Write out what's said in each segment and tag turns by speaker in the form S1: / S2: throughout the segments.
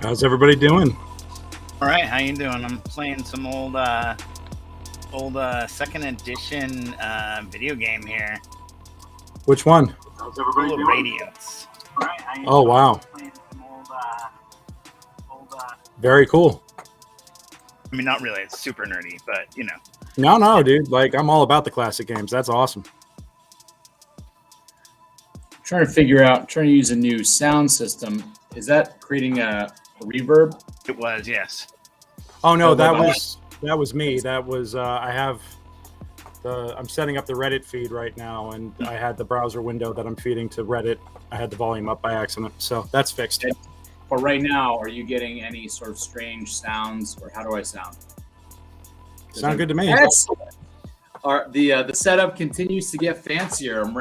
S1: How's everybody doing?
S2: All right, how you doing? I'm playing some old second edition video game here.
S1: Which one?
S2: How's everybody doing? Radiance.
S1: All right, oh wow!
S2: Playing some
S1: Very cool.
S2: I mean, not really. It's super nerdy, but you know.
S1: No, dude. Like, I'm all about the classic games. That's awesome.
S3: Trying to use a new sound system. Is that creating a reverb?
S2: It was, yes.
S1: Oh no, that was me. That was I'm setting up the Reddit feed right now, and I had the browser window that I'm feeding to Reddit. I had the volume up by accident, so that's fixed.
S3: But right now, are you getting any sort of strange sounds, or how do I sound?
S1: Sound good to me.
S3: Excellent. The setup continues to get fancier. I'm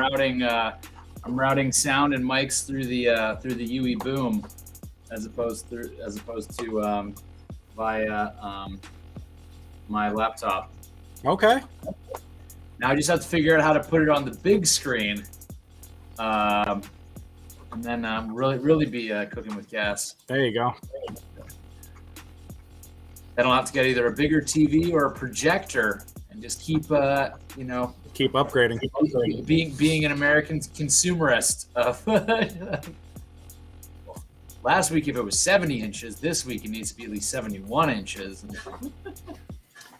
S3: routing sound and mics through the UE boom, as opposed to via my laptop.
S1: Okay.
S3: Now I just have to figure out how to put it on the big screen, and then really be cooking with gas.
S1: There you go.
S3: Then I'll have to get either a bigger TV or a projector, and just keep
S1: keep upgrading.
S3: Being an American consumerist. Last week, if it was 70 inches, this week it needs to be at least 71 inches.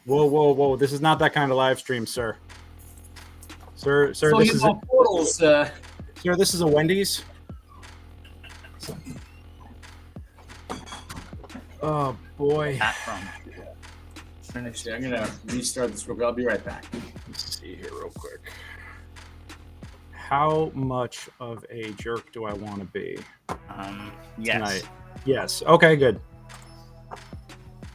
S1: Whoa! This is not that kind of live stream, sir. Sir,
S3: so
S1: this is
S3: portals.
S1: Sir, this is a Wendy's. Oh boy.
S3: Actually, I'm gonna restart this real quick. I'll be right back.
S1: Let's see here real quick. How much of a jerk do I want to be?
S2: Yes.
S1: Tonight? Yes. Okay, good.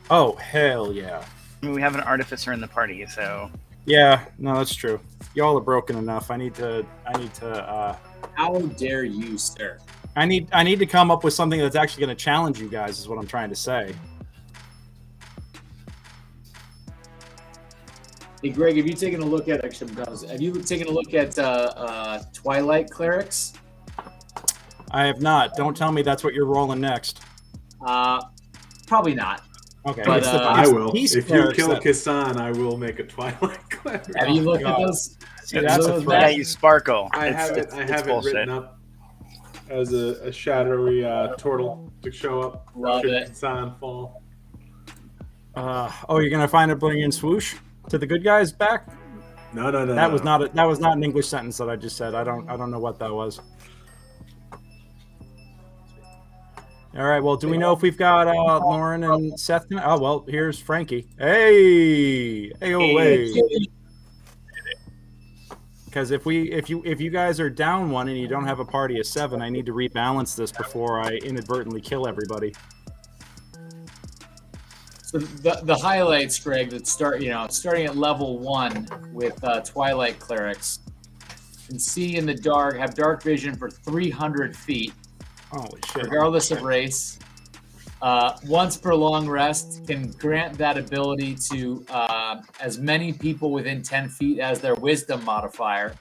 S1: Oh, hell yeah.
S2: I mean, we have an artificer in the party, so.
S1: Yeah, no, that's true. Y'all are broken enough. I need to.
S3: How dare you, sir?
S1: I need to come up with something that's actually going to challenge you guys. Is what I'm trying to say.
S3: Hey, Greg, have you taken a look at Twilight Clerics?
S1: I have not. Don't tell me that's what you're rolling next.
S3: Probably not.
S1: Okay,
S3: but,
S4: I will. If you kill Kisan, I will make a Twilight Cleric.
S3: Have you looked at those?
S1: See, that's a
S2: threat. Yeah, you sparkle.
S4: I have it written up as a shadowy turtle to show up.
S3: Love it.
S4: Kisan fall.
S1: You're gonna find it bringing in swoosh to the good guys back?
S4: No.
S1: That was not an English sentence that I just said. I don't know what that was. All right. Well, do we know if we've got Lauren and Seth? Oh well, here's Frankie. Hey. Because if you guys are down one and you don't have a party of 7, I need to rebalance this before I inadvertently kill everybody.
S3: So the highlights, Greg, that starting at level 1 with Twilight Clerics, can see in the dark, have dark vision for 300 feet.
S1: Holy shit!
S3: Regardless of race, once per long rest, can grant that ability to as many people within 10 feet as their wisdom modifier.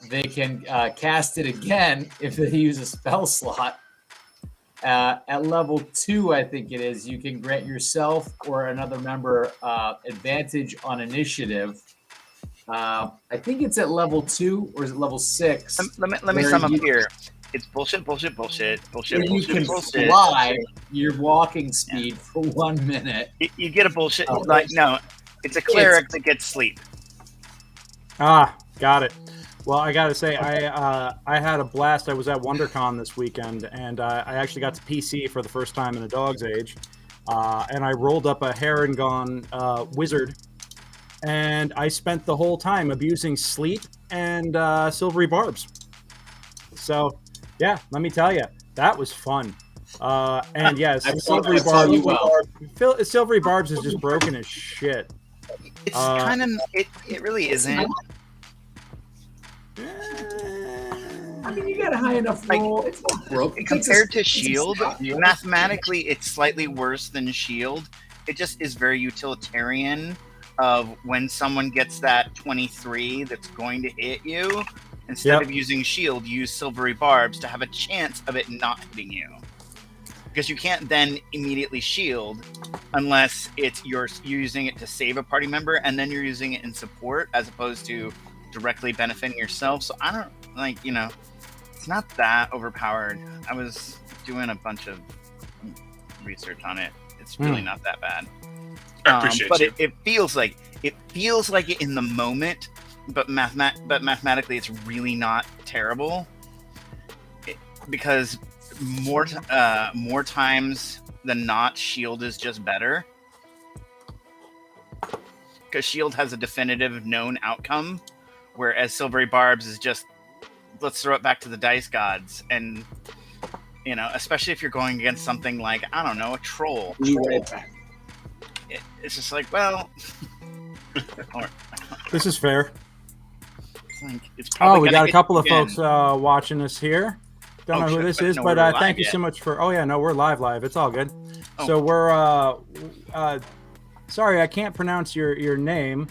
S3: They can cast it again if they use a spell slot. At level 2, I think it is, you can grant yourself or another member advantage on initiative. I think it's at level 2, or is it level 6?
S2: Let me sum up here. It's bullshit.
S3: You can fly your walking speed for 1 minute.
S2: You get a bullshit. No, it's a cleric that gets sleep.
S1: Got it. Well, I gotta say, I had a blast. I was at WonderCon this weekend, and I actually got to PC for the first time in a dog's age. And I rolled up a Harengon wizard, and I spent the whole time abusing sleep and silvery barbs. So, yeah, let me tell you, that was fun. And yes, silvery barbs is just broken as shit.
S2: It's kind of it really isn't.
S3: I mean, you got a high enough roll. It's not broken.
S2: Compared to Shield, mathematically, it's slightly worse than Shield. It just is very utilitarian. Of when someone gets that 23 that's going to hit you, instead of using Shield, use Silvery Barbs to have a chance of it not hitting you. because you can't then immediately shield unless you're using it to save a party member, and then you're using it in support as opposed to directly benefiting yourself. So I don't it's not that overpowered. I was doing a bunch of research on it. It's really not that bad.
S5: I appreciate
S2: but
S5: you.
S2: it feels like it in the moment, but mathematically it's really not terrible. Because more times than not, shield is just better. Because shield has a definitive known outcome, whereas silvery barbs is just, let's throw it back to the dice gods. And especially if you're going against something like, I don't know, a troll. It's just like, well,
S1: This is fair.
S2: it's probably
S1: We
S2: gonna
S1: got a
S2: hit
S1: couple
S2: you
S1: of
S2: again.
S1: folks watching us here. Don't know who this is,
S2: no,
S1: but
S2: we're
S1: thank
S2: live
S1: you
S2: yet.
S1: so much for. Oh yeah, no, we're live. It's all good.
S2: Oh.
S1: So we're sorry, I can't pronounce your name,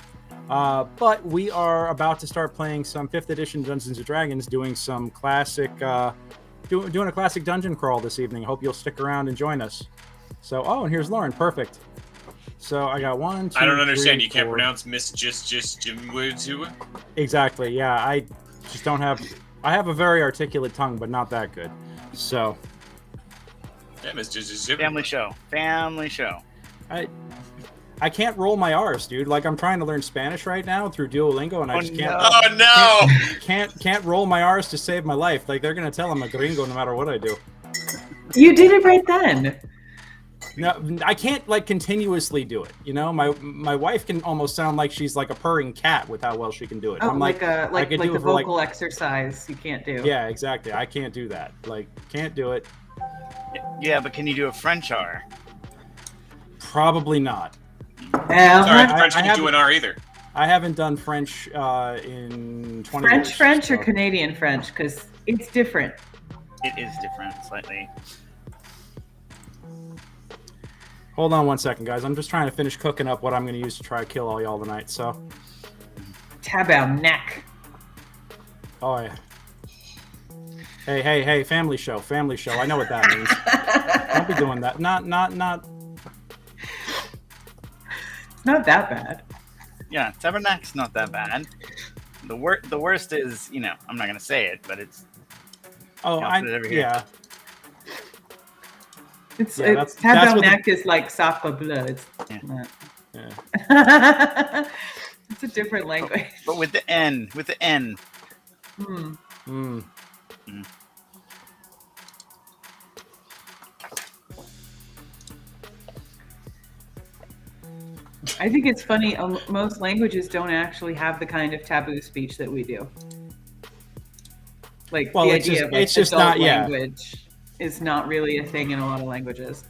S1: but we are about to start playing some 5th edition Dungeons and Dragons, doing some classic, doing a classic dungeon crawl this evening. Hope you'll stick around and join us. So, and here's Lauren. Perfect. So I got 1, 2.
S5: I don't understand.
S1: 3,
S5: You can't
S1: 4.
S5: pronounce Miss just Jim Woods.
S1: Exactly. Yeah, I just don't have. I have a very articulate tongue, but not that good. So
S5: Yeah, Miss just Jim.
S2: Family show.
S1: I can't roll my R's, dude. Like I'm trying to learn Spanish right now through Duolingo, and I just can't.
S5: Oh no!
S1: Can't roll my R's to save my life. Like they're gonna tell I'm a gringo no matter what I do.
S6: You did it right then.
S1: No, I can't like continuously do it. My wife can almost sound like she's like a purring cat with how well she can do it.
S6: Oh,
S1: I'm
S6: like
S1: I could do
S6: the
S1: it for, like-
S6: vocal exercise you can't do.
S1: Yeah, exactly. I can't do that. Like can't do it.
S2: Yeah, but can you do a French R?
S1: Probably not.
S5: Sorry, French
S1: I
S5: can do an R either.
S1: I haven't done French in 20 years.
S6: French or
S1: so-
S6: Canadian French, because it's different.
S2: It is different slightly.
S1: Hold on 1 second, guys. I'm just trying to finish cooking up what I'm going to use to try to kill all y'all tonight. So,
S6: Tabarnak.
S1: oh yeah. Hey, family show. I know what that means. Don't be doing that. Not.
S6: It's not that bad.
S2: Yeah, Tabernacle's not that bad. The worst is, I'm not gonna say it, but it's.
S1: Oh,
S2: I'll put it over here.
S1: yeah.
S6: It's
S1: Yeah, that's what
S6: Tabarnak is like sacre bleu. It's
S2: Yeah.
S6: not.
S1: Yeah.
S6: It's a different language.
S2: But with the N.
S6: Hmm.
S1: Mm.
S6: I think it's funny. Most languages don't actually have the kind of taboo speech that we do. Like
S1: Well,
S6: the
S1: it's
S6: idea
S1: just-
S6: of like,
S1: it's just
S6: adult
S1: not- yeah.
S6: language is not really a thing in a lot of languages.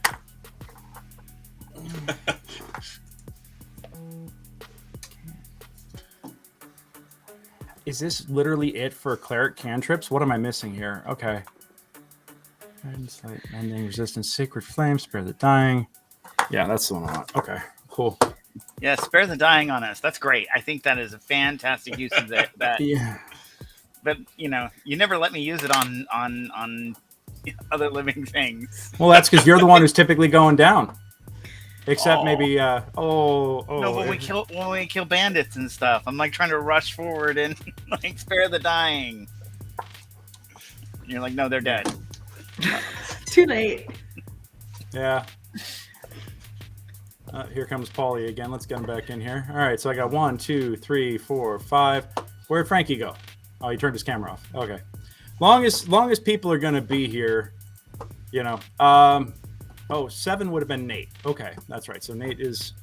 S1: Is this literally it for cleric cantrips? What am I missing here? Okay. Insight, ending resistance, sacred flame, spare the dying. Yeah, that's the one I want. Okay, cool.
S2: Yeah, spare the dying on us. That's great. I think that is a fantastic use of that.
S1: Yeah.
S2: But you never let me use it on other living things.
S1: Well, that's because you're the one who's typically going down. Except
S2: Oh.
S1: maybe,
S2: No, when we kill bandits and stuff, I'm like trying to rush forward and like spare the dying. And you're like, no, they're dead.
S6: Too late.
S1: Yeah. Here comes Paulie again. Let's get him back in here. All right, so I got 1, 2, 3, 4, 5. Where'd Frankie go? Oh, he turned his camera off. Okay. Long as people are gonna be here, Oh, 7 would have been Nate. Okay, that's right. So Nate is.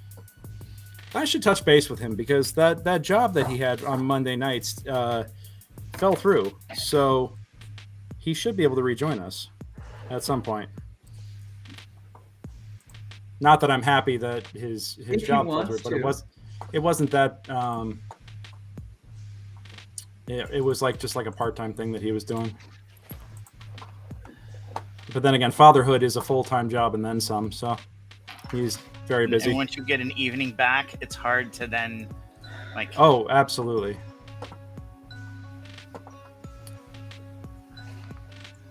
S1: I should touch base with him because that job that he had on Monday nights fell through. So he should be able to rejoin us at some point. Not that I'm happy that his
S6: If he
S1: job fell
S6: wants
S1: through, but
S6: to.
S1: it wasn't that. It was like just like a part-time thing that he was doing. But then again, fatherhood is a full-time job and then some, so he's very busy.
S2: And once you get an evening back, it's hard to then, like.
S1: Oh, absolutely.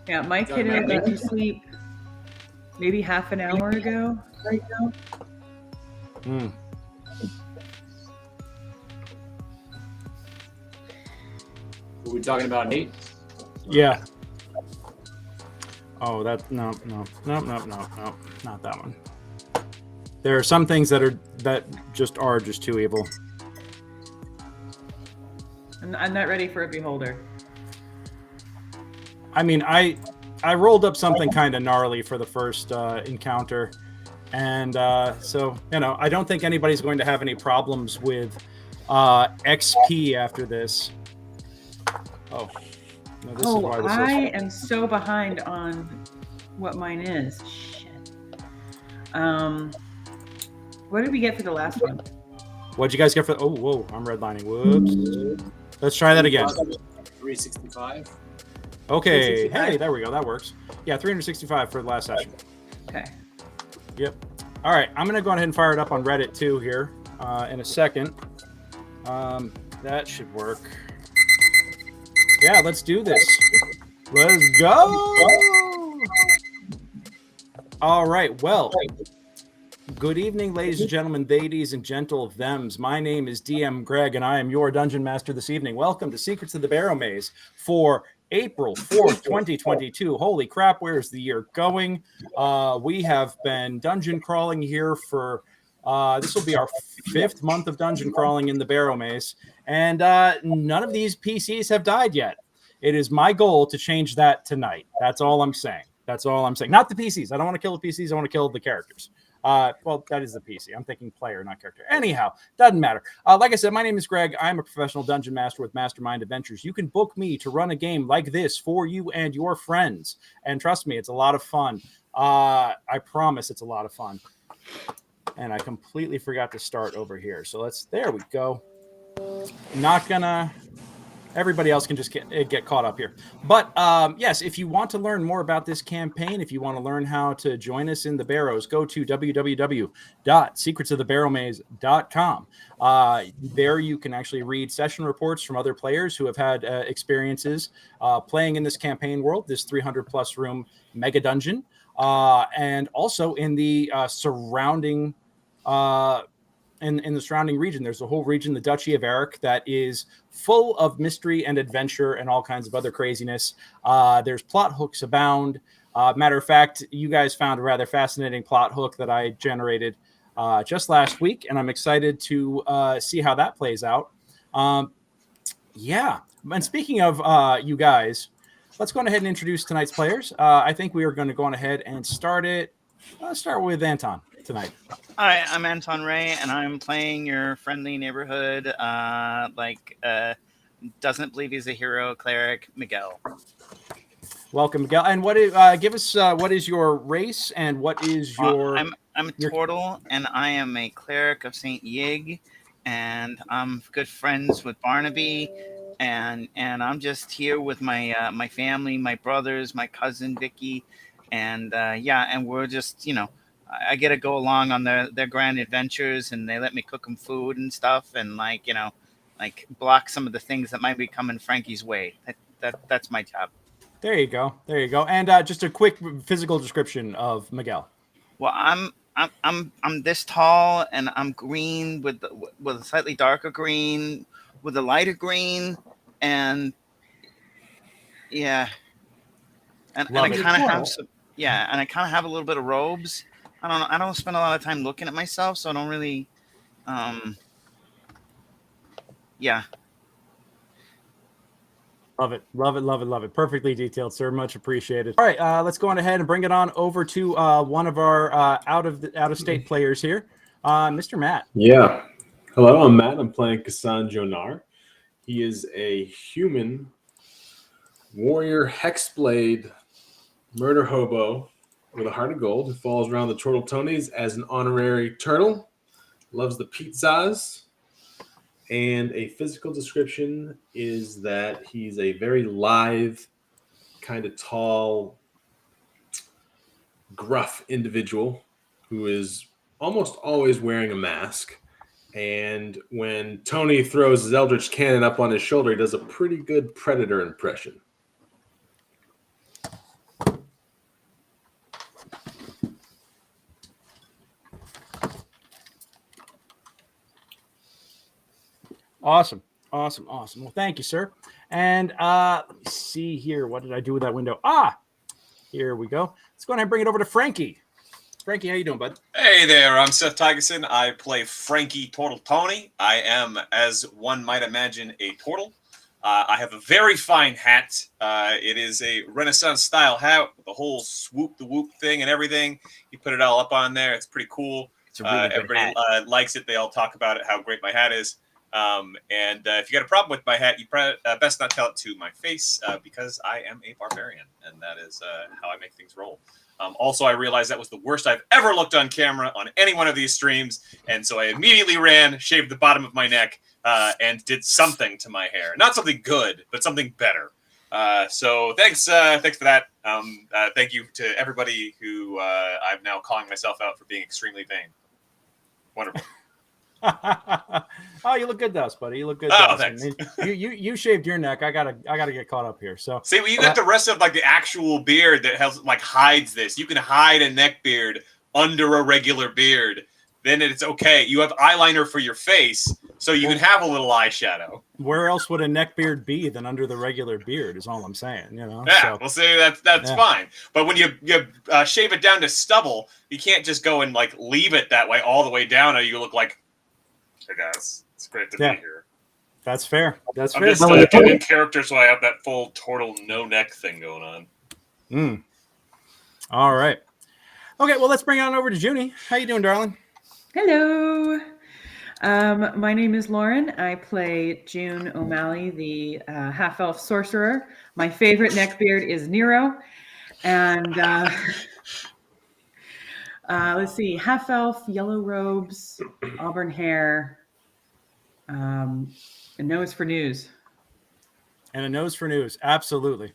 S6: Yeah, my kiddo, they do sleep maybe half an hour ago.
S1: Mm.
S3: Were we talking about Nate?
S1: Yeah. Oh, no, not that one. There are some things that are just too evil.
S6: I'm not ready for a beholder.
S1: I mean, I rolled up something kind of gnarly for the first encounter, and so I don't think anybody's going to have any problems with XP after this. Oh, no, this is why this
S6: I am so behind on what mine is. Shit. What did we get for the last one?
S1: What'd you guys get for? Oh, whoa! I'm redlining. Whoops. Let's try that again.
S3: 365.
S1: Okay.
S6: 365.
S1: Hey, there we go. That works. Yeah, 365 for the last session.
S6: Okay.
S1: Yep. All right. I'm gonna go ahead and fire it up on Reddit too here in a second. That should work. Yeah, let's do this. Let's go. All right. Well. Good evening, ladies and gentlemen, ladies and gentle thems. My name is DM Greg, and I am your Dungeon Master this evening. Welcome to Secrets of the Barrowmaze for April 4th, 2022. Holy crap, where's the year going? We have been dungeon crawling here for, this will be our 5th month of dungeon crawling in the Barrowmaze, and none of these PCs have died yet. It is my goal to change that tonight. That's all I'm saying. That's all I'm saying. Not the PCs. I don't want to kill the PCs. I want to kill the characters. Well, that is the PC. I'm thinking player, not character. Anyhow, doesn't matter. Like I said, my name is Greg. I'm a professional dungeon master with Mastermind Adventures. You can book me to run a game like this for you and your friends. And trust me, it's a lot of fun. I promise it's a lot of fun. And I completely forgot to start over here. So there we go. Not gonna... Everybody else can just get caught up here. But yes, if you want to learn more about this campaign, if you want to learn how to join us in the Barrows, go to www.secretsofthebarrowmaze.com. There you can actually read session reports from other players who have had experiences playing in this campaign world, this 300-plus room MegaDungeon, and also in the surrounding in the surrounding region. There's a whole region, the Duchy of Eric, that is full of mystery and adventure and all kinds of other craziness. There's plot hooks abound. Matter of fact, you guys found a rather fascinating plot hook that I generated just last week, and I'm excited to see how that plays out. Yeah, and speaking of you guys, let's go on ahead and introduce tonight's players. I think we are going to go on ahead and start it. Let's start with Anton tonight.
S2: Hi, I'm Anton Ray, and I'm playing your friendly neighborhood, doesn't believe he's a hero cleric, Miguel.
S1: Welcome, Miguel. And give us what is your race and what is your?
S2: I'm a turtle, and I am a cleric of Saint Yig, and I'm good friends with Barnaby, and I'm just here with my my family, my brothers, my cousin Vicky, and and we're just I get to go along on their grand adventures, and they let me cook them food and stuff, and block some of the things that might be coming Frankie's way. That's my job.
S1: There you go. And just a quick physical description of Miguel.
S2: Well, I'm this tall, and I'm green with a slightly darker green, with a lighter green, and I kind of have some. Yeah, and I kind of have a little bit of robes. I don't spend a lot of time looking at myself, so I don't really,
S1: Love it. Perfectly detailed, sir. Much appreciated. All right, let's go on ahead and bring it on over to one of our out of state players here, Mr. Matt.
S4: Yeah. Hello, I'm Matt. I'm playing Kassan Jonar. He is a human warrior hexblade murder hobo with a heart of gold who falls around the Turtle Tonys as an honorary turtle, loves the pizzas, and a physical description is that he's a very lithe, kind of tall, gruff individual who is almost always wearing a mask. And when Tony throws his Eldritch Cannon up on his shoulder, he does a pretty good Predator impression.
S1: Awesome. Well, thank you, sir. And let me see here. What did I do with that window? Here we go. Let's go ahead and bring it over to Frankie. Frankie, how you doing, bud?
S5: Hey there, I'm Seth Tygerson. I play Frankie Turtle Tony. I am, as one might imagine, a turtle. I have a very fine hat. It is a Renaissance-style hat with the whole swoop-the-whoop thing and everything. You put it all up on there. It's pretty cool.
S2: It's a really good
S5: everybody
S2: hat.
S5: likes it. They all talk about it, how great my hat is. And if you got a problem with my hat, you best not tell it to my face because I am a barbarian, and that is how I make things roll. Also, I realized that was the worst I've ever looked on camera on any one of these streams, and so I immediately ran, shaved the bottom of my neck, and did something to my hair. Not something good, but something better. So thanks for that. Thank you to everybody who I'm now calling myself out for being extremely vain. Wonderful.
S1: Oh, you look good to us, buddy. You look good.
S5: Oh,
S1: to us.
S5: thanks.
S1: I mean, you shaved your neck. I gotta get caught up here. So
S5: see, well, you got the rest of like the actual beard that has like hides this. You can hide a neck beard under a regular beard. Then it's okay. You have eyeliner for your face, so you can have a little eyeshadow.
S1: Where else would a neck beard be than under the regular beard? Is all I'm saying. You know.
S5: Yeah,
S1: So,
S5: we'll say that's fine. But when you shave it down to stubble, you can't just go and like leave it that way all the way down, or you look like. Hey guys, it's great to be here.
S1: That's fair. That's
S5: I'm
S1: fair.
S5: just getting in character, so I have that full turtle no neck thing going on.
S1: All right. Okay, well, let's bring it on over to Junie. How you doing, darling?
S6: Hello. My name is Lauren. I play June O'Malley, the half-elf sorcerer. My favorite neckbeard is Nero. And let's see, half-elf, yellow robes, auburn hair, a nose for news.
S1: And a nose for news. Absolutely.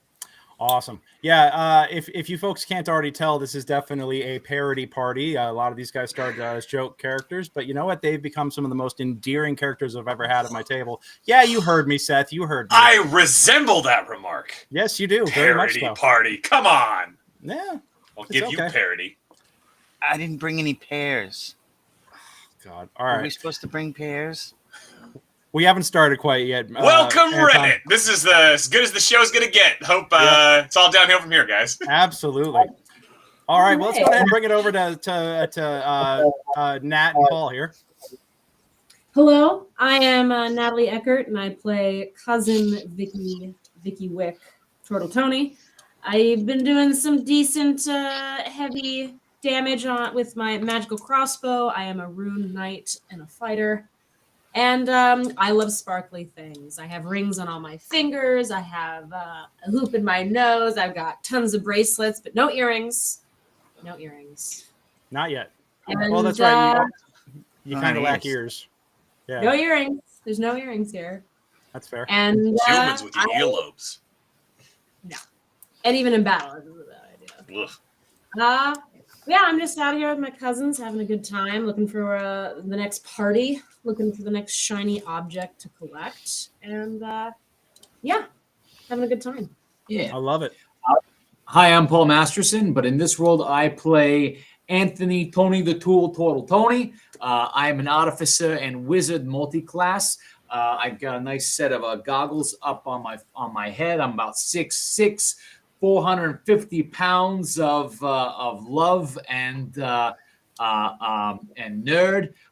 S1: Awesome. Yeah, if you folks can't already tell, this is definitely a parody party. A lot of these guys started as joke characters, but you know what? They've become some of the most endearing characters I've ever had at my table. Yeah, you heard me, Seth. You heard me.
S5: I resemble that remark.
S1: Yes, you do. Very much
S5: Parody
S1: so.
S5: party. Come on.
S1: Yeah.
S5: I'll
S1: It's
S5: give you
S1: okay.
S5: parody.
S2: I didn't bring any pears.
S1: God. All
S2: Are we
S1: right.
S2: supposed to bring pears?
S1: We haven't started quite yet.
S5: Welcome,
S1: Anton.
S5: Reddit. This is as good as the show's going to get. Hope it's all downhill from here, guys.
S1: Absolutely. All right. Well, let's go ahead and bring it over to Nat and Paul here.
S7: Hello, I am Nathalie Eckert, and I play cousin Vicky Wick, Turtle Tony. I've been doing some decent heavy damage with my magical crossbow. I am a rune knight and a fighter. And I love sparkly things. I have rings on all my fingers. I have a hoop in my nose. I've got tons of bracelets, but no earrings. No earrings.
S1: Not yet.
S7: And,
S1: Well, that's right. You kind of lack
S2: ears.
S1: ears. Yeah,
S7: no earrings. There's no earrings here.
S1: that's fair.
S7: And
S5: Humans with earlobes.
S7: and even in battle, this is a bad idea.
S5: Ugh.
S7: Yeah, I'm just out here with my cousins, having a good time, looking for the next party, looking for the next shiny object to collect, and yeah, having a good time.
S3: Yeah.
S1: I love it.
S3: Hi, I'm Paul Masterson, but in this world, I play Anthony Tony the Tool Turtle Tony. I am an artificer and wizard multi-class. I've got a nice set of goggles up on my head. I'm about 6'6", 450 pounds of love and nerd.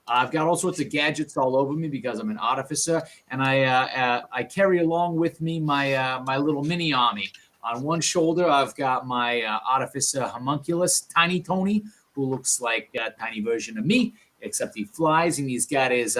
S3: I've got all sorts of gadgets all over me because I'm an artificer, and I carry along with me my little mini army. On one shoulder, I've got my artificer homunculus, Tiny Tony, who looks like a tiny version of me, except he flies, and he's got his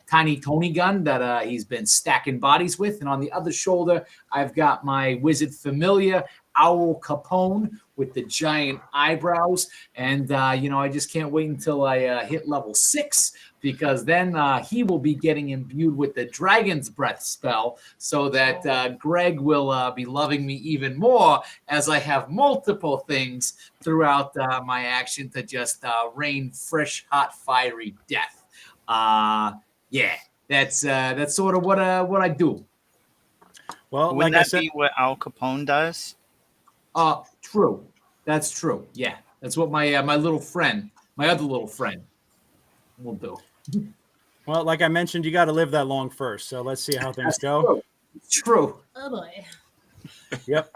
S3: Tiny Tony gun that he's been stacking bodies with. And on the other shoulder, I've got my wizard familiar, Owl Capone, with the giant eyebrows. And, I just can't wait until I hit level 6, because then he will be getting imbued with the Dragon's Breath spell, so that Greg will be loving me even more, as I have multiple things throughout my action to just rain fresh, hot, fiery death. Yeah, that's sort of what I do.
S1: Well,
S2: Wouldn't
S1: like I
S2: that
S1: said,
S2: be what Al Capone does?
S3: True. That's true. Yeah, that's what my other little friend will do.
S1: Well, like I mentioned, you got to live that long first. So let's see how things go.
S3: True. It's true.
S7: Oh boy.
S1: Yep.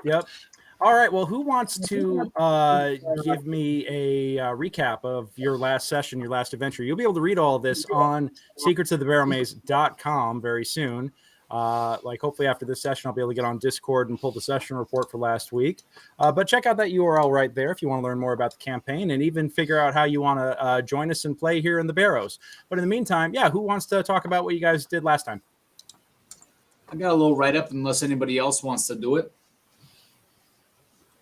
S1: All right. Well, who wants to give me a recap of your last session, your last adventure? You'll be able to read all of this on secretsofthebarrowmaze.com very soon. Like hopefully after this session, I'll be able to get on Discord and pull the session report for last week. But check out that URL right there if you want to learn more about the campaign and even figure out how you want to join us and play here in the Barrows. But in the meantime, who wants to talk about what you guys did last time?
S3: I got a little write-up unless anybody else wants to do it.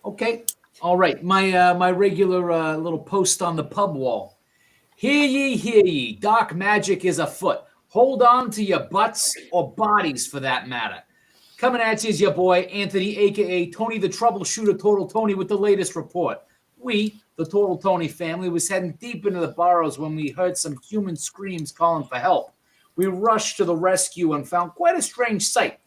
S3: Okay. All right. My regular little post on the pub wall. Hear ye, dark magic is afoot. Hold on to your butts or bodies for that matter. Coming at you is your boy, Anthony, a.k.a. Tony the Troubleshooter, Total Tony, with the latest report. We, the Total Tony family, was heading deep into the Barrows when we heard some human screams calling for help. We rushed to the rescue and found quite a strange sight.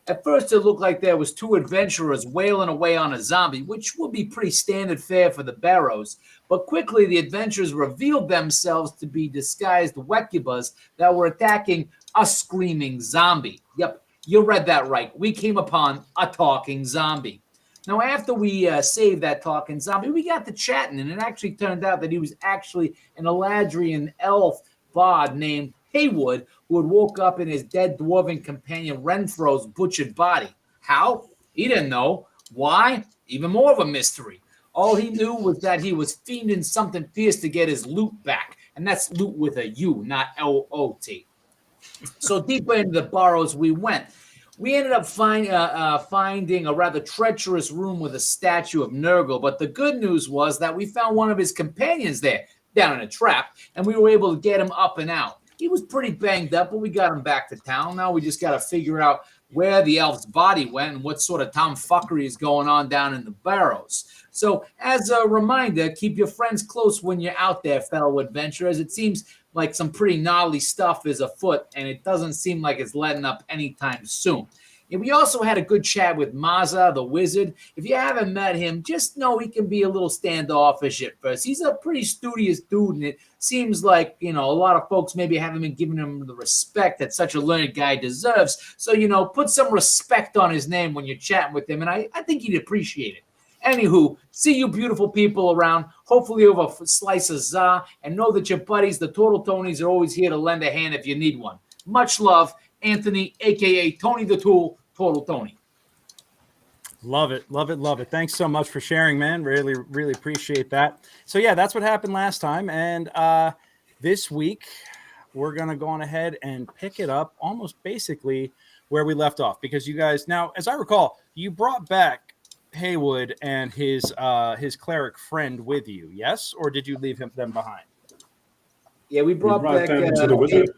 S3: At first, it looked like there was 2 adventurers wailing away on a zombie, which would be pretty standard fare for the Barrows. But quickly, the adventurers revealed themselves to be disguised Wekubas that were attacking a screaming zombie. Yep, you read that right. We came upon a talking zombie. Now, after we saved that talking zombie, we got to chatting, and it actually turned out that he was actually an Eladrian elf bard named Haywood, who had woke up in his dead dwarven companion Renfro's butchered body. How? He didn't know. Why? Even more of a mystery. All he knew was that he was fiending something fierce to get his loot back, and that's loot with a U, not L-O-T. So deeper into the Barrows we went. We ended up finding a rather treacherous room with a statue of Nurgle, but the good news was that we found one of his companions there, down in a trap, and we were able to get him up and out. He was pretty banged up, but we got him back to town. Now we just got to figure out where the elf's body went and what sort of tomfuckery is going on down in the Barrows. So as a reminder, keep your friends close when you're out there, fellow adventurers. It seems like some pretty gnarly stuff is afoot, and it doesn't seem like it's letting up anytime soon. And we also had a good chat with Maza, the wizard. If you haven't met him, just know he can be a little standoffish at first. He's a pretty studious dude, and it seems like, a lot of folks maybe haven't been giving him the respect that such a learned guy deserves. So, put some respect on his name when you're chatting with him, and I think he'd appreciate it. Anywho, see you beautiful people around, hopefully over a slice of za, and know that your buddies, the Total Tonys, are always here to lend a hand if you need one. Much love, Anthony, a.k.a. Tony the Tool, Total Tony.
S1: Love it. Thanks so much for sharing, man. Really, really appreciate that. So, that's what happened last time. And this week, we're going to go on ahead and pick it up almost basically where we left off. Because you guys, now, as I recall, you brought back Haywood and his cleric friend with you, yes? Or did you leave them behind?
S3: Yeah, we brought back
S4: them to the wizard.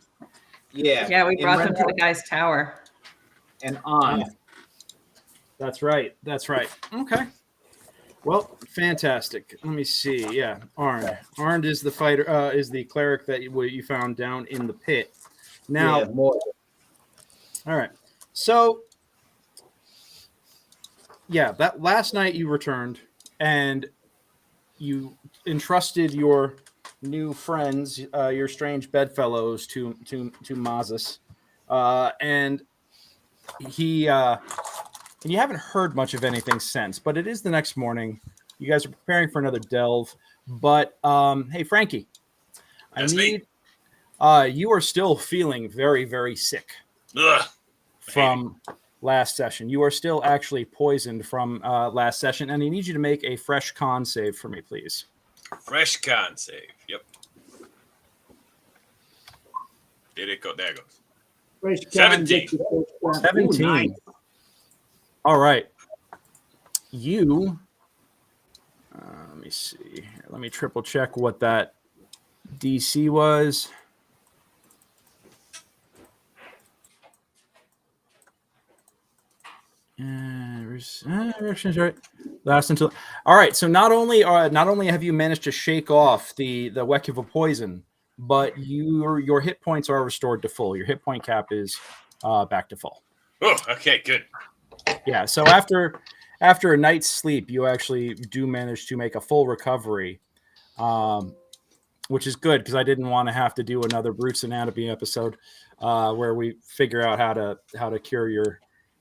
S6: Yeah, we brought them to the guy's tower.
S3: And on.
S1: That's right. Okay. Well, fantastic. Let me see. Yeah, Arnd. Arnd is the fighter. Is the cleric that you found down in the pit. Now, all right. So, that last night you returned and you entrusted your new friends, your strange bedfellows, to Mazas, and he. And you haven't heard much of anything since, but it is the next morning. You guys are preparing for another delve. But, hey, Frankie, you are still feeling very, very sick from last session. You are still actually poisoned from last session, and I need you to make a fresh con save for me, please.
S5: Fresh con save. Yep. There it goes. There it goes. 17.
S1: 17. Nice. All right. You, let me see. Let me triple check what that DC was. Right. Last until. All right. So not only have you managed to shake off the Wekuva poison, but your hit points are restored to full. Your hit point cap is back to full.
S5: Oh, okay, good.
S1: Yeah, so after a night's sleep, you actually do manage to make a full recovery which is good because I didn't want to have to do another Brute's Anatomy episode where we figure out how to cure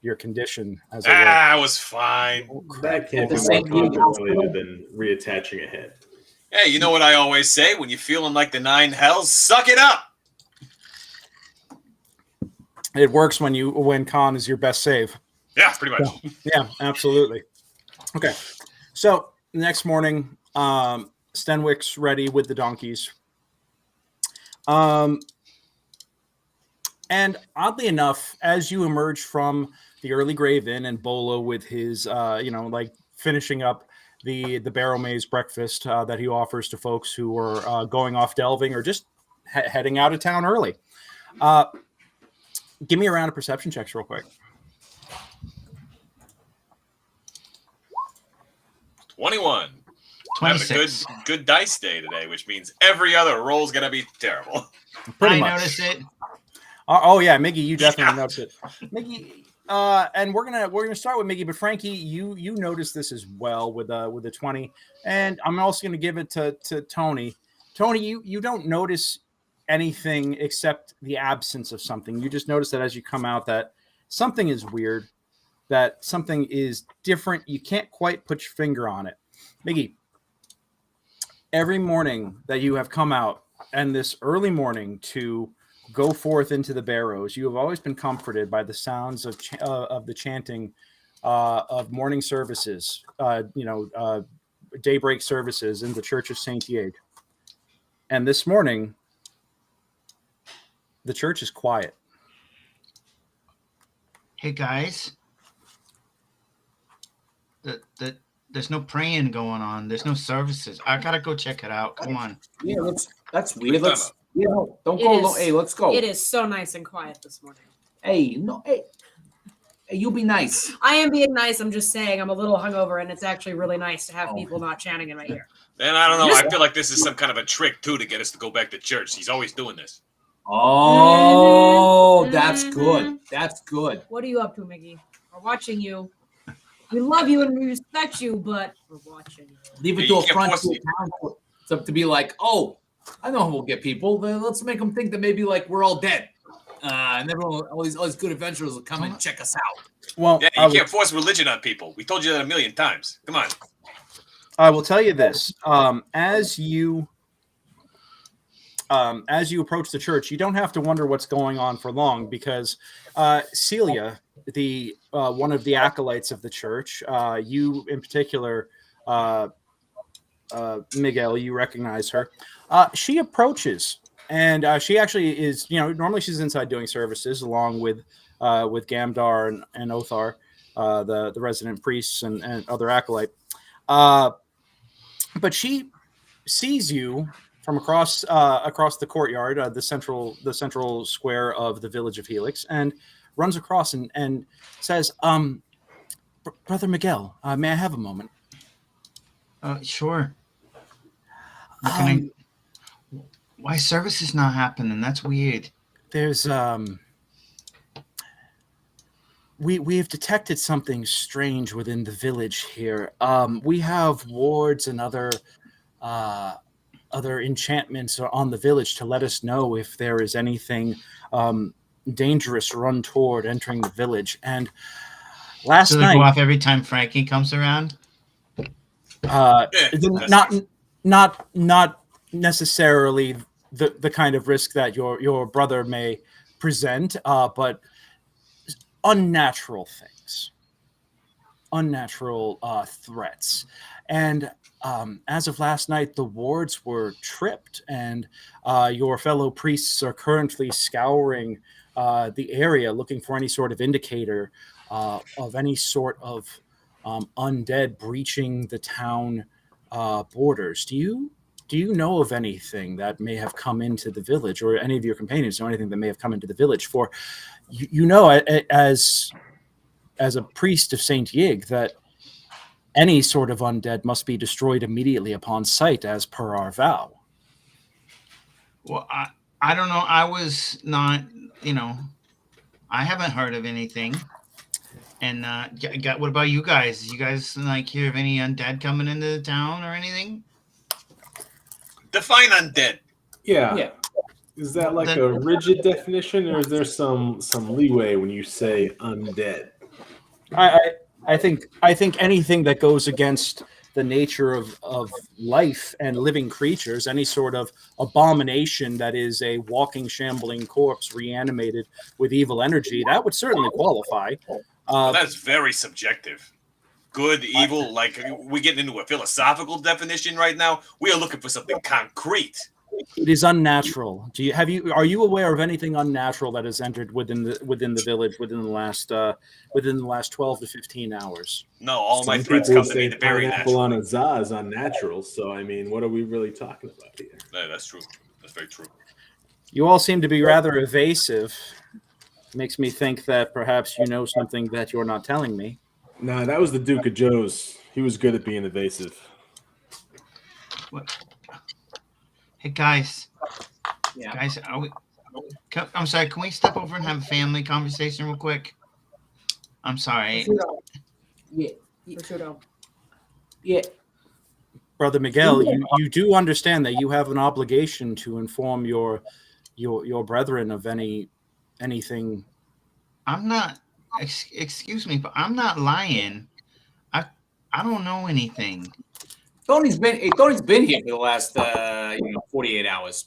S1: your condition. As
S5: I was fine.
S4: That can't be
S3: The
S4: more
S3: same thing.
S4: contemplated than reattaching a head.
S5: Hey, you know what I always say? When you're feeling like the 9 hells, suck it up.
S1: It works when con is your best save.
S5: Yeah, pretty much.
S1: Yeah, absolutely. Okay, so the next morning, Stenwick's ready with the donkeys. And oddly enough, as you emerge from the early Grave Inn and Bolo with his, finishing up the Barrowmaze breakfast that he offers to folks who are going off delving or just heading out of town early. Give me a round of perception checks real quick.
S5: 21. I'm having a
S2: 26.
S5: good dice day today, which means every other roll's gonna be terrible.
S1: Pretty
S2: I
S1: much.
S2: noticed it.
S1: Oh yeah, Miggy, you definitely noticed it. Miggy, and we're gonna start with Miggy, but Frankie, you noticed this as well with a 20, and I'm also gonna give it to Tony. Tony, you don't notice anything except the absence of something. You just notice that as you come out that something is weird, that something is different. You can't quite put your finger on it. Miggy, every morning that you have come out, and this early morning to go forth into the Barrows, you have always been comforted by the sounds of the chanting of morning services, daybreak services in the Church of St. Dieg. And this morning, the church is quiet.
S2: Hey guys, there's no praying going on. There's no services. I gotta go check it out. Come on.
S3: Yeah, that's weird. Let's don't
S7: It
S3: go
S7: is-
S3: alone. Hey, let's go.
S7: It is so nice and quiet this morning.
S3: Hey, you be nice.
S7: I am being nice. I'm just saying I'm a little hungover, and it's actually really nice to have people not chanting in my ear.
S5: And I don't know. I feel like this is some kind of a trick too to get us to go back to church. He's always doing this.
S3: Oh,
S7: Mhm.
S3: that's
S7: Mhm.
S3: good. That's good.
S7: What are you up to, Mickey? We're watching you. We love you and we respect you, but we're watching you.
S3: Leave
S5: Yeah,
S3: it to
S5: you
S3: a
S5: can't
S3: front
S5: force
S3: to a town to be like, oh, I know how we'll get people. Then let's make them think that maybe like we're all dead, and everyone, all these good adventurers will come and check us out.
S1: Well,
S5: Yeah, you can't force religion on people. We told you that a million times. Come on.
S1: I will tell you this: as you approach the church, you don't have to wonder what's going on for long, because Celia, the one of the acolytes of the church, you in particular, Miguel, you recognize her. She approaches, and she actually is. Normally she's inside doing services along with Gamdar and Othar, the resident priests and other acolyte. But she sees you from across the courtyard, the central square of the village of Helix, and runs across and says, "Brother Miguel, may I have a moment?"
S2: Sure. Why service is not happening? That's weird.
S1: There's we have detected something strange within the village here. We have wards and other enchantments on the village to let us know if there is anything dangerous or untoward entering the village. And last
S2: So they
S1: night,
S2: go off every time Frankie comes around?
S1: not necessarily the kind of risk that your brother may present, but unnatural things, unnatural threats. And as of last night, the wards were tripped, and your fellow priests are currently scouring the area looking for any sort of indicator of any sort of undead breaching the town borders. Do you know of anything that may have come into the village, or any of your companions know anything that may have come into the village? For as a priest of Saint Dieg, that any sort of undead must be destroyed immediately upon sight, as per our vow.
S2: Well, I don't know. I was not, I haven't heard of anything. And what about you guys? You guys hear of any undead coming into the town or anything?
S5: Define undead.
S4: Yeah. Is that like a rigid definition, or is there some leeway when you say undead?
S1: I think anything that goes against the nature of life and living creatures, any sort of abomination that is a walking, shambling corpse reanimated with evil energy, that would certainly qualify.
S5: That's very subjective. Good, evil, like we get into a philosophical definition right now. We are looking for something concrete.
S1: It is unnatural. Are you aware of anything unnatural that has entered within the village within the last 12 to 15 hours?
S5: No, all my
S4: Some
S5: threats
S4: people
S5: come to me.
S4: say
S5: They're very
S4: pineapple
S5: natural.
S4: on a za is unnatural. So I mean, what are we really talking about here?
S5: No, that's true. That's very true.
S1: You all seem to be rather evasive. Makes me think that perhaps you know something that you're not telling me.
S4: Nah, that was the Duke of Joe's. He was good at being evasive.
S8: What? Hey guys,
S3: Yeah.
S8: guys, I'm sorry. Can we step over and have a family conversation real quick? I'm sorry.
S3: Yeah.
S7: Prosciutto.
S3: Yeah.
S1: Brother Miguel, you do understand that you have an obligation to inform your brethren of anything.
S8: I'm not. Excuse me, but I'm not lying. I don't know anything.
S3: Tony's been here for the last 48 hours.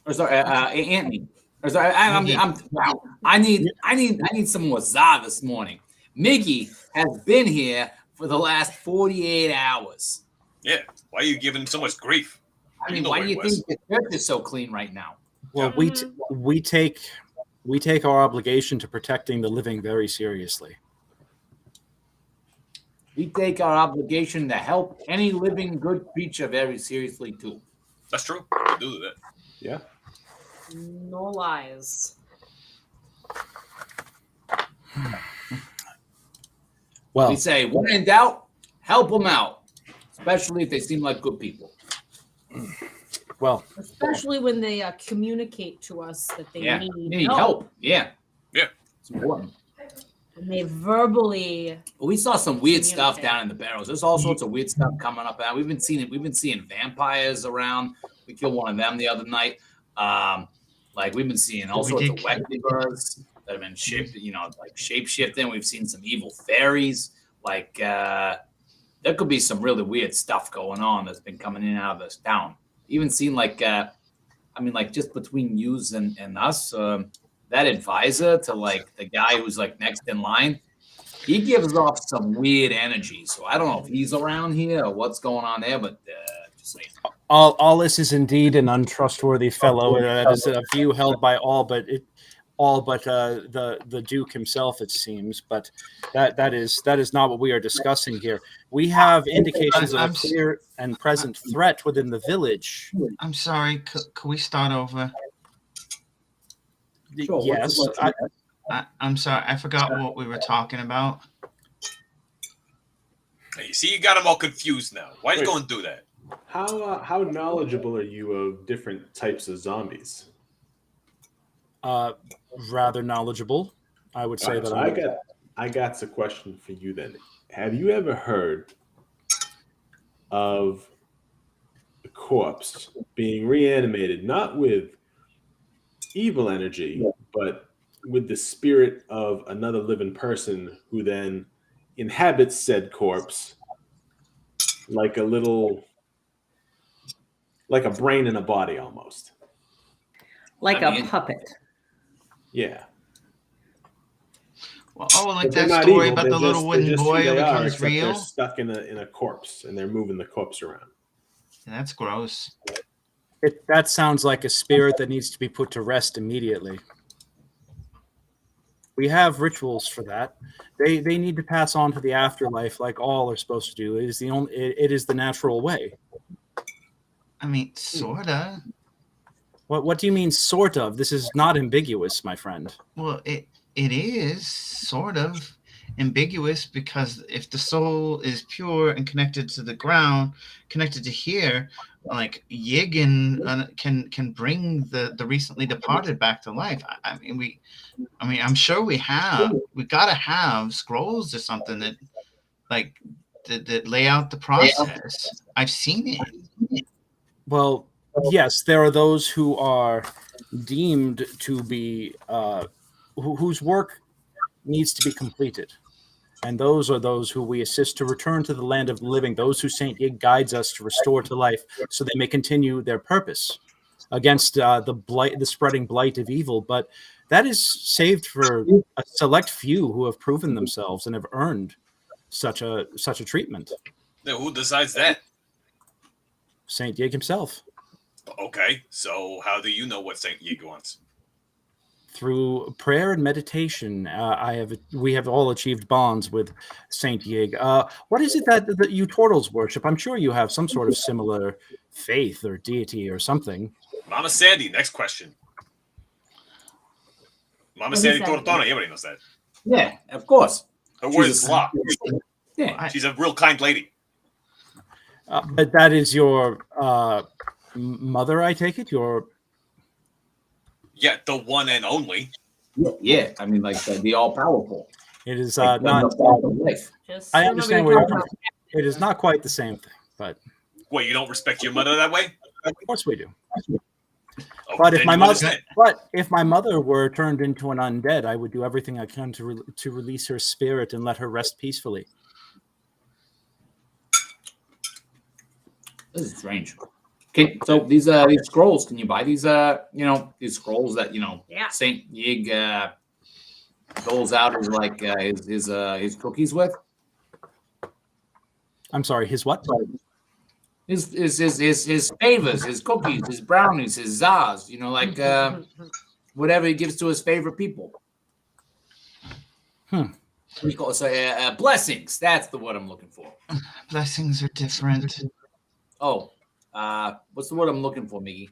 S3: Or sorry, Anthony. Or sorry, I need some more za this morning. Miggy has been here for the last 48 hours.
S5: Yeah. Why are you giving so much grief?
S3: I mean, why do you think the church is so clean right now?
S1: Well, we take our obligation to protecting the living very seriously.
S3: We take our obligation to help any living good creature very seriously too.
S5: That's true. We do that.
S4: Yeah.
S7: No lies.
S1: Well,
S3: We say, when in doubt, help them out, especially if they seem like good people.
S1: well,
S7: Especially when they communicate to us that they need
S3: help. Yeah.
S5: Yeah.
S3: It's important.
S7: And they verbally.
S3: We saw some weird stuff
S7: Communicate.
S3: down in the Barrows. There's all sorts of weird stuff coming up. We've been seeing vampires around. We killed one of them the other night. We've been seeing all sorts of wecklers that have been shape shifting. We've seen some evil fairies. There could be some really weird stuff going on that's been coming in and out of this town. Even seen just between yous and us, that advisor to the guy who's next in line, he gives off some weird energy. So I don't know if he's around here or what's going on there, but just saying.
S1: all this is indeed an untrustworthy fellow. That is a view held by all but the Duke himself, it seems. But that is not what we are discussing here. We have indications of a clear and present threat within the village.
S8: I'm sorry. Could we start over?
S3: Sure,
S1: Yes.
S8: I'm sorry. I forgot what we were talking about.
S5: Hey, you see, you got them all confused now. Why are you going to do that?
S4: How knowledgeable are you of different types of zombies?
S1: Rather knowledgeable, I would say.
S4: I got a question for you then. Have you ever heard of a corpse being reanimated, not with evil energy, but with the spirit of another living person who then inhabits said corpse like a brain in a body almost?
S6: Like a puppet.
S4: Yeah.
S8: Well,
S4: But
S8: that
S4: they're not
S8: story
S4: evil,
S8: about
S4: they're
S8: the little
S4: just-
S8: wooden
S4: they're just who
S8: boy
S4: they
S8: who
S4: are,
S8: becomes
S4: except
S8: real.
S4: They're stuck in a corpse and they're moving the corpse around.
S8: That's gross.
S1: That sounds like a spirit that needs to be put to rest immediately. We have rituals for that. They need to pass on to the afterlife like all are supposed to do. It is the natural way.
S8: I mean, sorta.
S1: What do you mean, sort of? This is not ambiguous, my friend.
S8: Well, it is sort of ambiguous, because if the soul is pure and connected to the ground, connected to here, Yigan can bring the recently departed back to life. I'm sure we gotta have scrolls or something that lay out the process. I've seen it.
S1: Well, yes, there are those who are deemed to be whose work needs to be completed. And those are those who we assist to return to the land of the living, those who St. Yig guides us to restore to life so they may continue their purpose against the spreading blight of evil. But that is saved for a select few who have proven themselves and have earned such a treatment.
S5: Now, who decides that?
S1: St. Yig himself.
S5: Okay, so how do you know what St. Yig wants?
S1: Through prayer and meditation, we have all achieved bonds with Saint Yig. What is it that you turtles worship? I'm sure you have some sort of similar faith or deity or something.
S5: Mama Sandy, next question. Mama Sandy Tortona, everybody knows that.
S3: Yeah, of course.
S5: Her word is law.
S3: Yeah.
S5: She's a real kind lady.
S1: But that is your mother, I take it?
S5: Yeah, the one and only.
S3: Yeah. I mean, like the all-powerful.
S1: It is
S3: Like,
S1: not.
S3: life.
S7: Just
S1: I
S7: so
S1: understand
S7: nobody
S1: where you're
S7: comes
S1: coming from. It is not quite the same thing, but
S5: Wait, you don't respect your mother that way?
S1: of course we do.
S5: Oh,
S1: But if
S5: then
S1: my
S5: you
S1: mother,
S5: understand.
S1: but if my mother were turned into an undead, I would do everything I can to release her spirit and let her rest peacefully.
S3: This is strange. Okay, so these scrolls, can you buy these these scrolls that
S7: Yeah.
S3: Saint Yig doles out as like his cookies with?
S1: I'm sorry, his what?
S3: His favors, his cookies, his brownies, his zaz, whatever he gives to his favorite people. We call it blessings. That's the word I'm looking for.
S8: Blessings are different.
S3: Oh, what's the word I'm looking for, Miggy?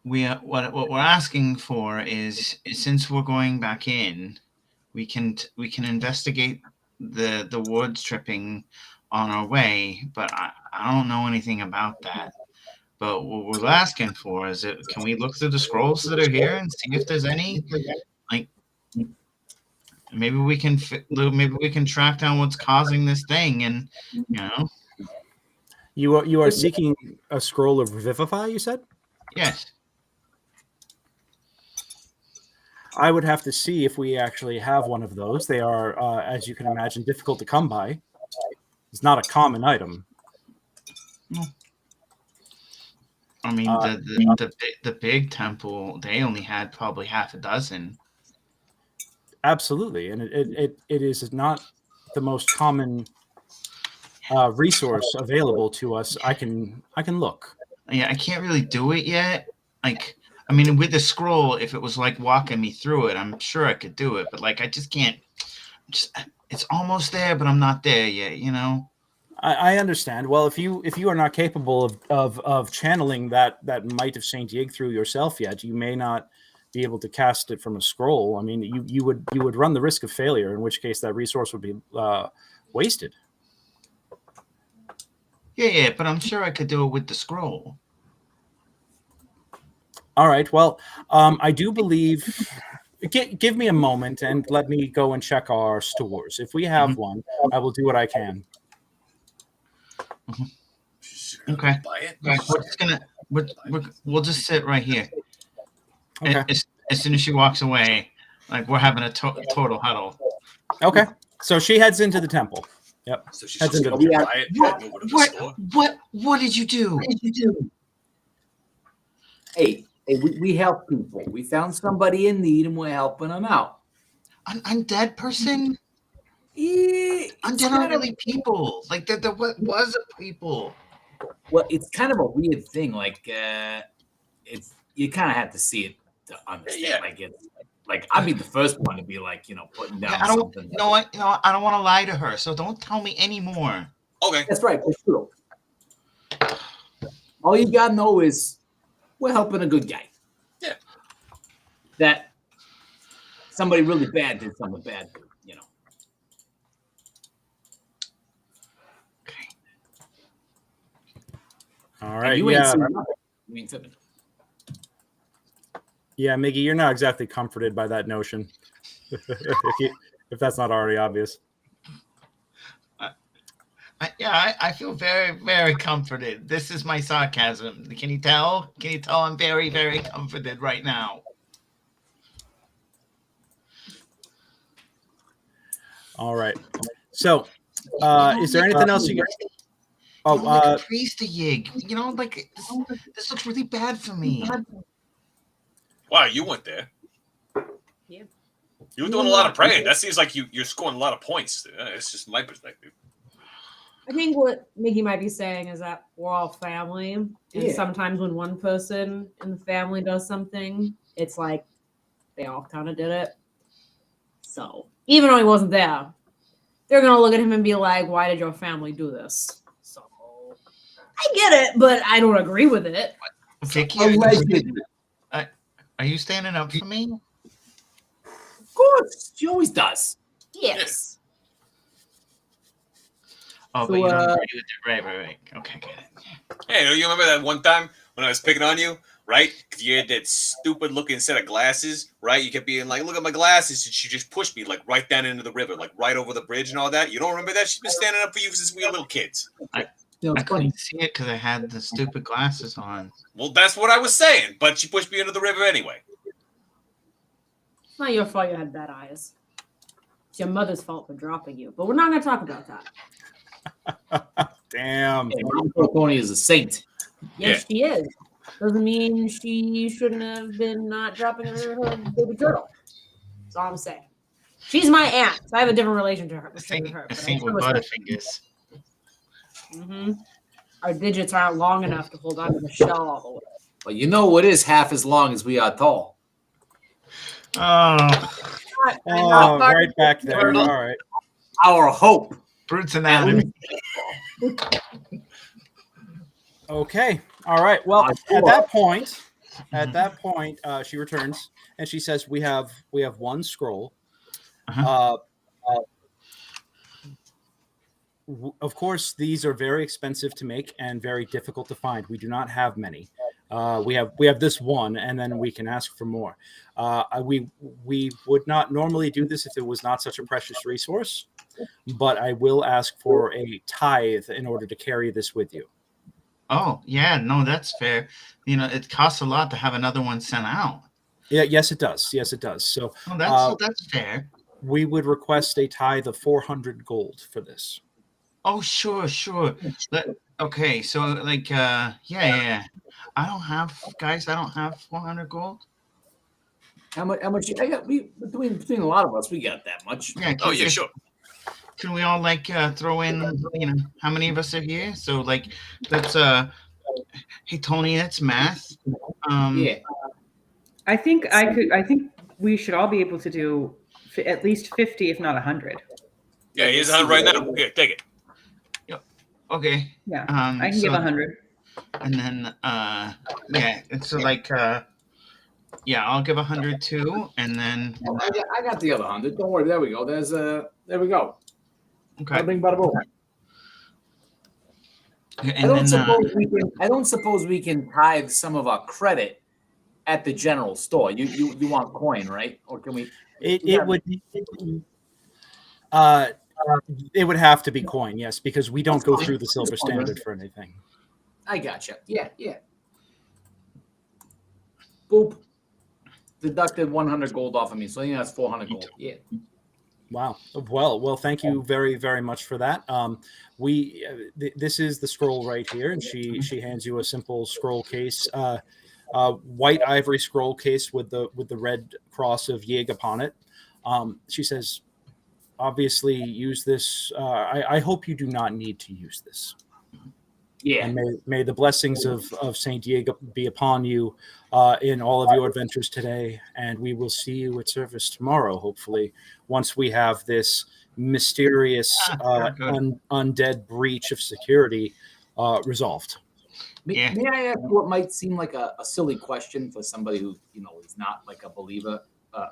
S8: What we're asking for is since we're going back in, we can investigate the wood stripping on our way, but I don't know anything about that. But what we're asking for is can we look through the scrolls that are here and see if there's any, like, maybe we can track down what's causing this thing, and
S1: You are seeking a scroll of Revivify, you said?
S8: yes.
S1: I would have to see if we actually have one of those. They are, as you can imagine, difficult to come by. It's not a common item.
S8: I mean, the big temple, they only had probably half a dozen.
S1: Absolutely, and it is not the most common resource available to us. I can look.
S8: Yeah, I can't really do it yet. Like, I mean, with the scroll, if it was like walking me through it, I'm sure I could do it. But like, I just can't. It's almost there, but I'm not there yet.
S1: I understand. Well, if you are not capable of channeling that might of Saint Yig through yourself yet, you may not be able to cast it from a scroll. I mean, you would run the risk of failure, in which case that resource would be wasted.
S8: Yeah, but I'm sure I could do it with the scroll.
S1: All right. Well, I do believe. Give me a moment and let me go and check our stores. If we have one, I will do what I can.
S8: Okay.
S5: Buy it.
S8: Right, we're just gonna we'll just sit right here.
S1: Okay.
S8: As soon as she walks away, like we're having a total huddle.
S1: Okay. So she heads into the temple. Yep.
S5: So she's
S1: That's
S5: just
S1: a
S5: going
S1: good
S5: to
S1: idea.
S5: buy it and over to the store.
S8: What did you do?
S3: Hey, we help people. We found somebody in need and we're helping them out.
S8: An undead person?
S3: Yeah,
S8: Undead aren't really people. Like there was a people.
S3: Well, it's kind of a weird thing. Like, it's you kind of have to see it to understand.
S5: Yeah.
S3: Like, it's like I'd be the first one to be like, putting down
S8: Yeah, I don't.
S3: something.
S8: You know what? I don't want to lie to her. So don't tell me anymore.
S5: Okay.
S3: That's right. That's true. All you gotta know is we're helping a good guy.
S5: Yeah.
S3: That somebody really bad did something bad to,
S8: Okay.
S1: All
S3: And
S1: right.
S3: you ain't
S1: Yeah.
S3: seen nothing. You ain't seen it.
S1: Yeah, Miggy, you're not exactly comforted by that notion. if that's not already obvious.
S8: I Yeah, I feel very, very comforted. This is my sarcasm. Can you tell? Can you tell I'm very, very comforted right now?
S1: All right. So, is there anything else you guys?
S8: Increase the yig. This looks really bad for me.
S5: Wow, you went there.
S7: Yeah.
S5: You were doing a lot of praying. That seems like you're scoring a lot of points. It's just my perspective.
S7: I think what Mickey might be saying is that we're all family. And sometimes when one person in the family does something, it's like they all kind of did it. So even though he wasn't there, they're going to look at him and be like, why did your family do this? So I get it, but I don't agree with it.
S8: Vicky, are you standing up for me?
S3: Of course, she always does.
S7: Yes.
S8: Oh,
S3: So,
S8: but you don't agree with it. Right. Okay, get it.
S5: Hey, you remember that one time when I was picking on you, right? Because you had that stupid looking set of glasses, right? You kept being like, look at my glasses. And she just pushed me like right down into the river, like right over the bridge and all that. You don't remember that? She's been standing up for you since we were little kids.
S8: I couldn't see it because I had the stupid glasses on.
S5: Well, that's what I was saying. But she pushed me into the river anyway.
S7: It's not your fault you had bad eyes. It's your mother's fault for dropping you. But we're not going to talk about that.
S1: Damn.
S3: Tony is a saint.
S7: Yes, she is. Doesn't mean she shouldn't have been not dropping her baby turtle. That's all I'm saying. She's my aunt, so I have a different relation to her.
S8: I think with Butterfingers.
S7: Mm-hmm. Our digits aren't long enough to hold on to the shell all the way.
S3: But you know what is half as long as we are tall?
S1: Oh, right back there. All right.
S3: Our hope.
S8: Brute's anatomy.
S1: Okay. All right. Well, at that point, she returns and she says, "We have one scroll. Of course, these are very expensive to make and very difficult to find. We do not have many. We have this one, and then we can ask for more. We would not normally do this if it was not such a precious resource, but I will ask for a tithe in order to carry this with you."
S8: Oh, yeah, no, that's fair. It costs a lot to have another one sent out.
S1: Yeah, yes, it does. Yes, it does. So
S8: that's fair.
S1: We would request a tithe of 400 gold for this.
S8: Oh, sure. Okay, so yeah. I don't have 400 gold.
S3: How much? I got. Between a lot of us, we got that much.
S8: Yeah.
S5: Oh, yeah, sure.
S8: Can we all throw in? How many of us are here? So that's Hey Tony, that's math.
S3: Yeah.
S6: I think we should all be able to do at least 50, if not 100.
S5: Yeah, here's 100 right now. Here, take it.
S8: Yep. Okay.
S6: Yeah. I can give 100.
S8: And then it's I'll give 100 too, and then
S3: I got the other 100. Don't worry. There we go. There we go.
S8: Okay.
S3: Bada bing, bada boom. I don't suppose we can tithe some of our credit at the general store. You want coin, right? Or can we?
S1: It would have to be coin, yes, because we don't go through the silver standard for anything.
S3: I gotcha. Yeah. Boop. Deducted 100 gold off of me, so that's 400 gold. Yeah.
S1: Wow. Well, thank you very, very much for that. This is the scroll right here, and she hands you a simple scroll case, white ivory scroll case with the red cross of Yig upon it. She says, "Obviously, use this. I hope you do not need to use this.
S3: Yeah.
S1: And may the blessings of Saint Diego be upon you in all of your adventures today, and we will see you at service tomorrow, hopefully, once we have this mysterious undead breach of security resolved."
S3: May I ask what might seem like a silly question for somebody who is not like a believer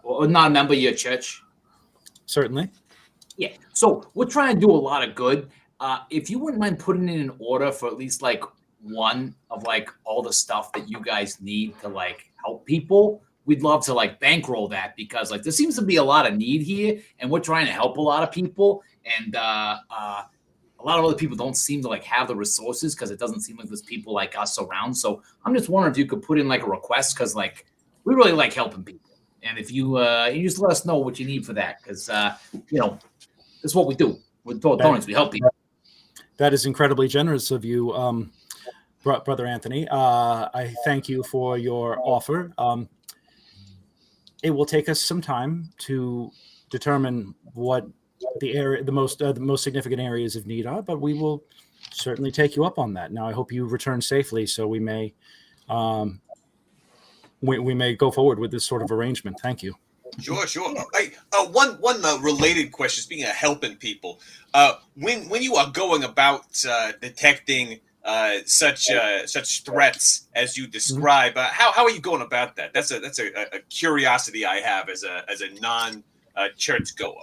S3: or not a member of your church?
S1: Certainly.
S3: Yeah. So we're trying to do a lot of good. If you wouldn't mind putting in an order for at least one of all the stuff that you guys need to help people, we'd love to bankroll that, because there seems to be a lot of need here, and we're trying to help a lot of people, and a lot of other people don't seem to like have the resources because it doesn't seem like there's people like us around. So I'm just wondering if you could put in like a request because like we really like helping people, and if you you just let us know what you need for that because you know this is what we do with donations. We help people.
S1: That is incredibly generous of you, Brother Anthony. I thank you for your offer. It will take us some time to determine what the most significant areas of need are, but we will certainly take you up on that. Now, I hope you return safely, so we may we may go forward with this sort of arrangement. Thank you.
S5: Sure. Hey, one related question. Speaking of helping people, when you are going about detecting such threats as you describe, how are you going about that? That's a curiosity I have as a non church goer.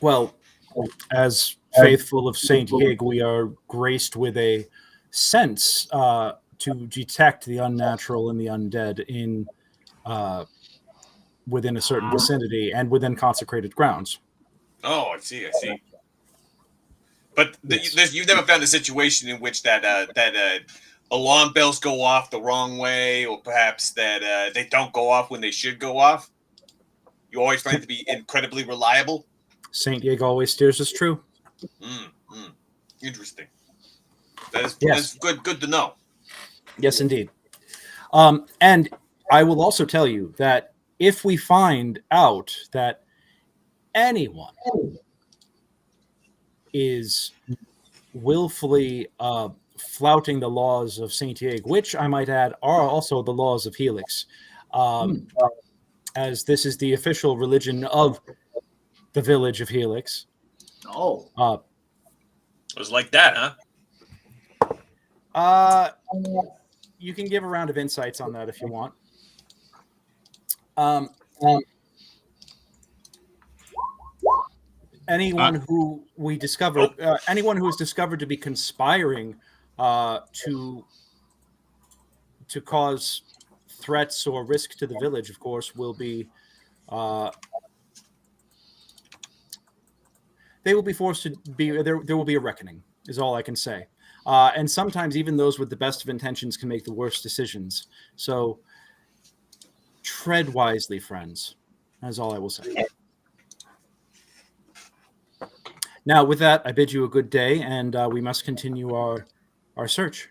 S1: Well, as faithful of Saint Hig, we are graced with a sense to detect the unnatural and the undead in within a certain vicinity and within consecrated grounds.
S5: Oh, I see. But you've never found a situation in which that alarm bells go off the wrong way, or perhaps that they don't go off when they should go off? You always find it to be incredibly reliable?
S1: Saint Hig always steers us true.
S5: Interesting. That's good to know.
S1: Yes, indeed. And I will also tell you that if we find out that anyone is willfully flouting the laws of Saint Hig, which I might add are also the laws of Helix, as this is the official religion of the village of Helix.
S5: It was like that, huh?
S1: You can give a round of insights on that if you want. Anyone who we discover, anyone who is discovered to be conspiring to cause threats or risk to the village, of course, will be they will be forced to be there. There will be a reckoning, is all I can say. And sometimes even those with the best of intentions can make the worst decisions. So tread wisely, friends. That's all I will say. Now, with that, I bid you a good day, and we must continue our search.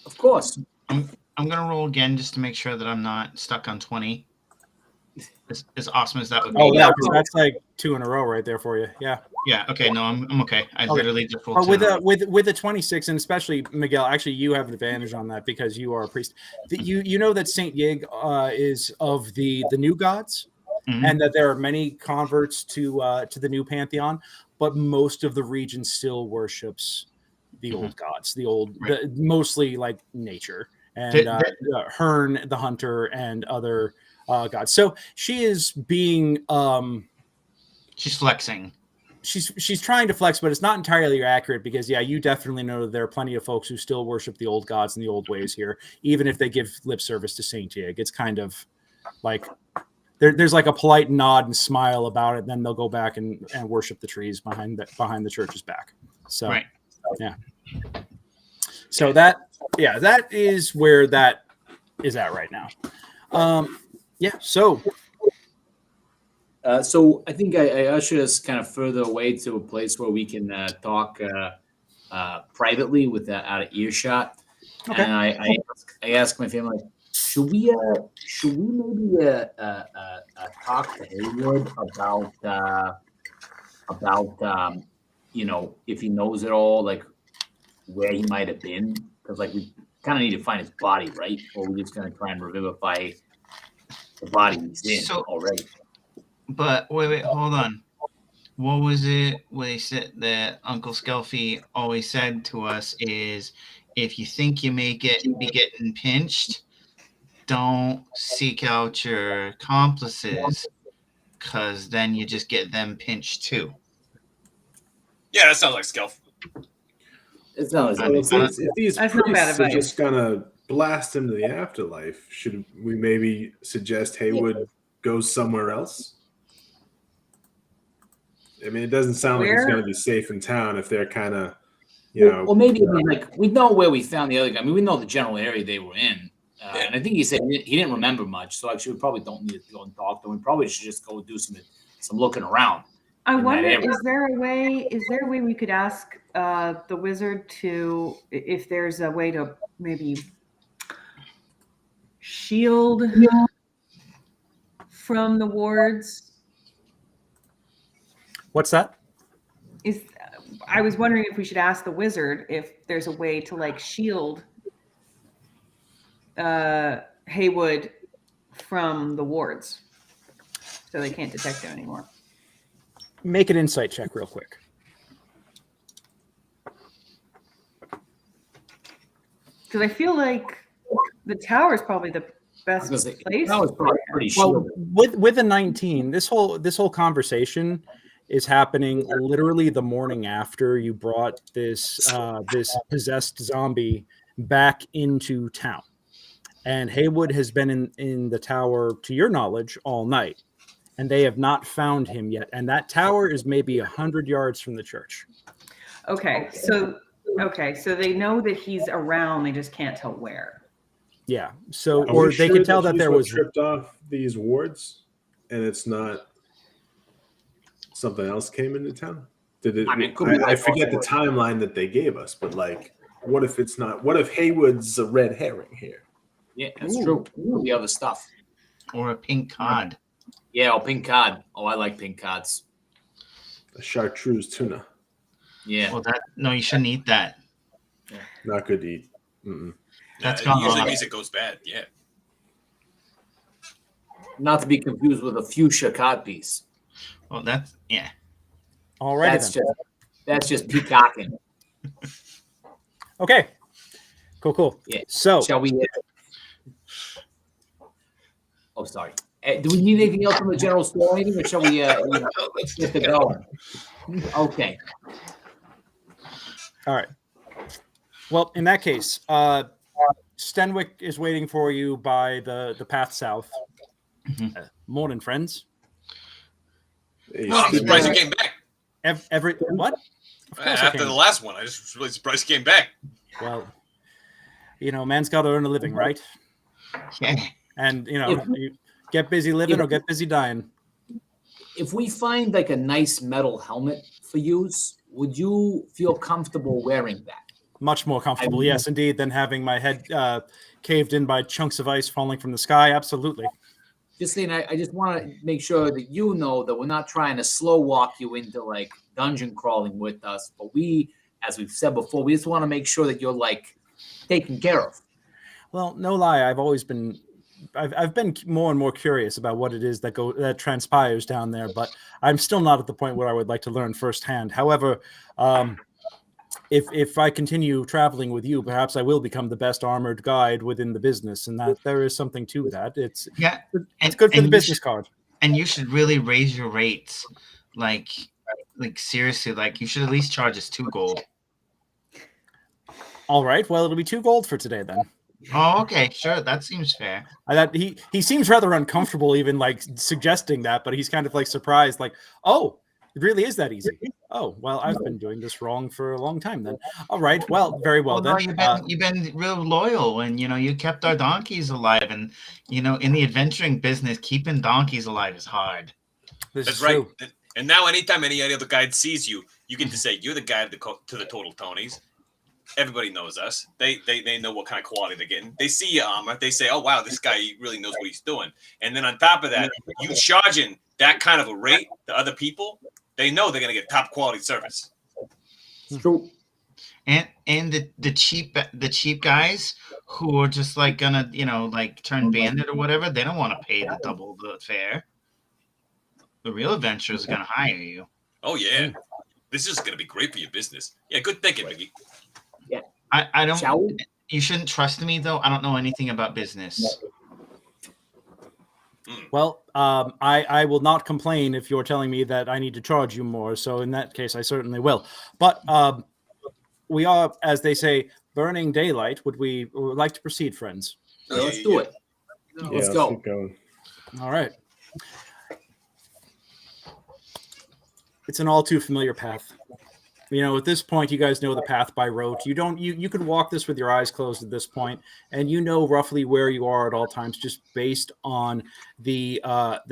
S3: Of course.
S8: I'm going to roll again just to make sure that I'm not stuck on 20. As awesome as that would be.
S1: Oh, yeah, because that's like 2 in a row right there for you. Yeah.
S8: Yeah. Okay. No, I'm okay. I literally just rolled.
S1: But with a 26, and especially Miguel, actually you have an advantage on that because you are a priest. You know that Saint Yig is of the new gods, and that there are many converts to the new pantheon, but most of the region still worships the old gods, mostly like nature and Hearn the hunter and other gods. So she is being
S8: she's flexing.
S1: She's trying to flex, but it's not entirely accurate because you definitely know that there are plenty of folks who still worship the old gods and the old ways here, even if they give lip service to Saint Yig. It's kind of like there's like a polite nod and smile about it, and then they'll go back and worship the trees behind the church's back. So so that is where that is at right now.
S3: So I think I ushered us kind of further away to a place where we can talk privately with out of earshot. Okay. And I asked my family, should we maybe talk to Haywood about if he knows at all, like where he might have been, because like we kind of need to find his body, right? Or we're just gonna try and revivify the body he's in already.
S8: But wait, hold on. What was it they said that Uncle Skelfie always said to us is, if you think you may be getting pinched, don't seek out your accomplices, because then you just get them pinched too.
S5: Yeah, that sounds like Skelf.
S3: It's not.
S4: If these priests are just gonna blast into the afterlife, should we maybe suggest Haywood goes somewhere else? I mean, it doesn't sound like it's
S6: Where?
S4: going to be safe in town if they're kind of,
S3: Or maybe like we know where we found the other guy. I mean, we know the general area they were in, and I think he said he didn't remember much. So actually, we probably don't need to go and talk to him. We probably should just go do some looking around.
S6: I
S3: in that
S6: wonder,
S3: area.
S6: is there a way we could ask the wizard if there's a way to maybe shield from the wards?
S1: What's that?
S6: I was wondering if we should ask the wizard if there's a way to like shield Haywood from the wards so they can't detect him anymore.
S1: Make an insight check real quick.
S6: Because I feel like the tower is probably the best place.
S3: That was probably pretty
S1: Well,
S3: shielded.
S1: with a 19, this whole conversation is happening literally the morning after you brought this this possessed zombie back into town, and Haywood has been in the tower, to your knowledge, all night, and they have not found him yet. And that tower is maybe 100 yards from the church.
S6: Okay, so they know that he's around. They just can't tell where.
S1: Yeah. So,
S4: Are
S1: or
S4: we
S1: they
S4: sure
S1: could tell that
S4: he's
S1: there
S4: what
S1: was.
S4: tripped off these wards, and it's not something else came into town. Did it?
S3: I mean, it could be
S4: I
S3: like
S4: forget the
S3: also-
S4: timeline that they gave us, but like, what if it's not? What if Haywood's a red herring here?
S3: Yeah, that's true. The other stuff.
S8: Or a pink cod.
S3: Yeah, pink cod. Oh, I like pink cods.
S4: A chartreuse tuna,
S3: Yeah.
S8: Well, no, you shouldn't eat that.
S4: not good to eat. Mm-mm.
S8: That's
S5: It
S8: gone
S5: usually
S8: wrong.
S5: means it goes bad. Yeah.
S3: Not to be confused with a fuchsia cod piece.
S8: Well, yeah.
S1: All right.
S3: That's just peacocking.
S1: Okay. Cool.
S3: Yeah.
S1: So,
S3: Shall we? Oh, sorry. Do we need anything else from the general store, anything, or shall we get to go? Okay.
S1: all right. Well, in that case, Stenwick is waiting for you by the path south. Morning, friends.
S4: Hey,
S5: Oh, I'm
S4: Steve,
S5: surprised you came back.
S1: Every what? Of course I
S5: After
S1: came.
S5: the last one, I just was really surprised you came back.
S1: Well, man's got to earn a living, right?
S8: Yeah.
S1: And you get busy living or get busy dying.
S3: If we find like a nice metal helmet for use, would you feel comfortable wearing that?
S1: Much more comfortable, yes, indeed, than having my head caved in by chunks of ice falling from the sky. Absolutely.
S3: Just saying, I just want to make sure that you know that we're not trying to slow walk you into like dungeon crawling with us, but as we've said before, we just want to make sure that you're like taken care of.
S1: Well, no lie, I've been more and more curious about what it is that transpires down there, but I'm still not at the point where I would like to learn firsthand. However, if I continue traveling with you, perhaps I will become the best armored guide within the business, and that there is something to that. It's good for the business card.
S8: And you should really raise your rates, like seriously, like you should at least charge us 2 gold.
S1: All right, well, it'll be 2 gold for today then.
S8: Oh, okay, sure, that seems fair.
S1: He seems rather uncomfortable even like suggesting that, but he's kind of like surprised, like, oh, it really is that easy. Oh, well, I've been doing this wrong for a long time then. All right, well, very well
S8: no,
S1: then.
S8: you've been real loyal, and you kept our donkeys alive, and in the adventuring business, keeping donkeys alive is hard.
S5: That's right. And now, anytime any other guide sees you, you get to say you're the guide to the Total Tonys. Everybody knows us. They know what kind of quality they're getting. They see your armor. They say, "Oh wow, this guy really knows what he's doing." And then on top of that, you charging that kind of a rate to other people, they know they're gonna get top quality service.
S3: It's true.
S8: And the cheap guys who are just like gonna like turn bandit or whatever, they don't want to pay the double the fare. The real adventurers are gonna hire you.
S5: Oh yeah, this is gonna be great for your business. Yeah, good thinking, Mickey.
S8: I don't.
S3: Shall we?
S8: You shouldn't trust me though. I don't know anything about business.
S1: Well, I will not complain if you're telling me that I need to charge you more. So in that case, I certainly will. But we are, as they say, burning daylight. Would we like to proceed, friends?
S3: Yeah, let's do it.
S4: Yeah,
S3: Let's go.
S4: keep going.
S1: All right. It's an all too familiar path. At this point, you guys know the path by rote. You could walk this with your eyes closed at this point, and you know roughly where you are at all times, just based on the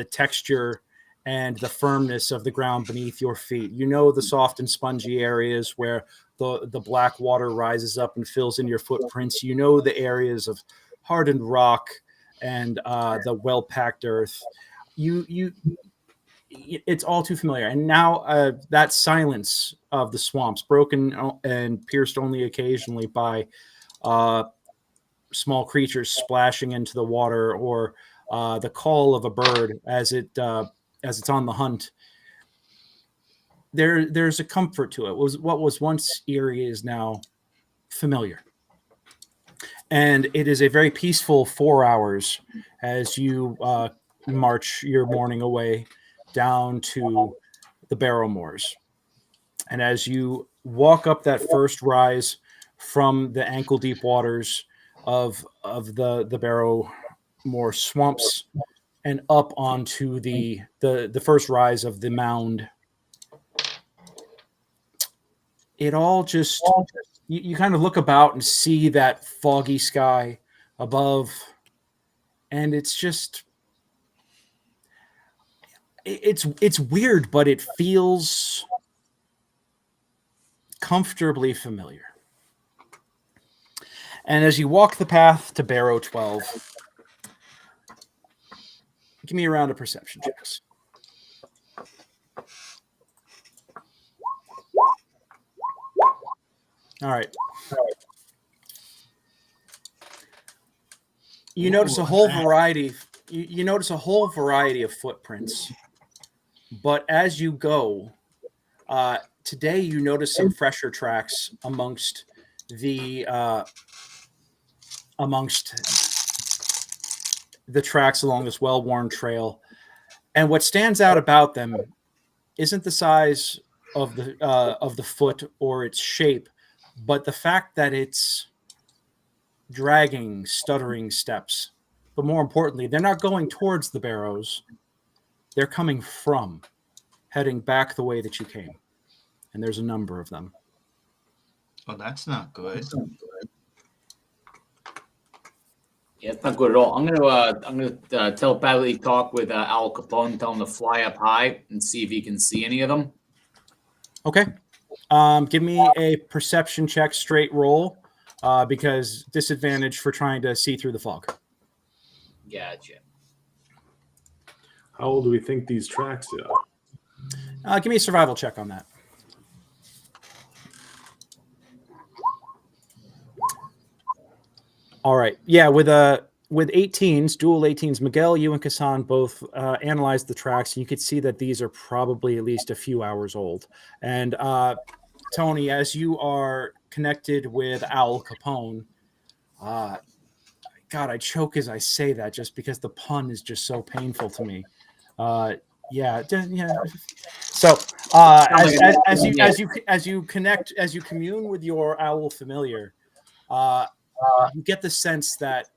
S1: texture and the firmness of the ground beneath your feet. You know the soft and spongy areas where the black water rises up and fills in your footprints. You know the areas of hardened rock and the well-packed earth. It's all too familiar. And now that silence of the swamps, broken and pierced only occasionally by small creatures splashing into the water, or the call of a bird as it's on the hunt. There's a comfort to it. What was once eerie is now familiar. And it is a very peaceful 4 hours as you march your morning away down to the Barrowmaze. And as you walk up that first rise from the ankle-deep waters of the Barrowmaze swamps and up onto the first rise of the mound, it all just you kind of look about and see that foggy sky above, and it's just it's weird, but it feels comfortably familiar. And as you walk the path to Barrow 12, give me a round of perception checks. All right. You notice a whole variety. You notice a whole variety of footprints, but as you go, today you notice some fresher tracks amongst the tracks along this well-worn trail. And what stands out about them isn't the size of the foot or its shape, but the fact that it's dragging, stuttering steps. But more importantly, they're not going towards the Barrows. They're coming from, heading back the way that you came. And there's a number of them.
S8: Well, that's not good.
S3: Yeah, it's not good at all. I'm gonna telepathically talk with Al Capone, tell him to fly up high and see if he can see any of them.
S1: Okay. Give me a perception check, straight roll, because disadvantage for trying to see through the fog.
S3: Gotcha.
S4: How old do we think these tracks are?
S1: Give me a survival check on that. All right. Yeah, with 18s, dual 18s, Miguel, you and Kassan both analyzed the tracks. You could see that these are probably at least a few hours old. And Tony, as you are connected with Al Capone, God, I choke as I say that just because the pun is just so painful to me. Yeah. So as you connect, as you commune with your owl familiar, you get the sense that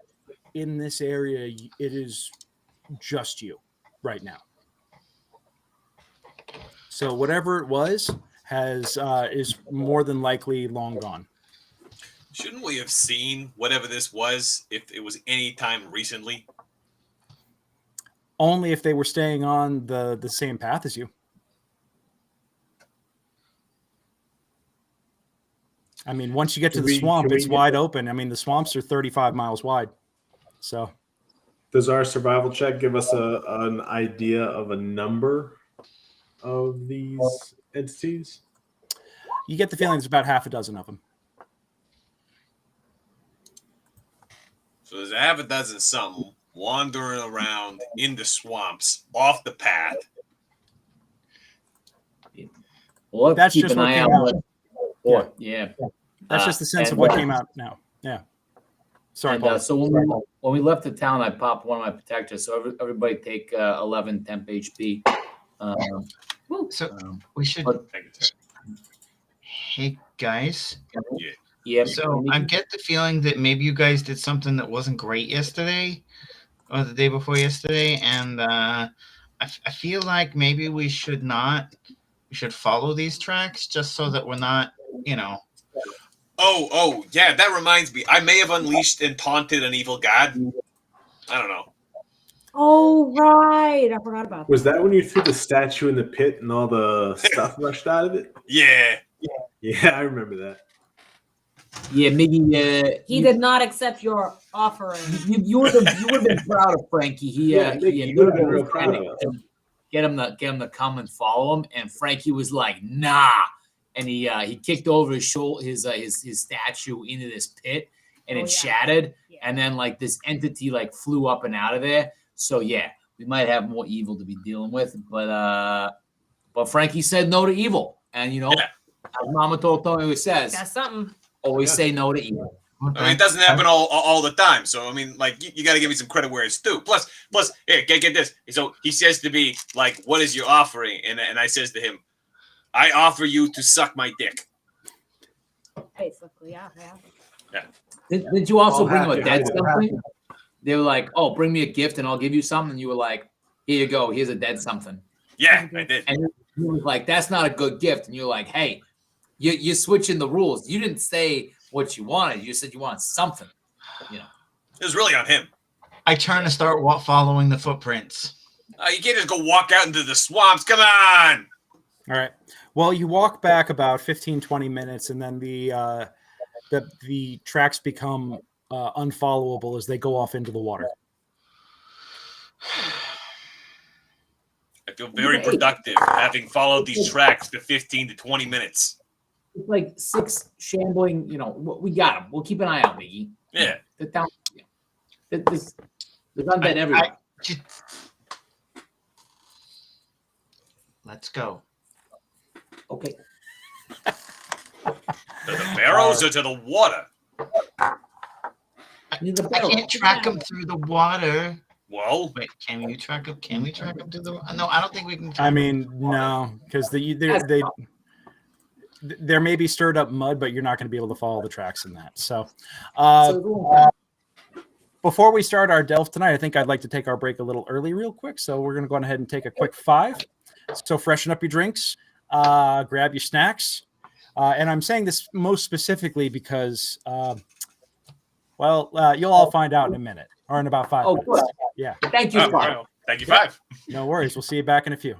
S1: in this area, it is just you right now. So whatever it was is more than likely long gone.
S5: Shouldn't we have seen whatever this was if it was any time recently?
S1: Only if they were staying on the same path as you. I mean, once you get to the swamp, it's wide open. I mean, the swamps are 35 miles wide. So,
S4: does our survival check give us an idea of a number of these entities?
S1: You get the feeling there's about half a dozen of them.
S5: So there's a half a dozen something wandering around in the swamps off the path.
S3: Well,
S1: that's
S3: keep
S1: just
S3: an
S1: what
S3: eye
S1: came
S3: out.
S1: out.
S3: Yeah.
S1: That's just the sense of what came out now. Yeah. Sorry, Paul.
S3: So when we left the town, I popped one of my protectors. So everybody take 11 temp HP.
S8: We should. Hey guys.
S3: Yeah.
S8: So I get the feeling that maybe you guys did something that wasn't great yesterday, or the day before yesterday, and I feel like maybe we should not should follow these tracks just so that we're not, you know.
S5: Oh, yeah, that reminds me. I may have unleashed and taunted an evil god. I don't know.
S7: Oh, right. I forgot about
S4: Was that when you threw the statue in the pit and all the stuff rushed out of it?
S5: Yeah.
S4: Yeah, I remember that.
S3: Yeah, Miggy.
S7: He did not accept your offering.
S3: You would have been proud of Frankie. He
S4: Miggy, you would have been real proud of us.
S3: Get him to come and follow him, and Frankie was like, "Nah," and he kicked over his shoulder, his statue into this pit, and it shattered, and then like this entity like flew up and out of there. So yeah, we might have more evil to be dealing with, but Frankie said no to evil, and as Mama told Tony always says,
S7: That's something.
S3: always say no to evil.
S5: I mean, it doesn't happen all the time. So, I mean, like, you got to give me some credit where it's due. Plus, here, get this. So he says to me, like, what is your offering? And I says to him, I offer you to suck my dick.
S7: Basically, yeah.
S3: Did you also
S4: All
S3: bring him a
S4: happy,
S3: dead
S4: happy.
S3: something? They were like, "Oh, bring me a gift and I'll give you something." And you were like, "Here you go. Here's a dead something."
S5: Yeah, I did.
S3: And he was like, "That's not a good gift." And you're like, "Hey, you're switching the rules. You didn't say what you wanted. You said you wanted something."
S5: It was really on him.
S8: I turn to start following the footprints.
S5: You can't just go walk out into the swamps. Come on.
S1: All right. Well, you walk back about 15, 20 minutes, and then the tracks become unfollowable as they go off into the water.
S5: I feel very productive having followed these tracks for 15 to 20 minutes.
S3: It's like 6 shambling. We got him. We'll keep an eye out, Miggy.
S5: Yeah.
S3: There's undead everywhere.
S8: Let's go.
S3: Okay.
S5: To the barrows or to the water?
S8: I can't track them through the water.
S5: Well,
S8: Wait, can we track them? Can we track them through the? No, I don't think we can.
S1: I mean, no, because there may be stirred up mud, but you're not going to be able to follow the tracks in that. So, before we start our delve tonight, I think I'd like to take our break a little early, real quick. So we're going to go ahead and take a quick 5. So freshen up your drinks, grab your snacks, and I'm saying this most specifically because, you'll all find out in a minute or in about 5 minutes.
S3: Good.
S1: Yeah.
S3: Thank you, Bob.
S5: thank you, 5.
S1: No worries. We'll see you back in a few.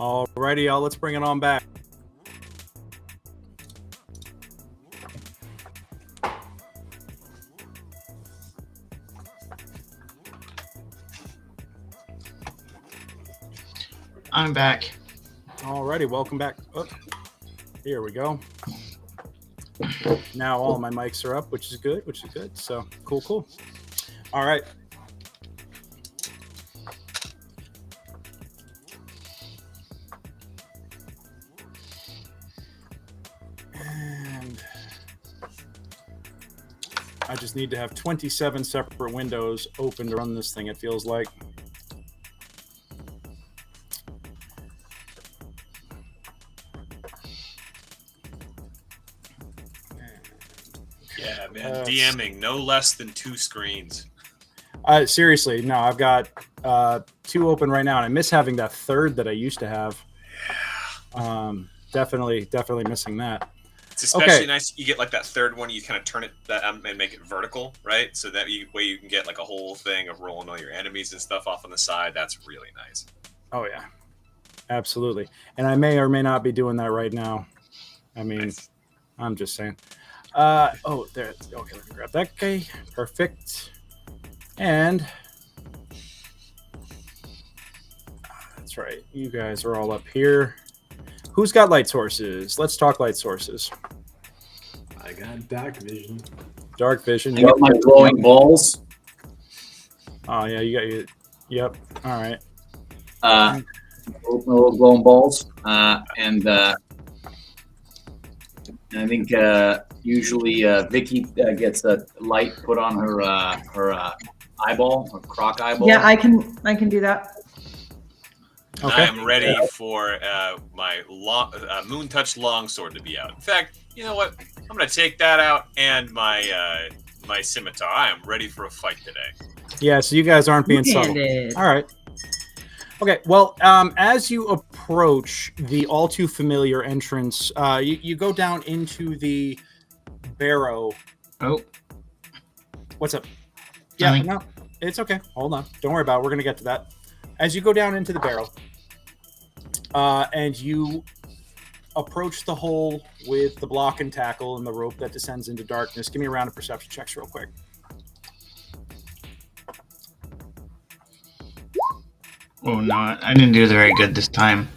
S1: Alrighty, y'all. Let's bring it on back.
S8: I'm back.
S1: Alrighty, welcome back. Oh, here we go. Now all my mics are up, which is good. So cool. All right. And I just need to have 27 separate windows open to run this thing, it feels like.
S5: Yeah, man. DMing no less than 2 screens.
S1: Seriously, no, I've got 2 open right now, and I miss having that third that I used to have. Definitely missing that.
S5: It's especially nice. You get like that third one. You kind of turn it and make it vertical, right? So that way you can get like a whole thing of rolling all your enemies and stuff off on the side. That's really nice.
S1: Oh yeah, absolutely. And I may or may not be doing that right now. I mean, nice. I'm just saying. There. Okay, let me grab that guy. Perfect. And that's right. You guys are all up here. Who's got light sources? Let's talk light sources.
S4: I got dark vision.
S1: Dark vision.
S3: I got my glowing balls.
S1: Oh yeah, you got your. Yep. All right.
S3: Little glowing balls, and I think usually Vicky gets a light put on her eyeball, her croc eyeball.
S6: Yeah, I can do that.
S1: Okay.
S5: I'm ready for my Moon Touch longsword to be out. In fact, you know what? I'm going to take that out and my my scimitar. I am ready for a fight today.
S1: Yeah, so you guys aren't being subtle. All right. Okay, well, as you approach the all too familiar entrance, you go down into the barrow.
S8: Oh.
S1: What's up? Yeah, no, it's okay. Hold on. Don't worry about it. We're going to get to that. As you go down into the barrow, and you approach the hole with the block and tackle and the rope that descends into darkness, give me a round of perception checks real quick.
S8: Oh, no, I didn't do very good this time.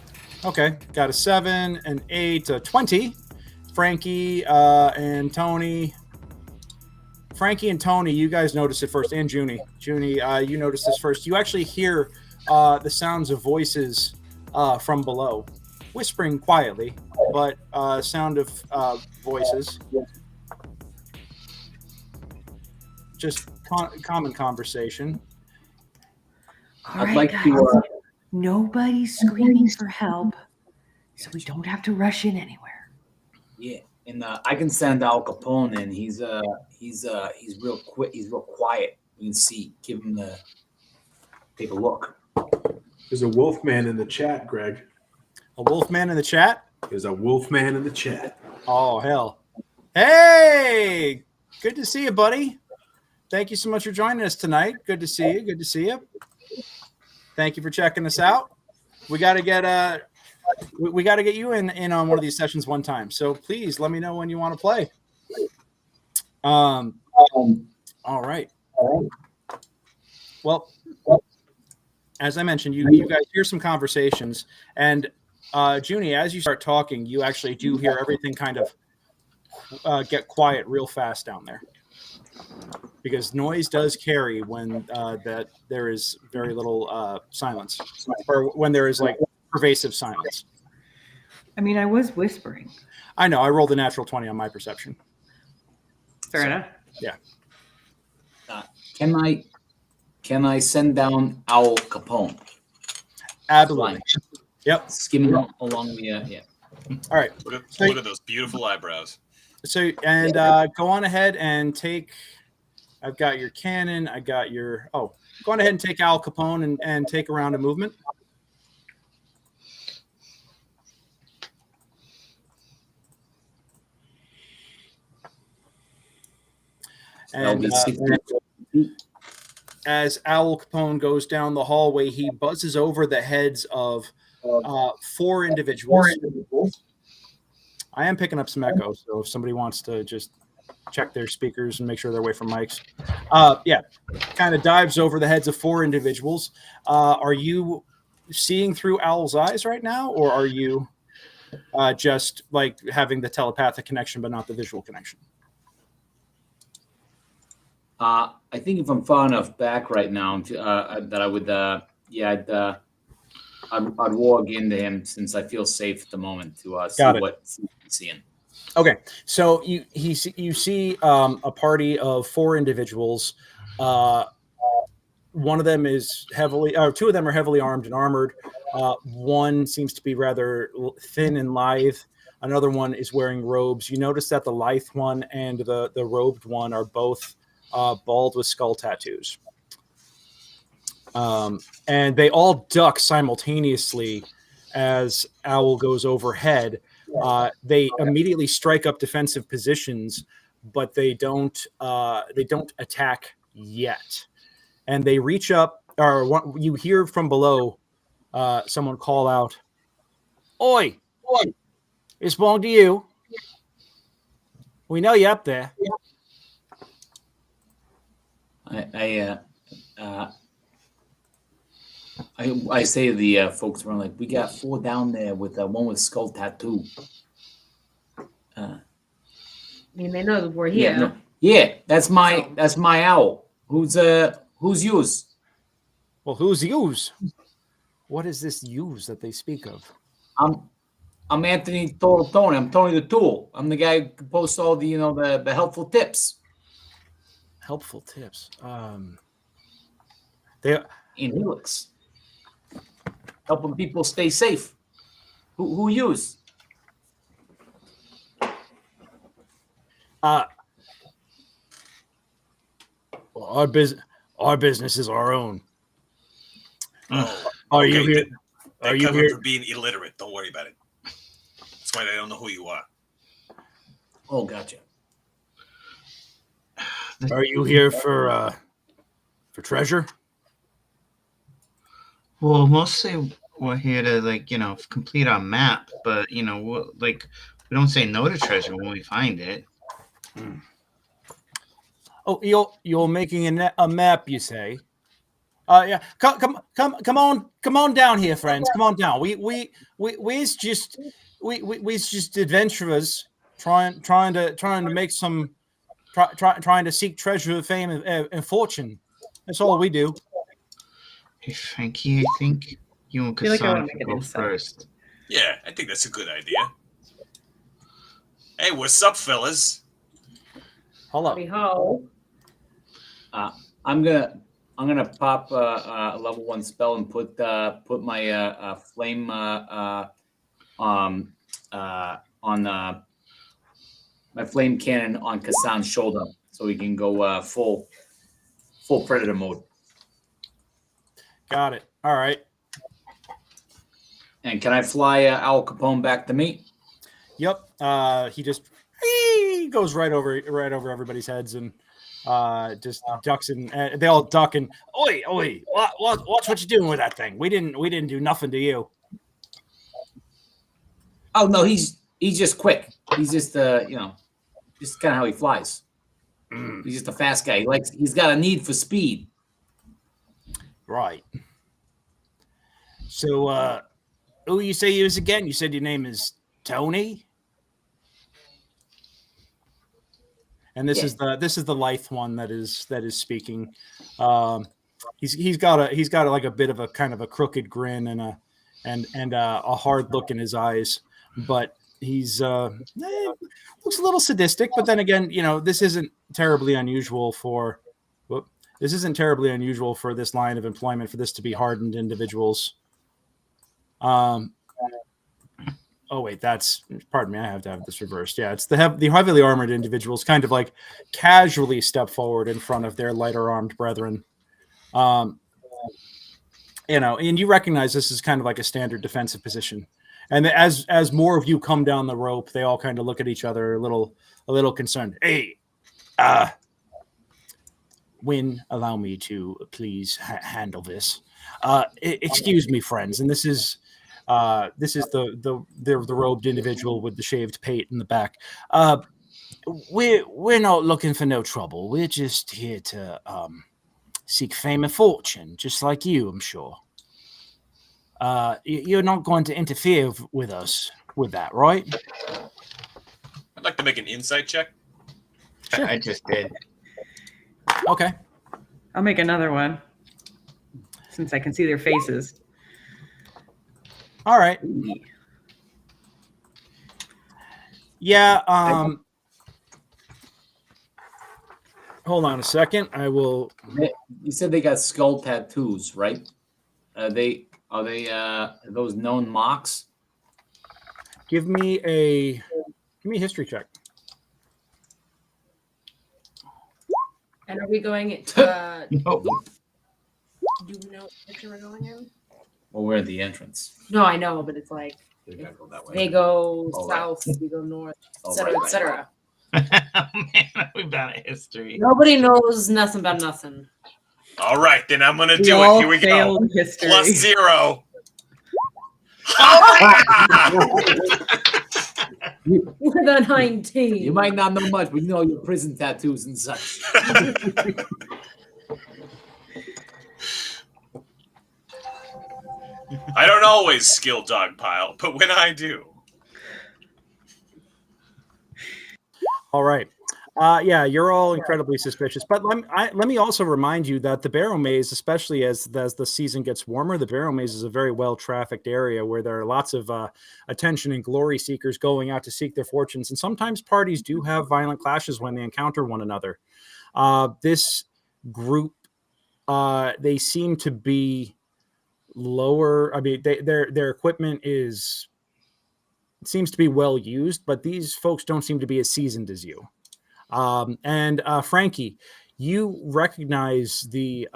S1: Okay, got a 7, an 8, a 20. Frankie and Tony. Frankie and Tony, you guys noticed it first, and Junie. Junie, you noticed this first. You actually hear the sounds of voices from below, whispering quietly, but sound of voices. Just common conversation.
S6: All right, guys. Nobody's screaming for help, so we don't have to rush in anywhere.
S3: Yeah, and I can send Al Capone in. He's real quick. He's real quiet. You can see. Give him take a look.
S4: There's a wolf man in the chat, Greg.
S1: A wolf man in the chat?
S4: There's a wolf man in the chat.
S1: Oh, hell. Hey! Good to see you, buddy. Thank you so much for joining us tonight. Good to see you. Thank you for checking us out. We got to get you in on one of these sessions one time. So please let me know when you want to play. All right. Well, as I mentioned, you guys hear some conversations, and Junie, as you start talking, you actually do hear everything kind of get quiet real fast down there, because noise does carry when that there is very little silence, or when there is like pervasive silence.
S6: I mean, I was whispering.
S1: I know. I rolled a natural 20 on my perception.
S6: Fair enough.
S1: Yeah.
S3: Can I send down Al Capone?
S1: Absolutely. Yep.
S3: Skim him along the yeah.
S1: All right.
S5: Look at those beautiful eyebrows.
S1: So, and go on ahead and take. I've got your cannon. I got your. Oh, go on ahead and take Al Capone and take a round of movement. And as Al Capone goes down the hallway, he buzzes over the heads of 4 individuals. I am picking up some echo, so if somebody wants to just check their speakers and make sure they're away from mics. Yeah, kind of dives over the heads of 4 individuals. Are you seeing through Owl's eyes right now, or are you just like having the telepathic connection but not the visual connection?
S3: I think if I'm far enough back right now that I would, I'd walk into him since I feel safe at the moment to see what he's seeing.
S1: Okay, so you see a party of 4 individuals. One of them is heavily, or 2 of them are heavily armed and armored. One seems to be rather thin and lithe. Another one is wearing robes. You notice that the lithe one and the robed one are both bald with skull tattoos. And they all duck simultaneously as Owl goes overhead. They immediately strike up defensive positions, but they don't attack yet. And they reach up, or you hear from below someone call out, "Oi, it's belong to you. We know you up there."
S3: I say to the folks around, like, we got 4 down there with one with skull tattoo.
S7: I mean, they know that we're here.
S3: Yeah, that's my owl. Who's yours?
S1: Well, who's yous? What is this yous that they speak of?
S3: I'm Anthony Tony. I'm Tony the Tool. I'm the guy who posts all the the helpful tips.
S1: Helpful tips. They
S3: in Helix, helping people stay safe. Who use?
S1: Well, our business is our own. Are you here?
S5: Are you here for being illiterate? Don't worry about it. That's why they don't know who you are.
S3: Oh, gotcha.
S1: Are you here for treasure?
S8: Well, mostly we're here to complete our map, but we don't say no to treasure when we find it.
S1: Oh, you're making a map, you say? Yeah. Come on down here, friends. Come on down. We's just adventurers trying to make some trying to seek treasure, fame, and fortune. That's all we do.
S8: Hey, Frankie, I think you and Cassandra go first.
S5: Yeah, I think that's a good idea. Hey, what's up, fellas?
S1: Hello.
S3: I'm gonna pop a level 1 spell and put my flame on my flame cannon on Kassan's shoulder, so he can go full predator mode.
S1: Got it. All right.
S3: And can I fly Al Capone back to me?
S1: Yep. He goes right over everybody's heads and just ducks and they all duck and oi! Watch what you're doing with that thing. We didn't do nothing to you.
S3: Oh no, he's just quick. He's just just kind of how he flies. He's just a fast guy. He's got a need for speed.
S1: Right. So, who you say you is again? You said your name is Tony, and this is the lithe one that is speaking. He's got a bit of a kind of a crooked grin and a hard look in his eyes, but he's looks a little sadistic. But then again, this isn't terribly unusual for. This isn't terribly unusual for this line of employment, for this to be hardened individuals. Oh wait, pardon me, I have to have this reversed. Yeah, it's the heavily armored individuals kind of like casually step forward in front of their lighter armed brethren. And you recognize this is kind of like a standard defensive position. And as more of you come down the rope, they all kind of look at each other a little concerned. Hey, Wynn, allow me to please handle this. Excuse me, friends, and this is This is the robed individual with the shaved pate in the back. We're not looking for no trouble. We're just here to seek fame and fortune, just like you, I'm sure. You're not going to interfere with us with that, right?
S5: I'd like to make an insight check.
S1: Sure.
S8: I just did.
S1: Okay.
S6: I'll make another one since I can see their faces.
S1: All right. Yeah. Hold on a second. I will.
S3: You said they got skull tattoos, right? Are they those known mocks?
S1: Give me a history check.
S7: And are we going?
S3: No.
S7: Do you know which we're going in?
S3: Well, we're at the entrance.
S7: No, I know, but it's like
S3: They gotta go that way.
S7: they go
S3: Oh, right.
S7: south, we go north,
S3: Oh,
S7: etc.,
S3: right, right.
S7: etc.
S8: Man, we've got a history.
S7: Nobody knows nothing about nothing.
S5: All right, then I'm gonna
S6: We
S5: do
S6: all
S5: it. Here we go.
S6: failed history.
S5: Plus 0.
S7: With a 19.
S3: You might not know much, but you know your prison tattoos and such.
S5: I don't always skill dogpile, but when I do.
S1: All right. Yeah, you're all incredibly suspicious. But let me also remind you that the Barrowmaze, especially as the season gets warmer, the Barrowmaze is a very well-trafficked area where there are lots of attention and glory seekers going out to seek their fortunes. And sometimes parties do have violent clashes when they encounter one another. This group, they seem to be lower. I mean, their equipment seems to be well used, but these folks don't seem to be as seasoned as you. And Frankie, you recognize the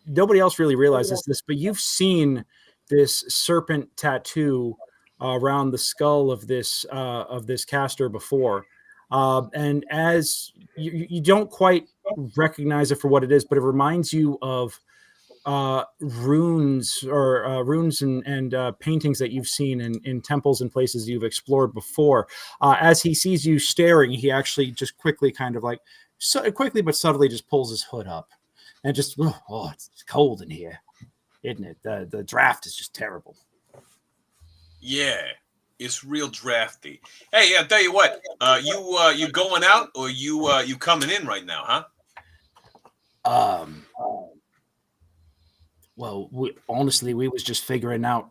S1: nobody else really realizes this, but you've seen this serpent tattoo around the skull of this caster before, and as you don't quite recognize it for what it is, but it reminds you of runes and paintings that you've seen in temples and places you've explored before. As he sees you staring, he actually just quickly quickly but subtly just pulls his hood up and just, oh, it's cold in here, isn't it? The draft is just terrible.
S5: Yeah, it's real drafty. Hey, I'll tell you what. You going out or you coming in right now, huh?
S1: Well, honestly, we was just figuring out.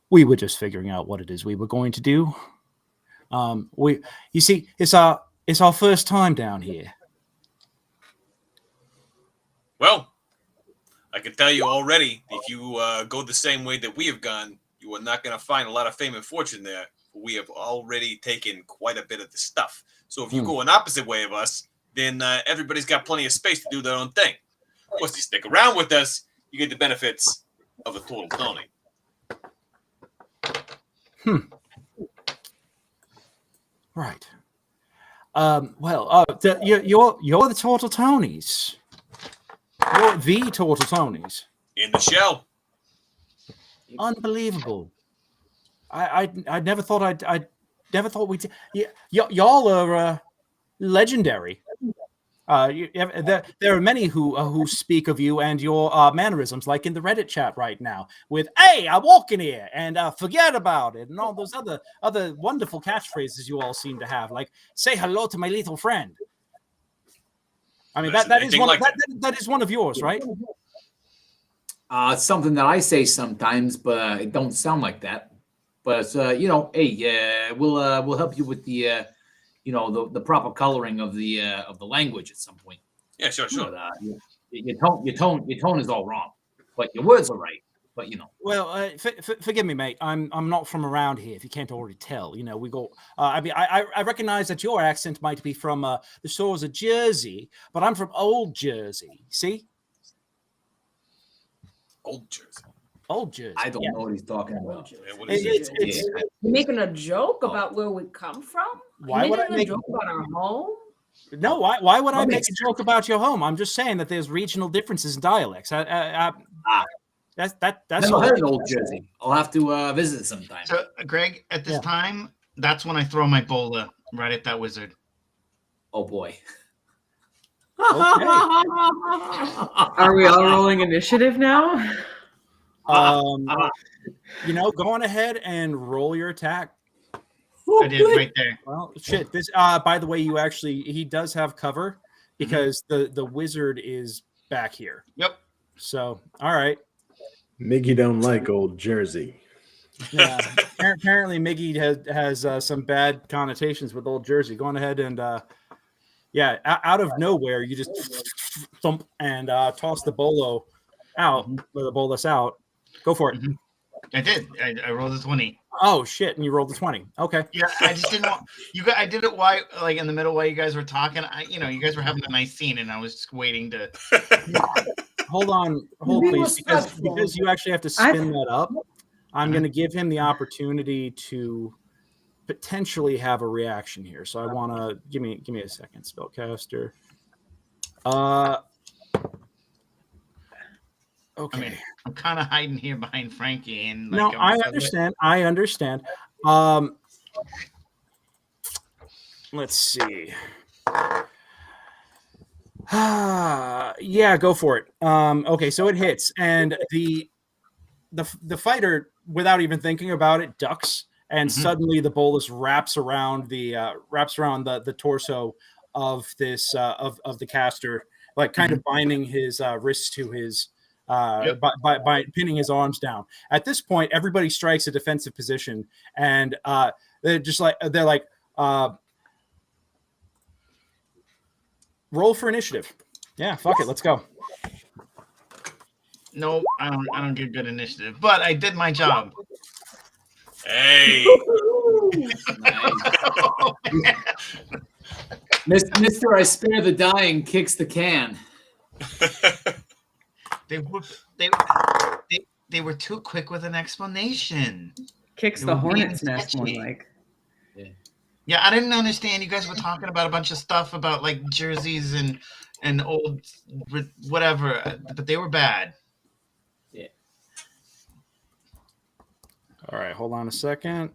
S1: We were just figuring out what it is we were going to do. You see, it's our first time down here.
S5: Well, I can tell you already, if you go the same way that we have gone, you are not going to find a lot of fame and fortune there. We have already taken quite a bit of the stuff. So if you go an opposite way of us, then everybody's got plenty of space to do their own thing. Of course, you stick around with us, you get the benefits of a total Tony.
S1: Right. Well, you're the Total Tonys. You're the Total Tonys.
S5: In the shell.
S1: Unbelievable. I never thought I never thought we'd. Y'all are legendary. There are many who speak of you and your mannerisms, like in the Reddit chat right now, with "Hey, I'm walking here," and "Forget about it," and all those other wonderful catchphrases you all seem to have, like "Say hello to my little friend." I mean, that is one of yours, right?
S3: It's something that I say sometimes, but it don't sound like that. But hey, we'll help you with the. The proper coloring of the language at some point.
S5: Yeah, sure.
S3: But, your tone is all wrong, but your words are right. But
S1: Well, forgive me, mate. I'm not from around here. If you can't already tell, we go. I recognize that your accent might be from the shores of Jersey, but I'm from Old Jersey. See,
S5: Old Jersey.
S1: Old Jersey.
S3: I don't know what he's talking about.
S5: Yeah, what is it?
S7: You're making a joke about where we come from?
S1: Why would I make
S7: a joke about our home?
S1: No, why would I make a joke about your home? I'm just saying that there's regional differences in dialects. That's
S3: Never had an old Jersey. I'll have to visit sometime.
S8: So, Greg, at this
S1: Yeah.
S8: time, that's when I throw my bola right at that wizard.
S3: Oh boy.
S6: Are we all rolling initiative now?
S1: You know, go on ahead and roll your attack.
S8: I did right there.
S1: Well, shit. This, by the way, he does have cover because the wizard is back here.
S8: Yep.
S1: So, all right.
S4: Miggy don't like old Jersey.
S1: Yeah. Apparently, Miggy has some bad connotations with old Jersey. Go on ahead and out of nowhere, you just thump and toss the bolo out, or the bolus out. Go for it.
S8: I did. I rolled a 20.
S1: Oh shit! And you rolled a 20. Okay.
S8: Yeah, I just didn't want you guys. I did it while, like, in the middle while you guys were talking. You guys were having a nice scene, and I was just waiting to.
S1: Hold please, because you actually have to spin that up. I'm going to give him the opportunity to potentially have a reaction here. So I want to give me a second, spellcaster. Okay.
S8: I mean, I'm kind of hiding here behind Frankie, and like,
S1: No, I understand. Let's see. Yeah, go for it. Okay, so it hits, and the fighter, without even thinking about it, ducks, and suddenly the bolus wraps around the torso of this of the caster, like kind of binding his wrists to his by pinning his arms down. At this point, everybody strikes a defensive position, and they're like roll for initiative. Yeah, fuck it, let's go.
S8: No, I don't get good initiative, but I did my job.
S5: Hey.
S3: Mr. I spare the dying kicks the can.
S8: They were too quick with an explanation.
S6: Kicks
S8: It
S6: the
S8: would be
S6: hornet's nest, more
S8: sketchy.
S6: like.
S8: Yeah, I didn't understand. You guys were talking about a bunch of stuff about like jerseys and old whatever, but they were bad.
S3: Yeah.
S1: All right, hold on a second.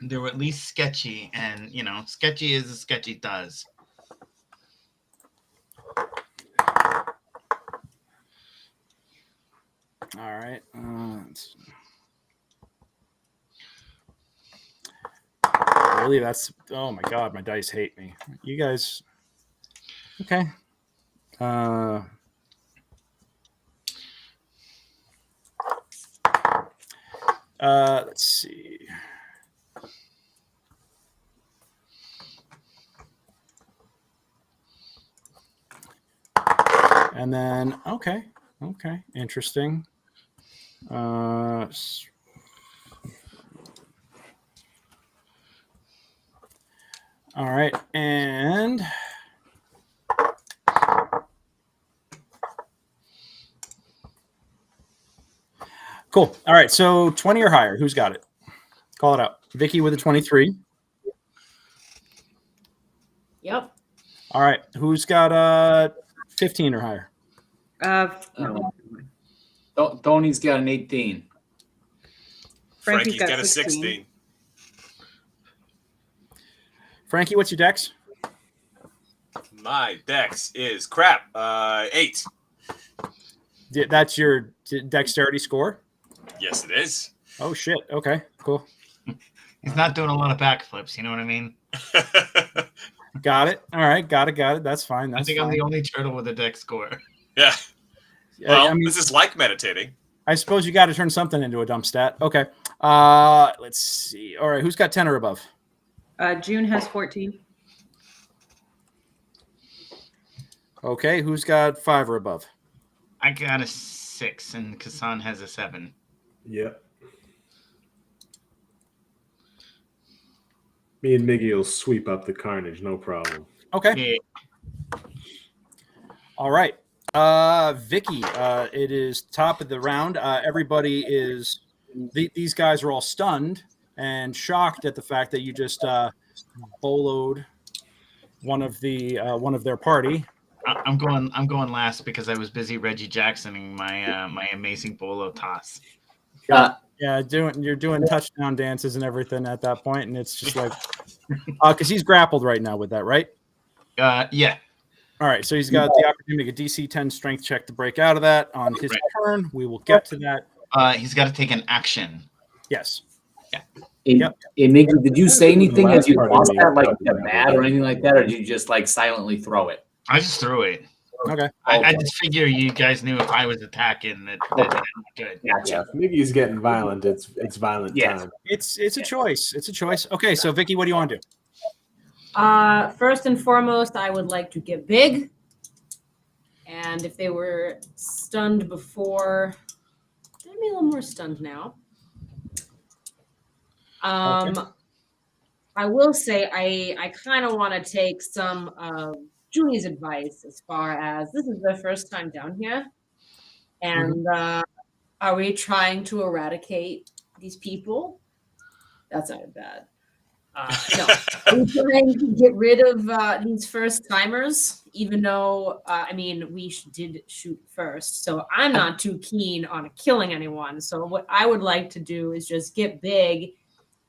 S8: They were at least sketchy, and sketchy is as sketchy does.
S1: All right. Really, that's, oh my god, my dice hate me. You guys, okay. Let's see. And then, okay, interesting. All right, and cool. All right, so 20 or higher. Who's got it? Call it out. Vicky with a 23.
S7: Yep.
S1: All right, who's got 15 or higher?
S6: No.
S3: Tony's got an 18.
S5: Frankie's got a 16.
S1: Frankie, what's your dex?
S5: My dex is crap. 8.
S1: That's your dexterity score?
S5: Yes, it is.
S1: Oh, shit. Okay, cool.
S8: He's not doing a lot of backflips. You know what I mean?
S1: Got it. All right, got it. That's fine.
S8: I think I'm the only turtle with a dex score.
S5: Yeah. Well,
S1: I mean,
S5: this is like meditating.
S1: I suppose you got to turn something into a dump stat. Okay. Let's see. All right, who's got 10 or above?
S6: June has 14.
S1: Okay, who's got 5 or above?
S8: I got a 6, and Kasan has a 7.
S4: Yep. Me and Miggy will sweep up the carnage, no problem.
S1: Okay.
S8: Yeah.
S1: All right. Vicky, it is top of the round. Everybody is these guys are all stunned and shocked at the fact that you just boloed one of their party.
S8: I'm going last because I was busy Reggie Jacksoning my amazing bolo toss.
S1: Yeah, you're doing touchdown dances and everything at that point, and it's just like, because he's grappled right now with that, right?
S8: Yeah.
S1: All right, so he's got the opportunity to make a DC 10 strength check to break out of that on his turn. We will get to that.
S8: He's got to take an action.
S1: Yes.
S8: Yeah.
S3: Miggy, did you say anything as you
S4: part
S3: lost
S4: of
S3: that,
S4: me,
S3: like mad or anything like that, or did you just like silently throw it?
S8: I just threw it.
S1: Okay.
S8: I just figure you guys knew if I was attacking that good.
S3: Gotcha.
S4: Yeah, if Miggy's getting violent, it's violent time.
S1: It's a choice. It's a choice. Okay, so Vicky, what do you want to do?
S7: First and foremost, I would like to get big. And if they were stunned before, they'd be a little more stunned now. I will say I kind of want to take some of Julie's advice as far as this is their first time down here. And are we trying to eradicate these people? That sounded bad. No, are we trying to get rid of these first timers? Even though, I mean, we did shoot first, so I'm not too keen on killing anyone. So what I would like to do is just get big,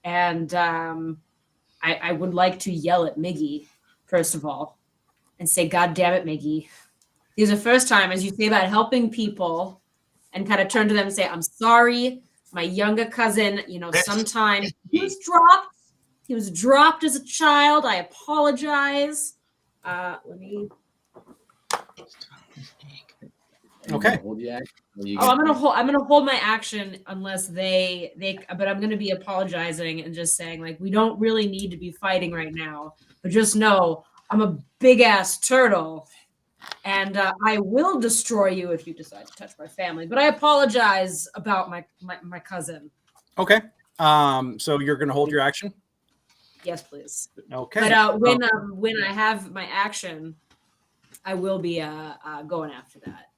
S7: and I would like to yell at Miggy first of all, and say, "God damn it, Miggy! These are first timers. You say about helping people, and kind of turn to them and say, I'm sorry, my younger cousin. You know, sometimes he was dropped." He was dropped as a child. I apologize. Let me.
S1: Okay.
S7: I'm gonna hold my action unless they. But I'm gonna be apologizing and just saying like we don't really need to be fighting right now. But just know I'm a big ass turtle, and I will destroy you if you decide to touch my family. But I apologize about my cousin.
S1: Okay. So you're gonna hold your action.
S7: Yes, please.
S1: Okay.
S7: But when I have my action, I will be going after that.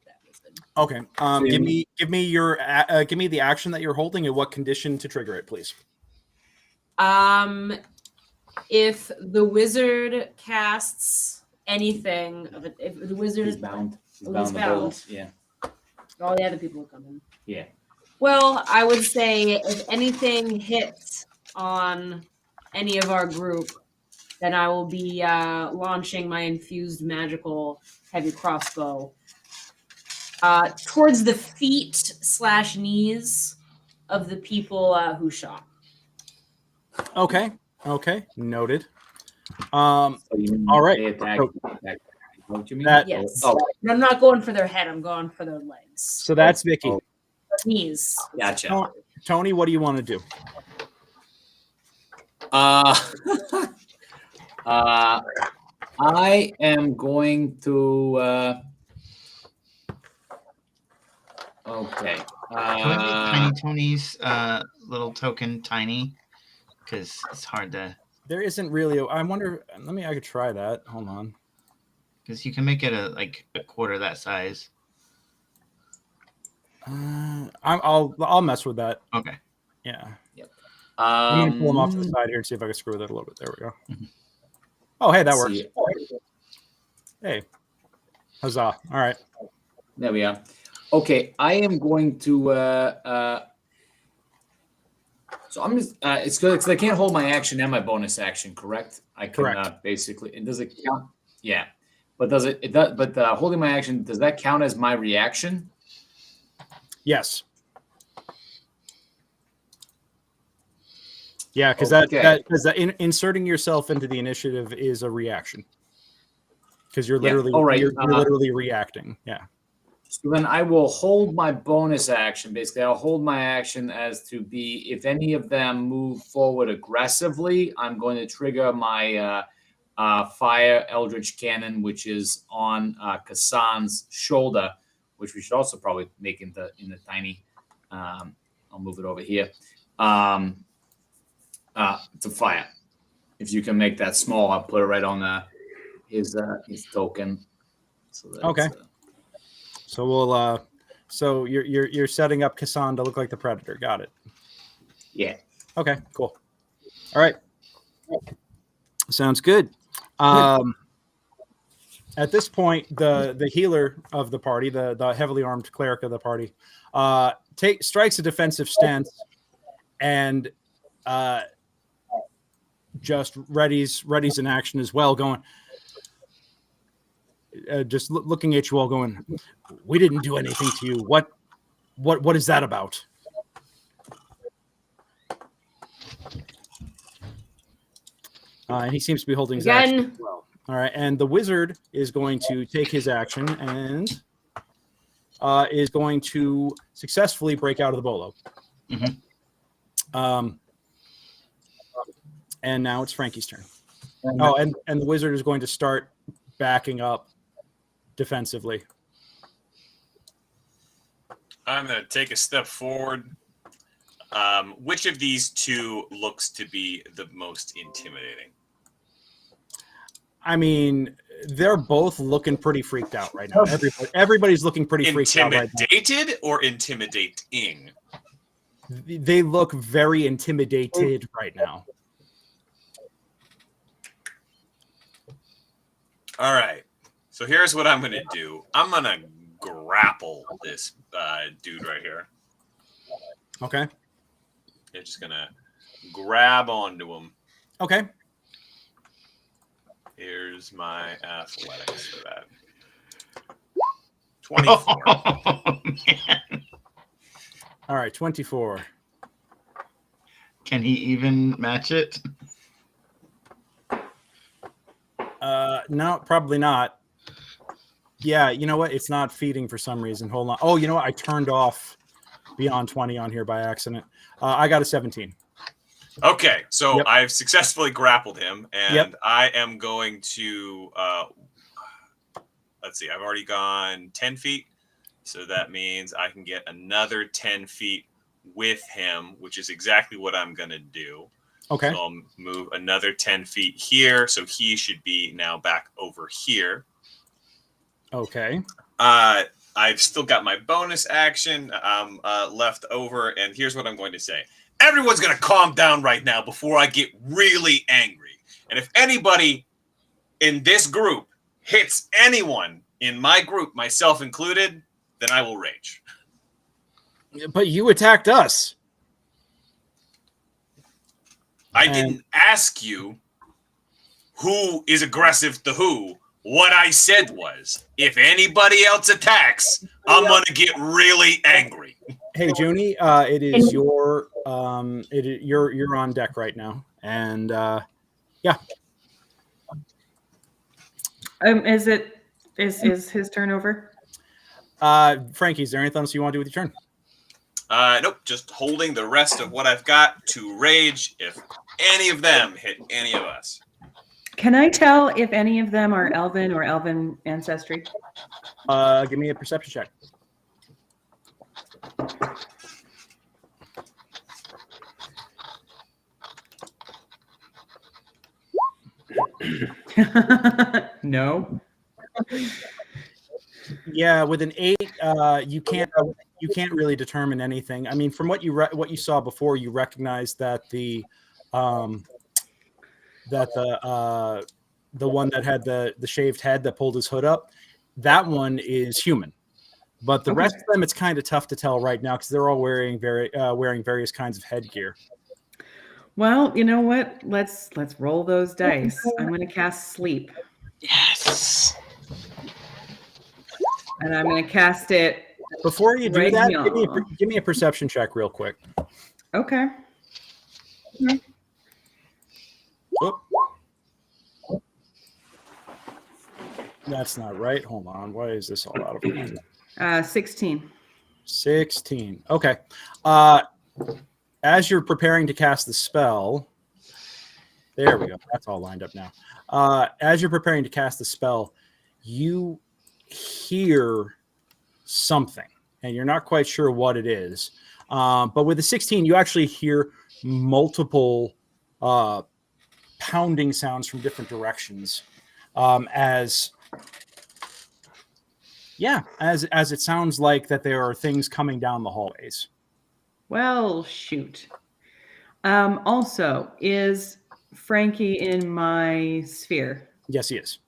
S1: Okay. Give me your give me the action that you're holding and what condition to trigger it, please.
S7: If the wizard casts anything, if the wizard is
S3: bound,
S7: he's bound.
S3: Yeah.
S7: All the other people will come in.
S3: Yeah.
S7: Well, I would say if anything hits on any of our group, then I will be launching my infused magical heavy crossbow towards the feet/knees of the people who shot.
S1: Okay. Okay. Noted. All right.
S3: Attack. What you mean?
S7: Yes.
S3: Oh,
S7: But I'm not going for their head. I'm going for their legs.
S1: So that's Vicky.
S7: Knees.
S3: gotcha.
S1: Tony, what do you want to do?
S3: I am going to. Okay.
S8: Can we make Tiny Tony's little token tiny? Because it's hard to.
S1: There isn't really. I wonder. I could try that. Hold on.
S8: Because you can make it a quarter that size.
S1: I'll mess with that.
S8: Okay.
S1: Yeah.
S3: Yep.
S1: I'm gonna pull them off to the side here and see if I can screw with it a little bit. There we go. Oh, hey, that works. Hey, huzzah! All right.
S3: There we are. Okay, I am going to. So I'm just. It's good because I can't hold my action and my bonus action. Correct? I can
S1: Correct.
S3: basically. And does it count? Yeah, but does it? It does. But holding my action, does that count as my reaction?
S1: Yes. Yeah, because
S3: Okay.
S1: inserting yourself into the initiative is a reaction. Because you're
S3: Yeah.
S1: literally
S3: All right.
S1: you're literally reacting. Yeah.
S3: So then I will hold my bonus action. Basically, I'll hold my action as to be if any of them move forward aggressively, I'm going to trigger my fire eldritch cannon, which is on Kassan's shoulder, which we should also probably make in the tiny. I'll move it over here to fire. If you can make that small, I'll put it right on his token. So that's,
S1: Okay. So we'll so you're setting up Kassan to look like the predator. Got it.
S3: Yeah.
S1: Okay, cool. All right. Sounds good. At this point, the healer of the party, the heavily armed cleric of the party, strikes a defensive stance and just readies an action as well, going, just looking at you all, going, "We didn't do anything to you. What is that about?" And he seems to be holding his action as well. All right, and the wizard is going to take his action and is going to successfully break out of the bolo.
S8: Mm-hmm.
S1: And now it's Frankie's turn. Oh, and the wizard is going to start backing up defensively.
S5: I'm going to take a step forward. Which of these two looks to be the most intimidating?
S1: I mean, they're both looking pretty freaked out right now. Everybody's looking pretty freaked out right now.
S5: Intimidated or intimidating?
S1: They look very intimidated right now.
S5: All right. So here's what I'm going to do. I'm going to grapple this dude right here.
S1: Okay.
S5: They're just going to grab onto him.
S1: Okay.
S5: Here's my athletics for that. 24.
S8: Oh, man.
S1: All right, 24.
S8: Can he even match it?
S1: No, probably not. Yeah, you know what? It's not feeding for some reason. Hold on. Oh, you know what? I turned off beyond 20 on here by accident. I got a 17.
S5: Okay, so
S1: Yep.
S5: I've successfully grappled him, and
S1: Yep.
S5: I am going to, let's see, I've already gone 10 feet, so that means I can get another 10 feet with him, which is exactly what I'm going to do.
S1: Okay.
S5: So I'll move another 10 feet here, so he should be now back over here.
S1: Okay.
S5: I've still got my bonus action left over, and here's what I'm going to say. Everyone's going to calm down right now before I get really angry. And if anybody in this group hits anyone in my group, myself included, then I will rage.
S1: But you attacked us.
S5: I didn't ask you who is aggressive to who. What I said was, if anybody else attacks, I'm going to get really angry.
S1: Hey, Junie, it is your you're on deck right now, and yeah.
S6: Is his turn over?
S1: Frankie, is there anything else you want to do with your turn?
S5: Nope, just holding the rest of what I've got to rage if any of them hit any of us.
S6: Can I tell if any of them are elven or elven ancestry?
S1: Give me a perception check.
S6: No.
S1: Yeah, with an 8, you can't really determine anything. I mean, from what you saw before, you recognize that the one that had the shaved head that pulled his hood up, that one is human. But the rest of them, it's kind of tough to tell right now because they're all wearing various kinds of headgear.
S6: Well, you know what? Let's roll those dice. I'm going to cast sleep,
S8: Yes.
S6: and I'm going to cast it.
S1: Before you do
S6: Right
S1: that,
S6: now.
S1: give me a perception check real quick.
S6: Okay.
S1: Oop. That's not right. Hold on. Why is this all out of order?
S6: 16.
S1: 16. Okay. As you're preparing to cast the spell, there we go. That's all lined up now. As you're preparing to cast the spell, you hear something, and you're not quite sure what it is. But with the 16, you actually hear multiple pounding sounds from different directions. As it sounds like that there are things coming down the hallways.
S6: Well, shoot. Also, is Frankie in my sphere?
S1: Yes, he is.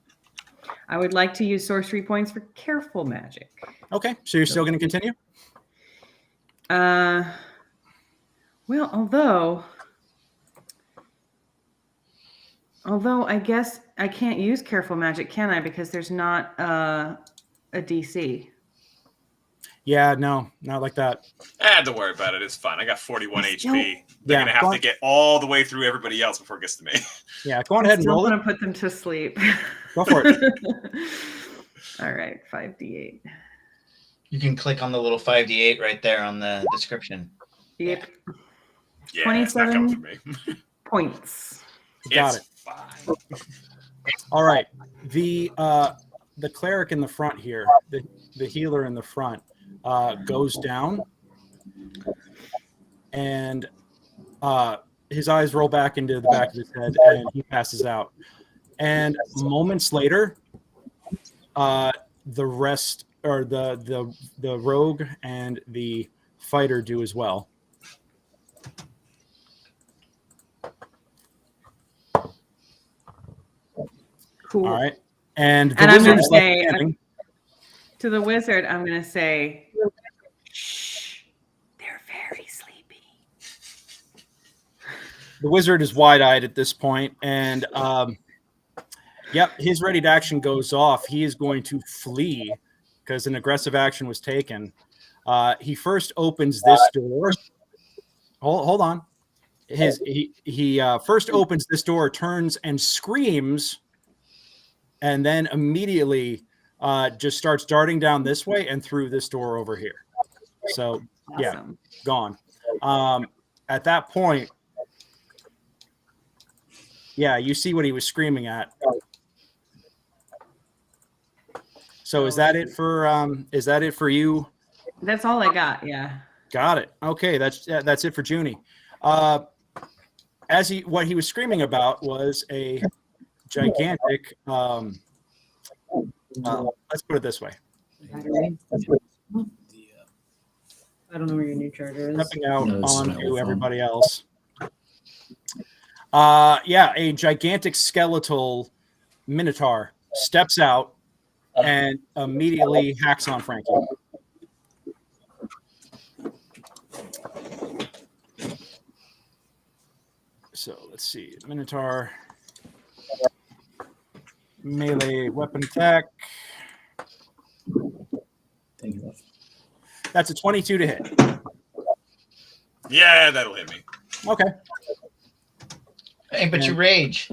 S6: I would like to use sorcery points for careful magic.
S1: Okay, so you're still going to continue?
S6: Well, although I guess I can't use careful magic, can I? Because there's not a DC.
S1: Yeah, no, not like that.
S5: Don't worry about it. It's fine. I got 41 HP. They're
S1: Yeah,
S5: going to have to get all the way through everybody else before it gets to me.
S1: Yeah, go on ahead and
S6: Still
S1: roll
S6: want
S1: it.
S6: to put them to sleep.
S1: Go for it.
S6: All right, 5d8.
S8: You can click on the little 5d8 right there on the description.
S6: Yep,
S5: Yeah, it's not coming from me.
S6: points.
S1: Got
S5: It's
S1: it.
S5: fine.
S1: All right. The cleric in the front here, the healer in the front, goes down, and his eyes roll back into the back of his head, and he passes out. And moments later, the rest, or the rogue and the fighter, do as well.
S6: Cool.
S1: All right. And the
S6: And I'm
S1: wizard
S6: going to
S1: is left
S6: say
S1: standing.
S6: to the wizard, I'm going to say, shh, they're very sleepy.
S1: The wizard is wide-eyed at this point, and yep, his ready to action goes off. He is going to flee because an aggressive action was taken. He first opens this door. Hold on. He first opens this door, turns and screams, and then immediately just starts darting down this way and through this door over here. So yeah,
S6: Awesome.
S1: gone. At that point, yeah, you see what he was screaming at. So is that it for you?
S6: That's all I got. Yeah.
S1: Got it. Okay, that's it for Junie. What he was screaming about was a gigantic. Let's put it this way.
S7: I don't know where your new charger is.
S1: Stepping out
S9: No, it's
S1: onto
S9: smell
S1: everybody else. Yeah, a gigantic skeletal minotaur steps out and immediately hacks on Frankie. So let's see. Minotaur. Melee weapon attack.
S9: Thank you.
S1: That's a 22 to hit.
S5: Yeah, that'll hit me.
S1: Okay.
S8: Hey, but you rage.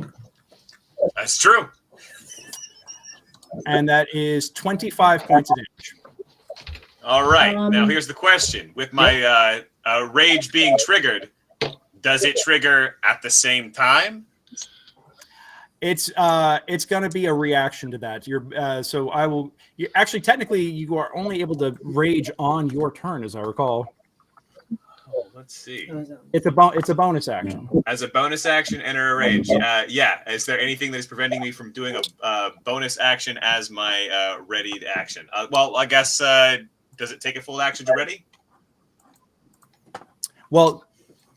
S5: That's true.
S1: And that is 25 points of damage.
S5: All right. Now here's the question. With my rage being triggered, does it trigger at the same time?
S1: It's going to be a reaction to that. So I will. Actually, technically, you are only able to rage on your turn, as I recall.
S5: Oh, let's see.
S1: It's a bonus action.
S5: As a bonus action, enter a rage. Yeah. Is there anything that is preventing me from doing a bonus action as my readied action? Well, I guess does it take a full action to ready?
S1: Well,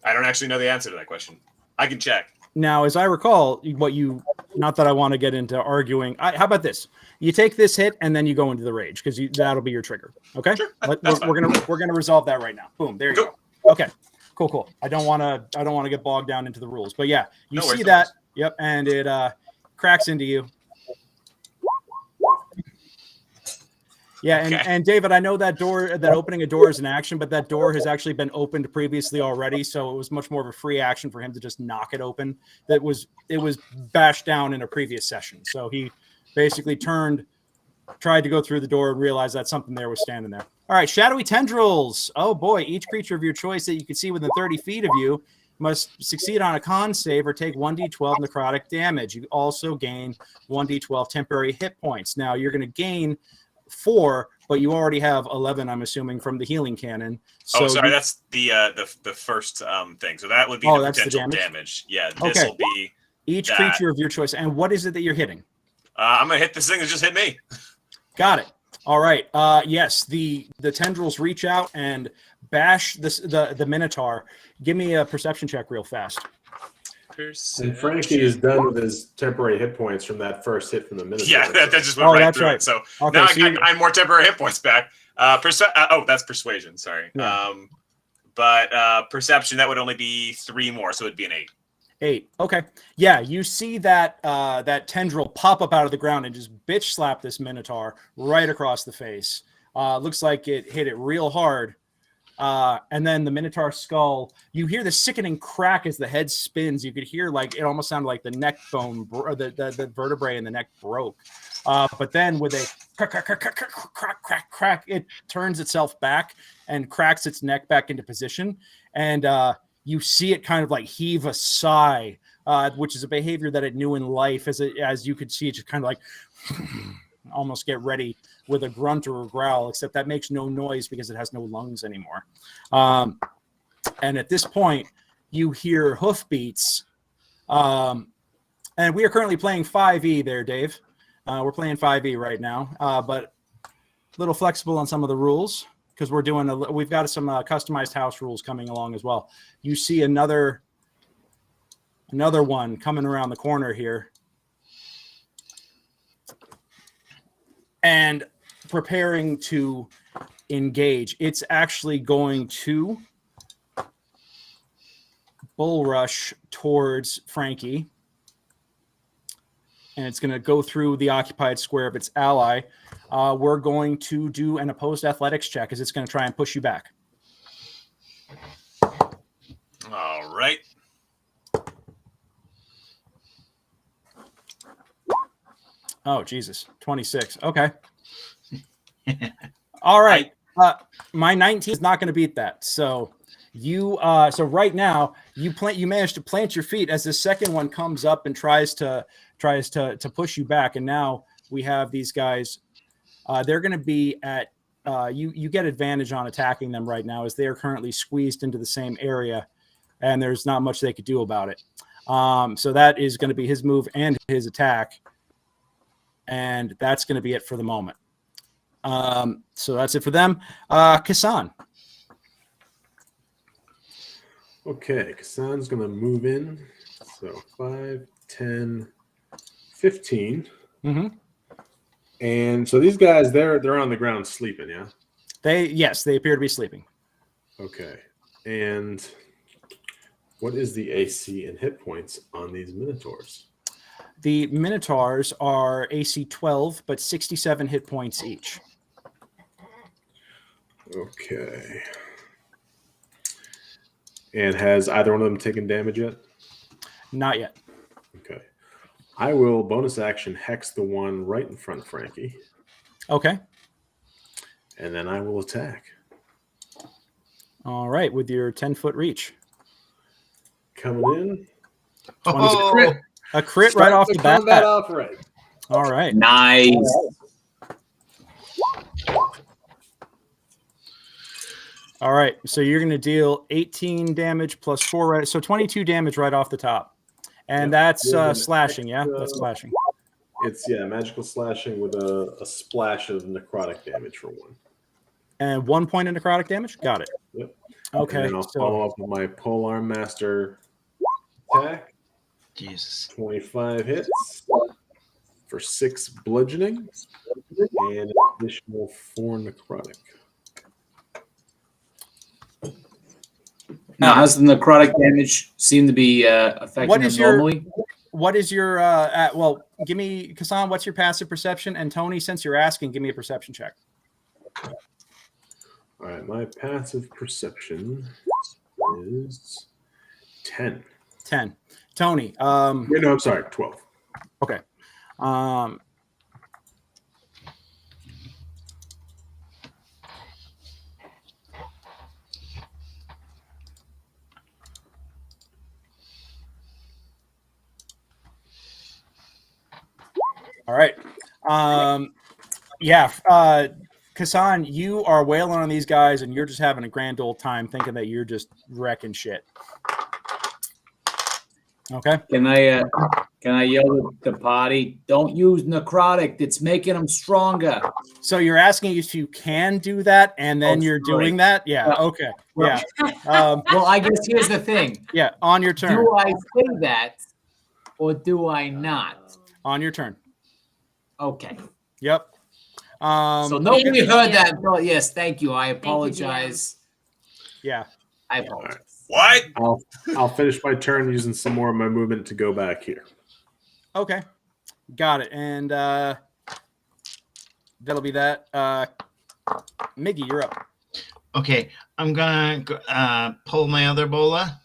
S5: I don't actually know the answer to that question. I can check.
S1: now, as I recall, not that I want to get into arguing. How about this? You take this hit and then you go into the rage because that'll be your trigger. Okay,
S5: Sure,
S1: we're gonna resolve that right now. Boom, there you go. Okay, cool. I don't want to get bogged down into the rules, but yeah, you see that? Yep, and it cracks into you. Yeah, and David, I know that opening a door is an action, but that door has actually been opened previously already, so it was much more of a free action for him to just knock it open. It was bashed down in a previous session, so he basically tried to go through the door and realized that something there was standing there. All right, shadowy tendrils. Oh boy, each creature of your choice that you can see within 30 feet of you must succeed on a con save or take 1d12 necrotic damage. You also gain 1d12 temporary hit points. Now you're going to gain 4, but you already have 11, I'm assuming, from the healing cannon. So
S5: sorry, that's the first thing. So that would be the
S1: that's
S5: potential
S1: the
S5: damage. Yeah, this will be
S1: each
S5: that.
S1: creature of your choice. And what is it that you're hitting?
S5: I'm gonna hit this thing that just hit me.
S1: Got it. All right. Yes, the tendrils reach out and bash the Minotaur. Give me a perception check real fast.
S4: And Frankie is done with his temporary hit points from that first hit from the Minotaur.
S5: Yeah, that just went right through it. So
S1: Okay,
S5: now
S1: so
S5: I got 9 more temporary hit points back. That's persuasion. Sorry.
S1: Yeah.
S5: But perception, that would only be 3 more, so it'd be an 8.
S1: 8. Okay. Yeah, you see that that tendril pop up out of the ground and just bitch slap this Minotaur right across the face. Looks like it hit it real hard. And then the Minotaur skull, you hear the sickening crack as the head spins. You could hear it almost sounded like the neck bone, or the vertebrae in the neck broke. But then with a crack, it turns itself back and cracks its neck back into position. And you see it kind of heave a sigh, which is a behavior that it knew in life. As you could see, it just kind of almost get ready with a grunt or a growl, except that makes no noise because it has no lungs anymore. And at this point, you hear hoofbeats. And we are currently playing 5e there, Dave. We're playing 5e right now, but a little flexible on some of the rules because we've got some customized house rules coming along as well. You see another one coming around the corner here. And preparing to engage. It's actually going to bull rush towards Frankie. And it's going to go through the occupied square of its ally. We're going to do an opposed athletics check as it's going to try and push you back.
S5: All right.
S1: Oh, Jesus. 26. Okay. All right. My 19 is not going to beat that. So so right now you manage to plant your feet as the second one comes up and tries to push you back. And now we have these guys. They're going to be at you get advantage on attacking them right now as they are currently squeezed into the same area, and there's not much they could do about it. So that is going to be his move and his attack, and that's going to be it for the moment. So that's it for them. Kassan.
S4: Okay, Kassan's going to move in. So 5, 10, 15.
S1: Mm-hmm.
S4: And so these guys, they're on the ground sleeping, yeah?
S1: They appear to be sleeping.
S4: Okay. And what is the AC and hit points on these Minotaurs?
S1: The Minotaurs are AC 12, but 67 hit points each.
S4: Okay. And has either one of them taken damage yet?
S1: Not yet.
S4: Okay. I will bonus action hex the one right in front of Frankie.
S1: Okay.
S4: And then I will attack.
S1: All right, with your 10-foot reach.
S4: Coming in.
S8: Oh,
S1: A crit right off the bat.
S4: Off right.
S1: All right.
S3: Nice.
S1: All right, so you're going to deal 18 damage plus 4, right? So 22 damage right off the top. And that's slashing, yeah? That's slashing.
S4: It's, magical slashing with a splash of necrotic damage for 1.
S1: And 1 point of necrotic damage? Got it.
S4: Yep.
S1: Okay.
S4: And then I'll follow up with my Polearm Master attack.
S8: Jesus.
S4: 25 hits for 6 bludgeoning and an additional 4 necrotic.
S3: Now, how's the necrotic damage seem to be affecting them normally?
S1: What is your give me, Kassan, what's your passive perception? And Tony, since you're asking, give me a perception check.
S4: All right, my passive perception is 10.
S1: 10. Tony.
S4: No, I'm sorry, 12.
S1: Okay. All right. Kassan, you are wailing on these guys, and you're just having a grand old time thinking that you're just wrecking shit. Okay.
S3: Can I yell at the party? Don't use necrotic. It's making them stronger.
S1: So you're asking if you can do that, and then you're doing that? Yeah. Okay. Yeah.
S3: Well, I guess here's the thing.
S1: Yeah. On your turn.
S3: Do I say that or do I not?
S1: On your turn.
S3: Okay.
S1: Yep.
S3: So nobody heard that. But yes, thank you. I
S7: you,
S3: apologize.
S1: Yeah.
S3: I apologize.
S5: What?
S4: I'll finish my turn using some more of my movement to go back here.
S1: Okay. Got it. And that'll be that. Miggy, you're up.
S8: Okay, I'm gonna pull my other bola.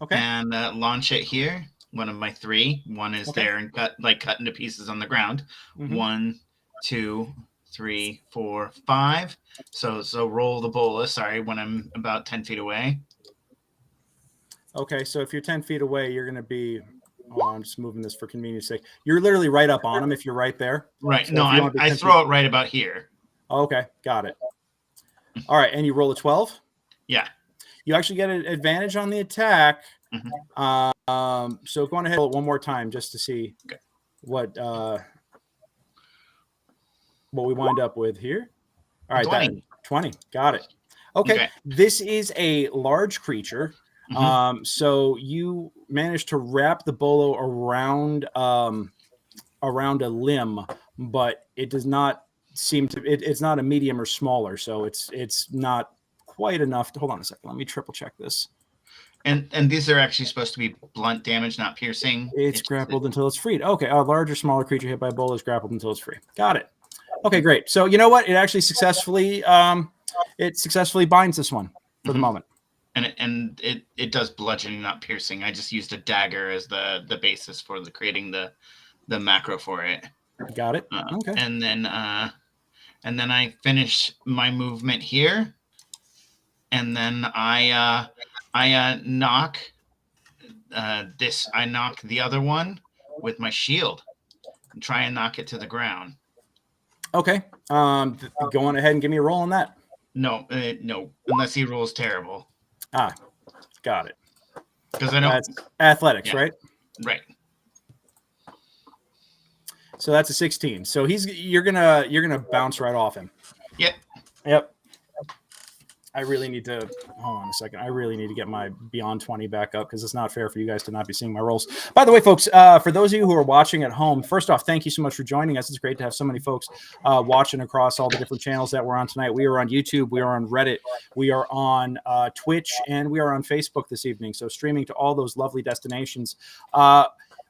S1: Okay.
S8: And launch it here. One of my three. One is there and cut into pieces on the ground.
S1: Mhm.
S8: 1, 2, 3, 4, 5. So roll the bola. Sorry, when I'm about 10 feet away.
S1: Okay, so if you're 10 feet away, you're going to be. Oh, I'm just moving this for convenience sake. You're literally right up on him if you're right there.
S8: Right.
S1: So
S8: No,
S1: if you want to be
S8: I
S1: 10
S8: throw
S1: feet-
S8: it right about here.
S1: Okay, got it. All right, and you roll a 12.
S8: Yeah.
S1: You actually get an advantage on the attack.
S8: Mhm.
S1: So go on ahead and roll it one more time just to see what we wind up with here. All right,
S8: 20.
S1: 20. Got it. Okay. This is a large creature. So you managed to wrap the bolo around around a limb, but it does not seem to. It's not a medium or smaller, so it's not quite enough. Hold on a second. Let me triple check this.
S8: And these are actually supposed to be blunt damage, not piercing.
S1: It's grappled until it's freed. Okay, a large or smaller creature hit by a bolo is grappled until it's free. Got it. Okay, great. So you know what? It actually successfully binds this one for the moment.
S8: And it does bludgeoning, not piercing. I just used a dagger as the basis for creating the macro for it.
S1: Got it. Okay.
S8: And then I finish my movement here, and then I knock this. I knock the other one with my shield and try and knock it to the ground.
S1: Okay. Go on ahead and give me a roll on that.
S8: No, unless he rolls terrible.
S1: Ah, got it.
S8: Because I know
S1: that's athletics, right?
S8: Right.
S1: So that's a 16. So you're gonna bounce right off him. Yep. I really need to hold on a second. I really need to get my Beyond 20 back up because it's not fair for you guys to not be seeing my rolls. By the way, folks, for those of you who are watching at home, first off, thank you so much for joining us. It's great to have so many folks watching across all the different channels that we're on tonight. We are on YouTube, we are on Reddit, we are on Twitch, and we are on Facebook this evening. So streaming to all those lovely destinations.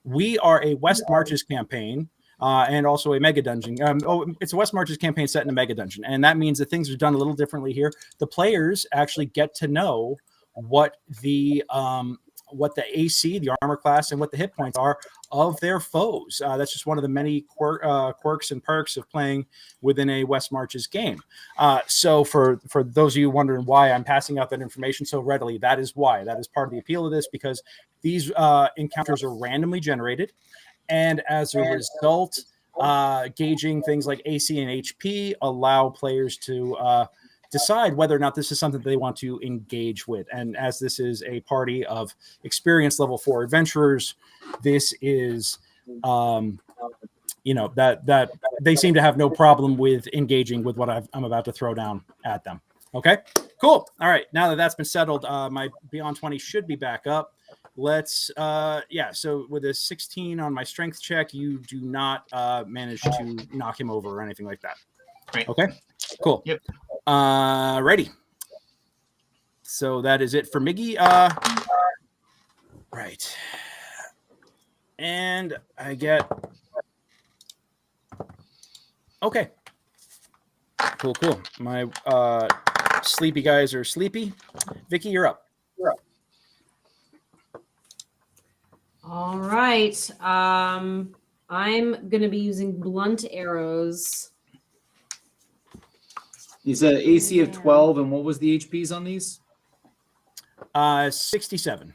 S1: We are a West Marches campaign. And also a MegaDungeon. It's a West Marches campaign set in a MegaDungeon, and that means that things are done a little differently here. The players actually get to know what the AC, the armor class, and what the hit points are of their foes. That's just one of the many quirks and perks of playing within a West Marches game. So for those of you wondering why I'm passing out that information so readily, that is why. That is part of the appeal of this, because these encounters are randomly generated. And as a result, gauging things like AC and HP allow players to decide whether or not this is something they want to engage with. And as this is a party of experience level 4 adventurers, this is, that they seem to have no problem with engaging with what I'm about to throw down at them. Okay, cool. All right. Now that that's been settled, my Beyond 20 should be back up. Let's so with a 16 on my strength check, you do not manage to knock him over or anything like that.
S8: Right.
S1: Okay, cool.
S8: Yep.
S1: Ready. So that is it for Miggy. Right. And I get okay. Cool. My sleepy guys are sleepy. Vicky, you're up.
S7: All right. I'm going to be using blunt arrows.
S3: He's an AC of 12, and what was the HPs on these?
S1: 67.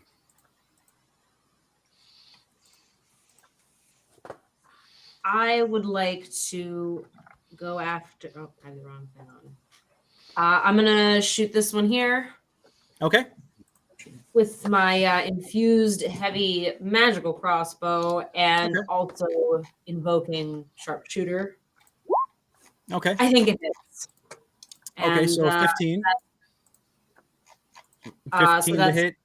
S7: I would like to go after. Oh, I had the wrong thing on. I'm going to shoot this one here.
S1: Okay.
S7: with my infused heavy magical crossbow and
S1: Okay.
S7: also invoking sharpshooter.
S1: Okay.
S7: I think it is.
S1: Okay,
S7: And,
S1: so 15.
S7: so
S1: 15 to
S7: that's
S1: hit.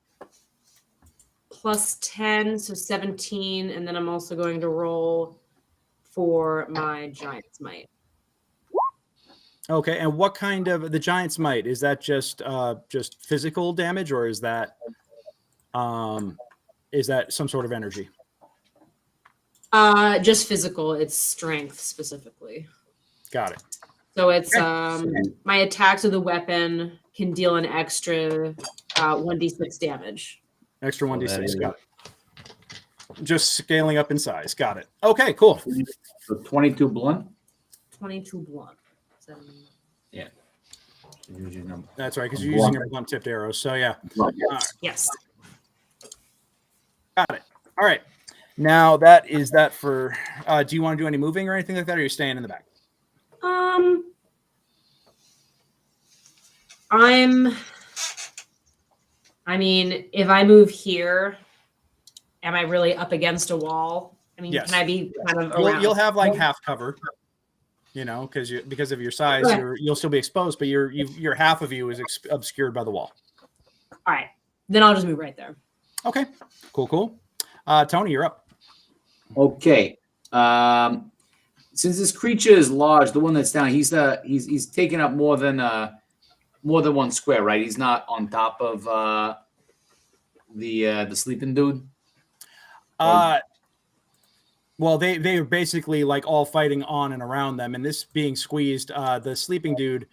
S7: plus 10, so 17, and then I'm also going to roll for my giant's might.
S1: Okay, and what kind of the giant's might? Is that just physical damage, or is that some sort of energy?
S7: Just physical. It's strength specifically.
S1: Got it.
S7: So it's my attacks with the weapon can deal an extra 1d6 damage.
S1: Extra
S9: So
S1: 1d6.
S9: that is-
S1: Got it. Just scaling up in size. Got it. Okay, cool.
S9: So 22 blunt.
S7: 22 blunt.
S9: Yeah. Use your number.
S1: That's right, because you're using your blunt tipped arrows. So yeah.
S9: Blunt, yeah.
S1: All right.
S7: Yes.
S1: Got it. All right. Now that is that for. Do you want to do any moving or anything like that, or are you staying in the back?
S7: I mean, if I move here, am I really up against a wall? I mean,
S1: Yes.
S7: can I be kind of around?
S1: You'll have like half cover. You know, because of your size,
S7: Okay.
S1: you'll still be exposed, but your half of you is obscured by the wall.
S7: All right, then I'll just move right there.
S1: Okay. Cool. Tony, you're up.
S9: Okay. Since this creature is large, the one that's down, he's taking up more than one square, right? He's not on top of the sleeping dude.
S1: Well, they are basically like all fighting on and around them, and this being squeezed, the sleeping dude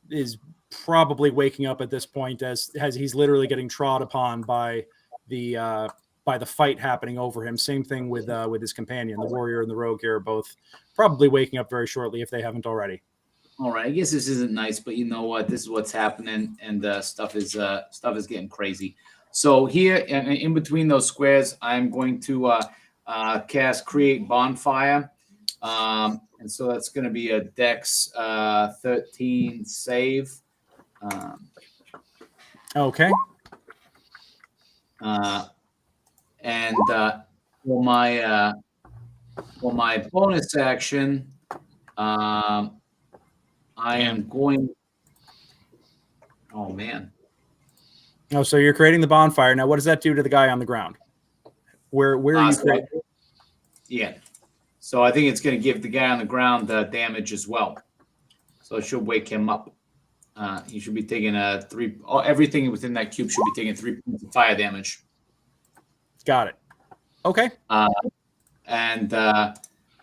S1: is probably waking up at this point as he's literally getting trod upon by the fight happening over him. Same thing with his companion, the warrior and the rogue here, are both probably waking up very shortly if they haven't already.
S9: All right. I guess this isn't nice, but you know what? This is what's happening, and stuff is getting crazy. So here, in between those squares, I'm going to cast Create Bonfire, and so that's going to be a Dex 13 save.
S1: Okay.
S9: And for my bonus action, I am going. Oh man!
S1: Oh, so you're creating the bonfire. Now, what does that do to the guy on the ground? Where are you
S9: So
S1: creating?
S9: yeah. So I think it's going to give the guy on the ground damage as well. So it should wake him up. He should be taking everything within that cube should be taking 3 points of fire damage.
S1: Got it. Okay.
S9: And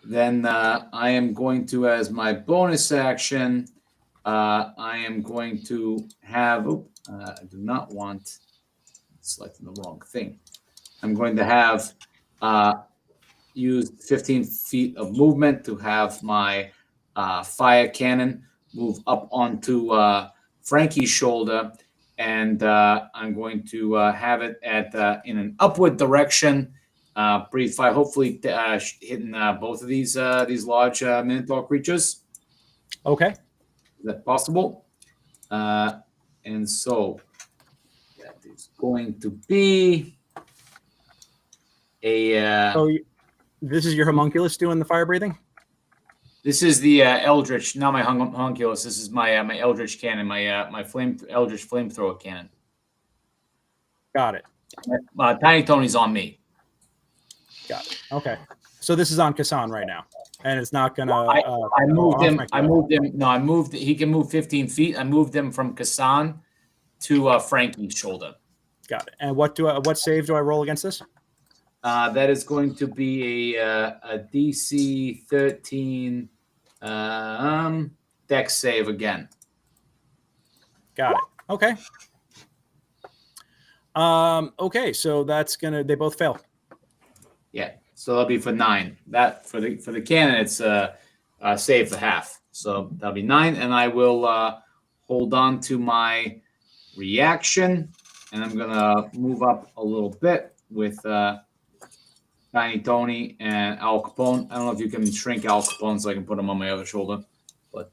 S9: then I am going to, as my bonus action, I am going to have. I do not want selecting the wrong thing. I'm going to have use 15 feet of movement to have my fire cannon move up onto Frankie's shoulder, and I'm going to have it at in an upward direction. Breathe fire, hopefully hitting both of these large Minotaur creatures.
S1: Okay.
S9: Is that possible? And so that is going to be a.
S1: So this is your homunculus doing the fire breathing?
S9: This is the Eldritch, not my homunculus. This is my my Eldritch cannon, my Eldritch flamethrower cannon.
S1: Got it.
S9: Tiny Tony's on me.
S1: Got it. Okay. So this is on Kassan right now, and it's not gonna.
S9: I moved him. I moved him. No, I moved. He can move 15 feet. I moved him from Kassan to Frankie's shoulder.
S1: Got it. And what save do I roll against this?
S9: That is going to be a DC 13 Dex save again.
S1: Got it. Okay. Okay, so that's gonna. They both fail.
S9: Yeah. So that'll be for 9. That for the cannon, it's save for half. So that'll be 9, and I will hold on to my reaction, and I'm gonna move up a little bit with Tiny Tony and Al Capone. I don't know if you can shrink Al Capone so I can put him on my other shoulder, but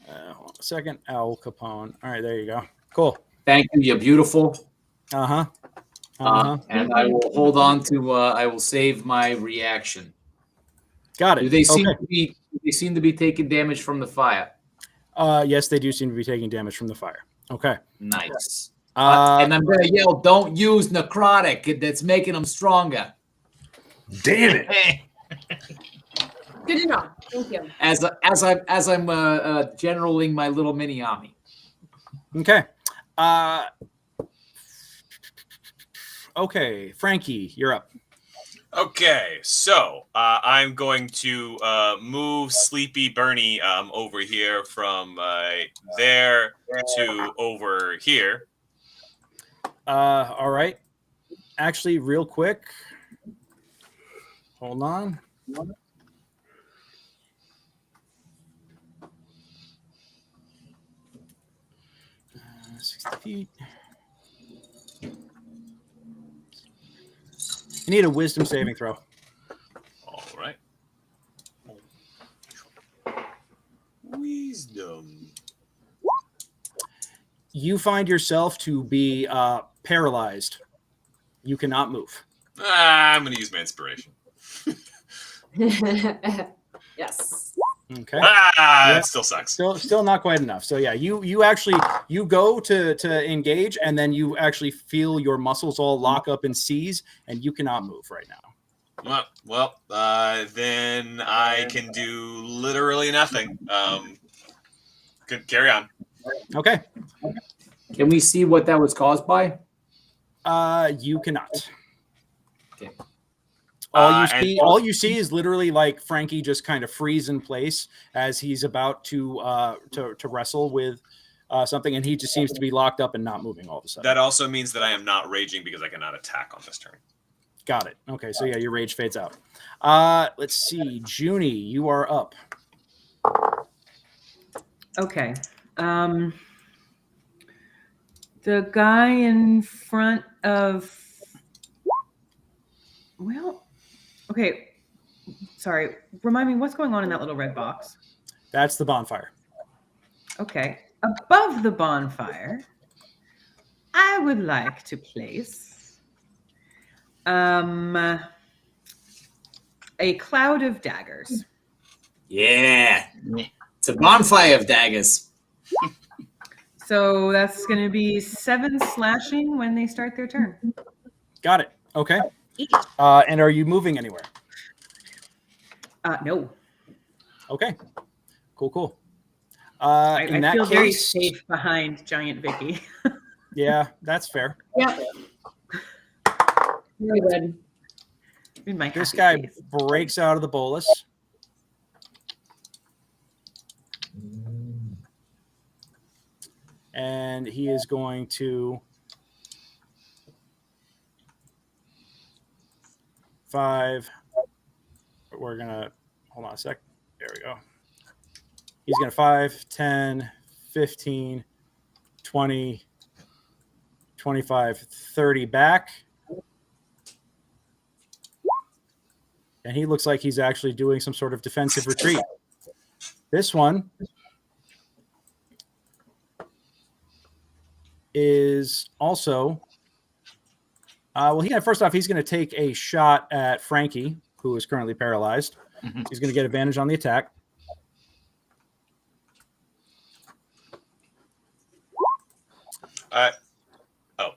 S1: Hold on a second. Al Capone. All right, there you go. Cool.
S9: Thank you. You're beautiful.
S1: Uh-huh. Uh-huh.
S9: And I will hold on to. I will save my reaction.
S1: Got it.
S9: Do they seem
S1: Okay.
S9: to be? Do they seem to be taking damage from the fire?
S1: Yes, they do seem to be taking damage from the fire. Okay.
S9: Nice.
S1: And
S9: I'm gonna yell, "Don't use necrotic. That's making them stronger."
S4: Damn it!
S7: Good to know. Thank you.
S9: As I'm generaling my little mini army.
S1: Okay. Okay, Frankie, you're up.
S5: Okay, so I'm going to move Sleepy Bernie over here from there to over here.
S1: All right. Actually, real quick. Hold on. 60 feet. You need a wisdom saving throw.
S5: All right. Wisdom.
S1: You find yourself to be paralyzed. You cannot move.
S5: I'm going to use my inspiration.
S7: Yes.
S1: Okay.
S5: It still sucks.
S1: Still not quite enough. So yeah, you actually go to engage, and then you actually feel your muscles all lock up and seize, and you cannot move right now.
S5: Well, then I can do literally nothing. Could carry on.
S1: Okay.
S9: Can we see what that was caused by?
S1: You cannot.
S9: Okay.
S1: All you see is literally like Frankie just kind of freeze in place as he's about to wrestle with something, and he just seems to be locked up and not moving all of a sudden.
S5: That also means that I am not raging because I cannot attack on this turn.
S1: Got it. Okay, so yeah, your rage fades out. Let's see, Junie, you are up.
S6: Okay. The guy in front of. Well. Okay, sorry. Remind me, what's going on in that little red box?
S1: That's the bonfire.
S6: Okay, above the bonfire, I would like to place a cloud of daggers.
S9: Yeah. It's a bonfire of daggers.
S6: So that's going to be 7 slashing when they start their turn.
S1: Got it. Okay. And are you moving anywhere?
S6: No.
S1: Okay. Cool.
S6: I
S1: in that
S6: feel very
S1: case,
S6: safe behind Giant Vicky.
S1: yeah, that's fair.
S7: Yep. Very good.
S6: In my
S1: This
S6: happy
S1: guy
S6: face.
S1: breaks out of the bolus. And he is going to 5. We're going to hold on a sec. There we go. He's going to 5, 10, 15, 20, 25, 30 back. And he looks like he's actually doing some sort of defensive retreat. This one is also, first off, he's going to take a shot at Frankie, who is currently paralyzed.
S8: Mhm.
S1: He's going to get advantage on the attack.
S5: Oh,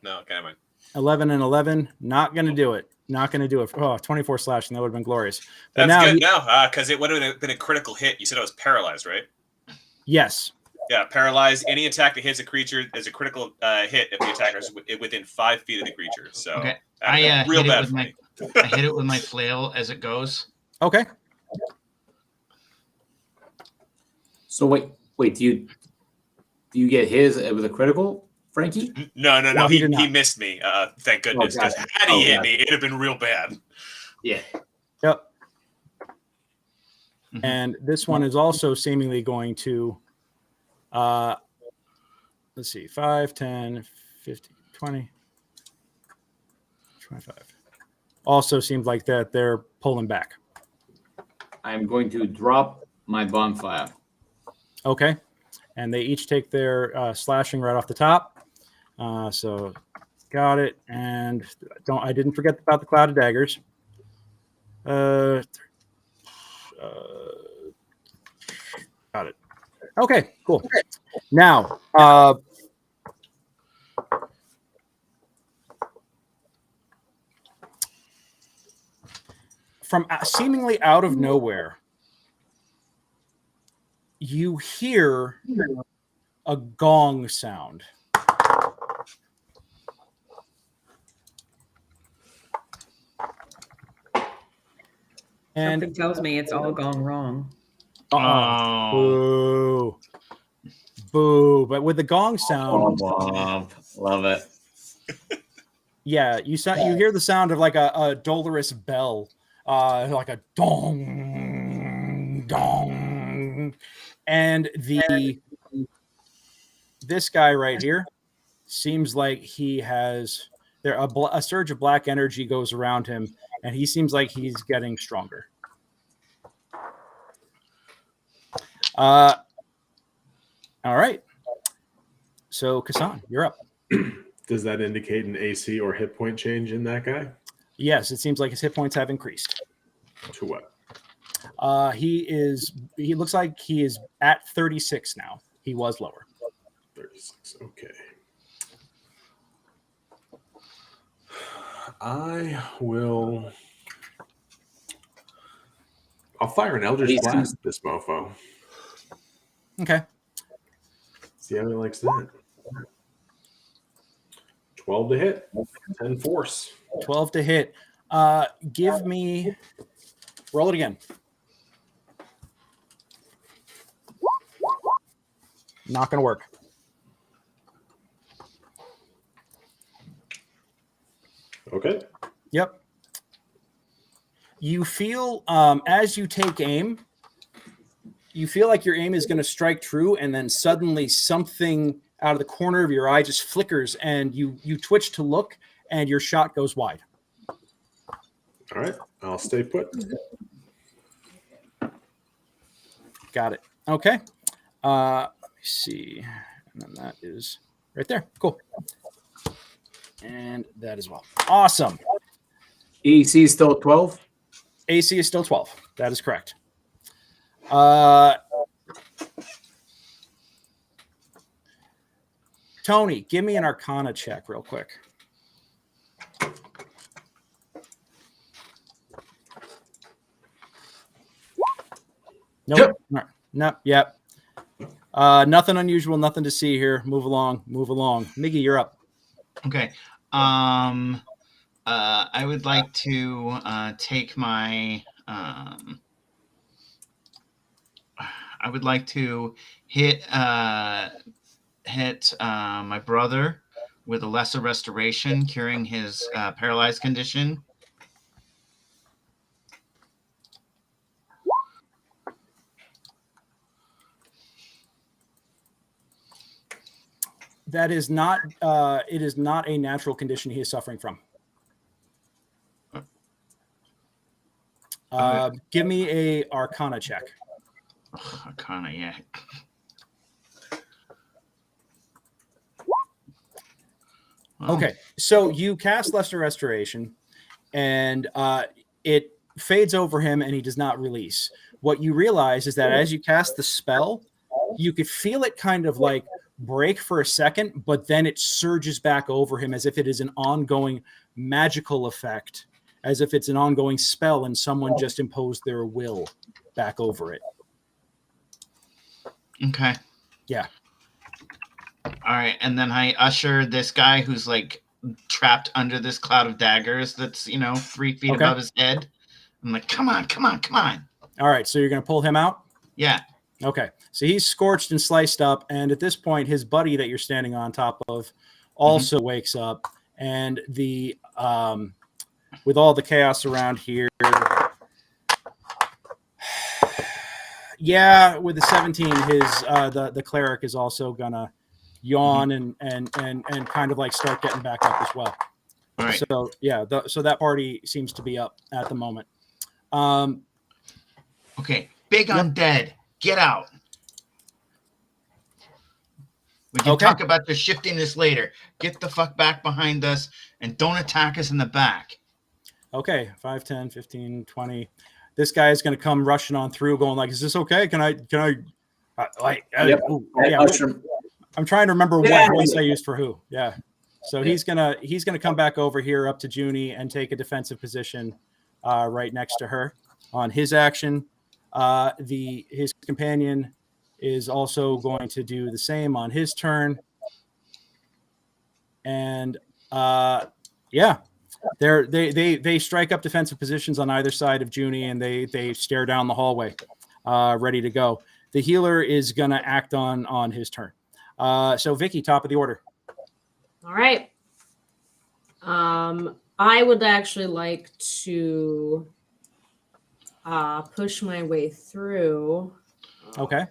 S5: no, okay, never mind.
S1: 11 and 11, not going to do it. Not going to do it. Oh, 24 slashing, that would have been glorious. But
S5: That's
S1: now
S5: good. No, because it would have been a critical hit. You said I was paralyzed, right?
S1: yes.
S5: Yeah, paralyzed. Any attack that hits a creature is a critical hit if the attacker is within 5 feet of the creature. So
S8: Okay.
S5: real
S8: hit it
S5: bad
S8: with
S5: for me.
S8: I hit it with my flail as it goes.
S1: Okay.
S9: So wait, do you get his with a critical, Frankie?
S5: No.
S1: No, he did
S5: He
S1: not.
S5: missed me. Thank goodness.
S9: gotcha.
S5: Because had he hit
S9: gotcha.
S5: me, it'd have been real bad.
S9: Yeah.
S1: Yep.
S8: Mhm.
S1: And this one is also seemingly going to, let's see, 5, 10, 15, 20, 25. Also seems like that they're pulling back.
S9: I'm going to drop my bonfire.
S1: Okay. And they each take their slashing right off the top. So got it, and I didn't forget about the cloud of daggers. Got it. Okay, cool. Now, from seemingly out of nowhere, you hear a gong sound. And
S6: Something tells me it's all gone wrong.
S1: Boo. Boo. But with the gong sound,
S9: Love it.
S1: yeah, you hear the sound of like a dolorous bell, like a dong, dong. And this guy right here seems like he has a surge of black energy goes around him, and he seems like he's getting stronger. All right. So, Kassan, you're up.
S4: Does that indicate an AC or hit point change in that guy?
S1: Yes, it seems like his hit points have increased.
S4: To what?
S1: He looks like he is at 36 now. He was lower.
S4: 36. Okay. I'll fire an Eldritch Blast at this mofo.
S1: Okay.
S4: See how he likes that. 12 to hit, 10 force.
S1: 12 to hit. Give me. Roll it again. Not going to work.
S4: Okay.
S1: Yep. You feel, as you take aim, you feel like your aim is going to strike true, and then suddenly something out of the corner of your eye just flickers, and you twitch to look, and your shot goes wide.
S4: All right. I'll stay put.
S1: Got it. Okay. Let me see. And then that is right there. Cool. And that as well. Awesome.
S9: AC is still 12?
S1: AC is still 12. That is correct. Tony, give me an Arcana check real quick. Nope.
S9: Yep.
S1: Nope. Yep. Nothing unusual. Nothing to see here. Move along. Move along. Miggy, you're up.
S8: Okay. I would like to take my. I would like to hit my brother with a lesser restoration, curing his paralyzed condition.
S1: That is not. It is not a natural condition he is suffering from. Give me a Arcana check.
S8: Arcana, yeah. Well,
S1: Okay, so you cast Lesser Restoration, and it fades over him, and he does not release. What you realize is that as you cast the spell, you could feel it kind of like break for a second, but then it surges back over him as if it is an ongoing magical effect, as if it's an ongoing spell and someone just imposed their will back over it.
S8: Okay.
S1: Yeah.
S8: All right, and then I usher this guy who's like trapped under this cloud of daggers that's 3 feet
S1: Okay.
S8: above his head. I'm like, come on.
S1: All right, so you're going to pull him out?
S8: Yeah.
S1: Okay, so he's scorched and sliced up, and at this point, his buddy that you're standing on top of also wakes up, and the with all the chaos around here, yeah, with the 17, his the cleric is also gonna yawn and kind of like start getting back up as well.
S8: All right.
S1: So yeah, so that party seems to be up at the moment.
S8: Okay, big undead. Get out. We can
S1: Okay.
S8: talk about the shiftiness later. Get the fuck back behind us and don't attack us in the back.
S1: Okay, 5, 10, 15, 20. This guy is going to come rushing on through, going like, "Is this okay? Can I?"
S9: Yep.
S1: Yeah.
S9: Mushroom.
S1: I'm trying to remember
S9: Get
S1: what
S9: out of
S1: voice
S9: here.
S1: I used for who. Yeah. So
S9: Yeah.
S1: he's gonna come back over here up to Junie and take a defensive position right next to her. On his action, his companion is also going to do the same on his turn. And yeah, they strike up defensive positions on either side of Junie, and they stare down the hallway, ready to go. The healer is gonna act on his turn. So Vicky, top of the order.
S7: All right. I would actually like to push my way through.
S1: Okay.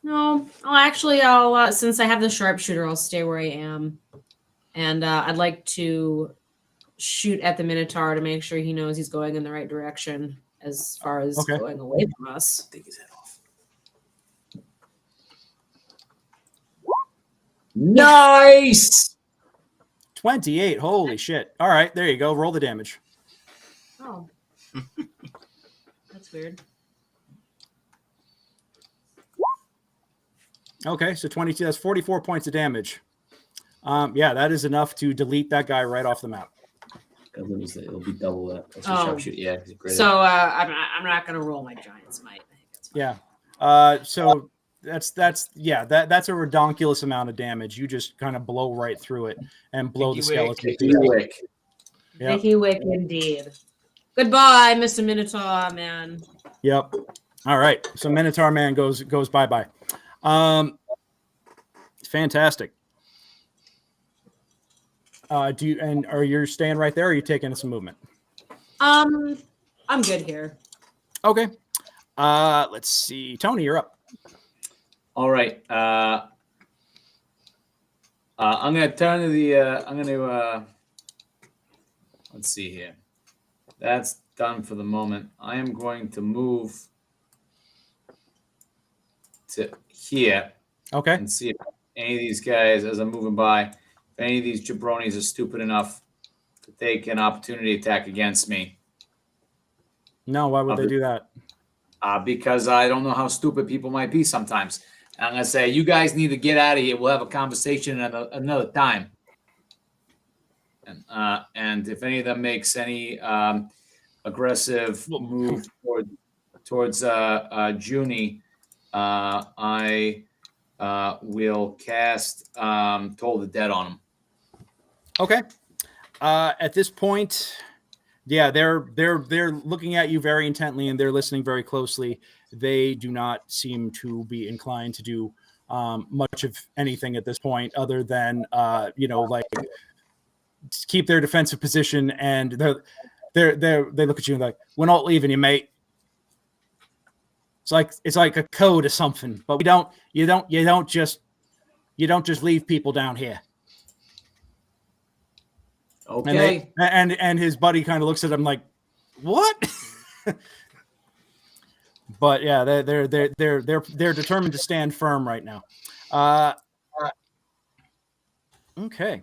S7: No, I'll since I have the sharpshooter, I'll stay where I am, and I'd like to shoot at the Minotaur to make sure he knows he's going in the right direction as far as
S1: Okay.
S7: going away from us.
S9: Take his head off. Nice.
S1: 28. Holy shit. All right, there you go. Roll the damage.
S7: Oh, that's weird.
S1: Okay, so 22. That's 44 points of damage. Yeah, that is enough to delete that guy right off the map.
S9: It'll be double that. That's
S7: Oh.
S9: sharpshooter. Yeah. Great.
S7: So I'm not gonna roll my giant's might. I think that's fine.
S1: Yeah. So that's a redonkulous amount of damage. You just kind of blow right through it and blow the
S8: Vicky Wick.
S1: skeleton.
S9: Vicky Wick.
S1: Yep.
S7: Vicky Wick indeed. Goodbye, Mr. Minotaur, man.
S1: Yep. All right. So Minotaur Man goes bye-bye. Fantastic. Are you staying right there, or are you taking some movement?
S7: I'm good here.
S1: Okay. Let's see. Tony, you're up.
S9: All right. I'm gonna turn to the. Let's see here. That's done for the moment. I am going to move to here
S1: Okay.
S9: and see if any of these guys, as I'm moving by, if any of these jabronis are stupid enough to take an opportunity attack against me.
S1: No, why would they do that?
S9: Because I don't know how stupid people might be sometimes. And I'm going to say, you guys need to get out of here. We'll have a conversation another time. And if any of them makes any aggressive move towards Junie, I will cast Toll the Dead on them.
S1: Okay. At this point, yeah, they're looking at you very intently and they're listening very closely. They do not seem to be inclined to do much of anything at this point, other than like keep their defensive position. And they look at you and like, "We're not leaving you, mate." It's like a code or something, but you don't just leave people down here.
S9: Okay.
S1: And his buddy kind of looks at him like, "What?" But yeah, they're determined to stand firm right now. Okay.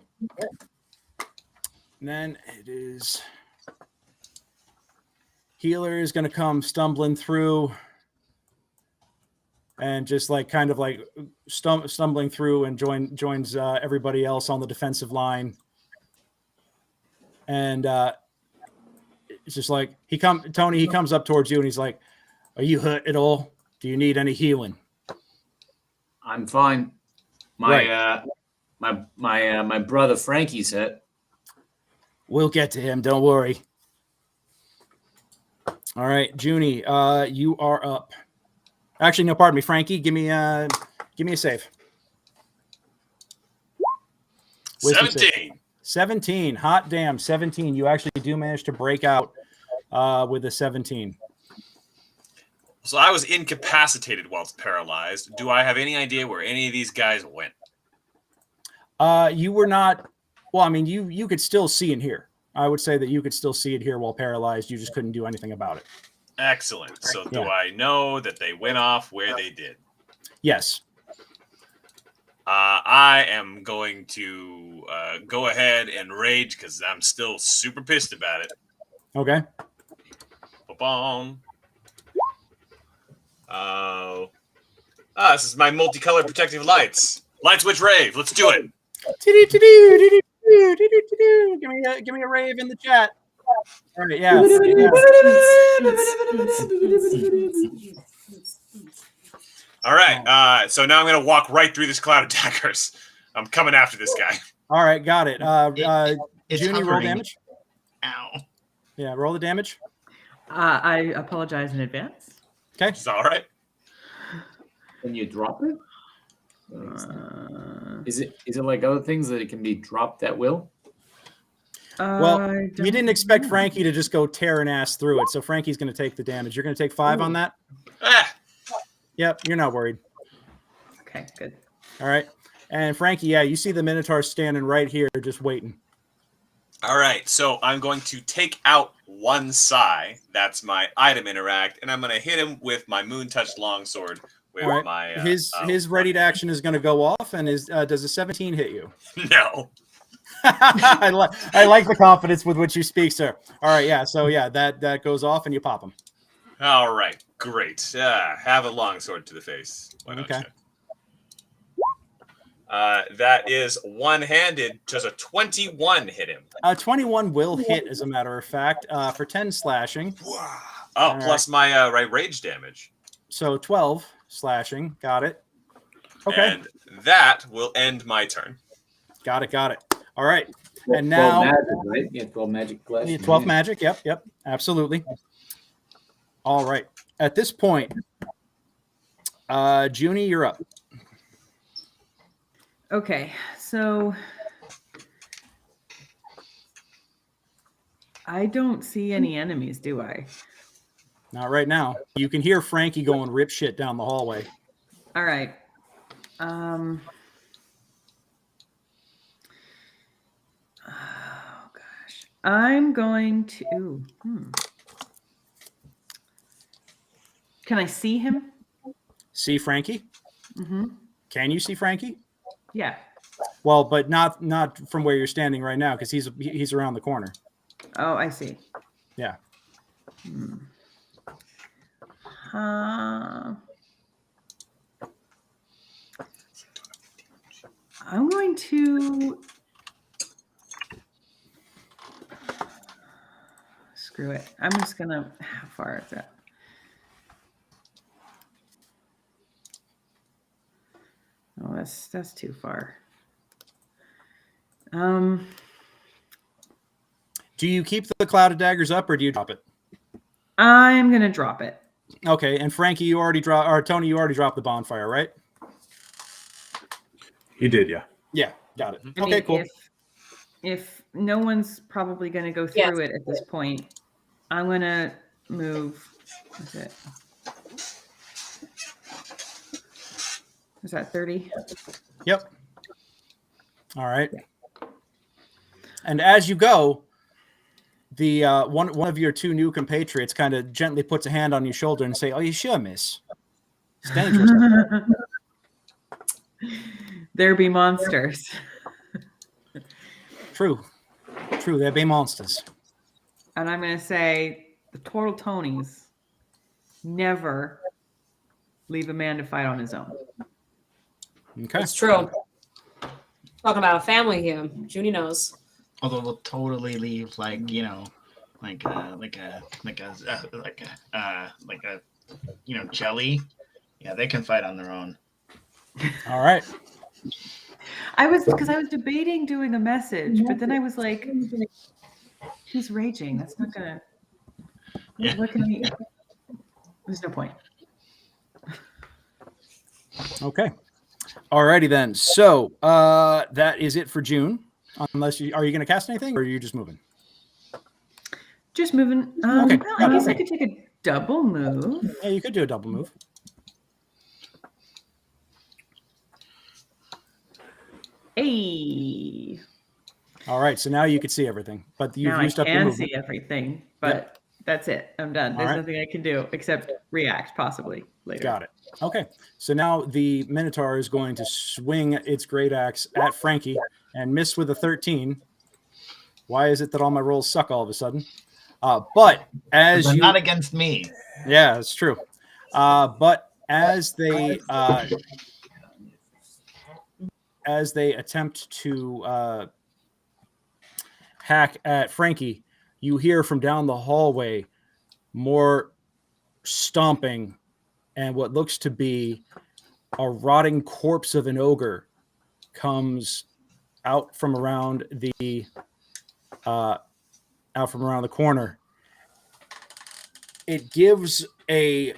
S1: And then it is healer is going to come stumbling through and just stumbling through and joins everybody else on the defensive line. And it's just like Tony, he comes up towards you and he's like, "Are you hurt at all? Do you need any healing?"
S9: I'm fine. My brother Frankie's hit.
S1: We'll get to him. Don't worry. All right, Junie, you are up. Actually, no, pardon me, Frankie. Give me a save. Wisdom save.
S5: 17.
S1: 17. Hot damn, 17. You actually do manage to break out with a 17.
S5: So I was incapacitated whilst paralyzed. Do I have any idea where any of these guys went?
S1: You were not. Well, I mean, you could still see and hear. I would say that you could still see it here while paralyzed. You just couldn't do anything about it.
S5: Excellent. So do
S1: Yeah.
S5: I know that they went off where they did?
S1: Yes.
S5: I am going to go ahead and rage because I'm still super pissed about it.
S1: Okay.
S5: Ba-bom. This is my multicolored protective lights. Light switch rave. Let's do it.
S1: Give me a rave in the chat. All right, yeah.
S5: All right. So now I'm going to walk right through this cloud of daggers. I'm coming after this guy.
S1: All right, got it.
S8: It's
S1: Junie, roll
S8: hovering.
S1: damage.
S8: Ow.
S1: Yeah, roll the damage.
S6: I apologize in advance.
S1: Okay.
S5: It's all right.
S9: Can you drop it? Is it like other things that it can be dropped at will?
S1: Well, you didn't expect Frankie to just go tearing ass through it, so Frankie's going to take the damage. You're going to take 5 on that?
S5: Ah,
S1: Yep, you're not worried.
S6: Okay, good.
S1: All right. And Frankie, yeah, you see the Minotaur standing right here just waiting.
S5: all right. So I'm going to take out one Psy. That's my item interact. And I'm going to hit him with my Moon Touch Longsword. With
S1: All right.
S5: my
S1: His ready to action is going to go off, and does a 17 hit you?
S5: No.
S1: I like the confidence with which you speak, sir. All right, yeah. So yeah, that goes off, and you pop him.
S5: All right. Great. Have a longsword to the face. Why don't
S1: Okay.
S5: you? That is one-handed. Does a 21 hit him?
S1: 21 will hit, as a matter of fact, for 10 slashing.
S5: Oh, plus my rage damage.
S1: So 12 slashing. Got it. Okay.
S5: And that will end my turn.
S1: Got it. All right. And
S9: 12
S1: now
S9: magic, right? Yeah, 12 magic flesh.
S1: Yeah, 12 magic. Yep. Absolutely. All right. At this point, Junie, you're up.
S6: Okay, so I don't see any enemies, do I?
S1: Not right now. You can hear Frankie going rip shit down the hallway.
S6: All right. Oh gosh. I'm going to Can I see him?
S1: See Frankie?
S6: Mm-hmm.
S1: Can you see Frankie?
S6: Yeah.
S1: Well, but not from where you're standing right now, because he's around the corner.
S6: Oh, I see.
S1: Yeah.
S6: I'm going to screw it. I'm just gonna. How far is that? Oh, that's too far.
S1: Do you keep the cloud of daggers up, or do you drop it?
S6: I'm gonna drop it.
S1: Okay, and Frankie, you already dropped, or Tony, you already dropped the bonfire, right?
S4: He did, yeah.
S1: Yeah, got it.
S6: I
S1: Okay,
S6: mean,
S1: cool.
S6: If no one's probably gonna go through it at this point, I'm gonna move. What's it? Is that 30?
S1: Yep. All right. And as you go, the one of your two new compatriots kind of gently puts a hand on your shoulder and say, "Oh, you sure, miss? It's dangerous."
S6: There be monsters.
S1: True. There be monsters.
S6: And I'm gonna say the Turtle Tonys never leave a man to fight on his own.
S1: Okay.
S7: It's true. Talking about a family here. Junie knows.
S8: Although they'll totally leave, like jelly. Yeah, they can fight on their own.
S1: All right.
S6: I was debating doing a message, but then I was like, he's raging. That's not gonna.
S8: Yeah.
S6: What can he? There's no point.
S1: Okay. Alrighty then. So that is it for June. Unless are you going to cast anything, or are you just moving?
S6: Just moving.
S1: Okay.
S6: Well, I guess I could take a double move.
S1: Yeah, you could do a double move.
S6: Hey.
S1: All right. So now you can see everything, but you've
S6: Now
S1: used
S6: I
S1: up your
S6: can
S1: movement.
S6: see everything, but that's it. I'm done. There's
S1: right.
S6: nothing I can do except react, possibly. later.
S1: Got it. Okay. So now the Minotaur is going to swing its great axe at Frankie and miss with a 13. Why is it that all my rolls suck all of a sudden? But as
S8: But
S1: you
S8: not against me.
S1: Yeah, it's true. But as they attempt to hack at Frankie, you hear from down the hallway more stomping and what looks to be a rotting corpse of an ogre comes out from around the corner. It gives a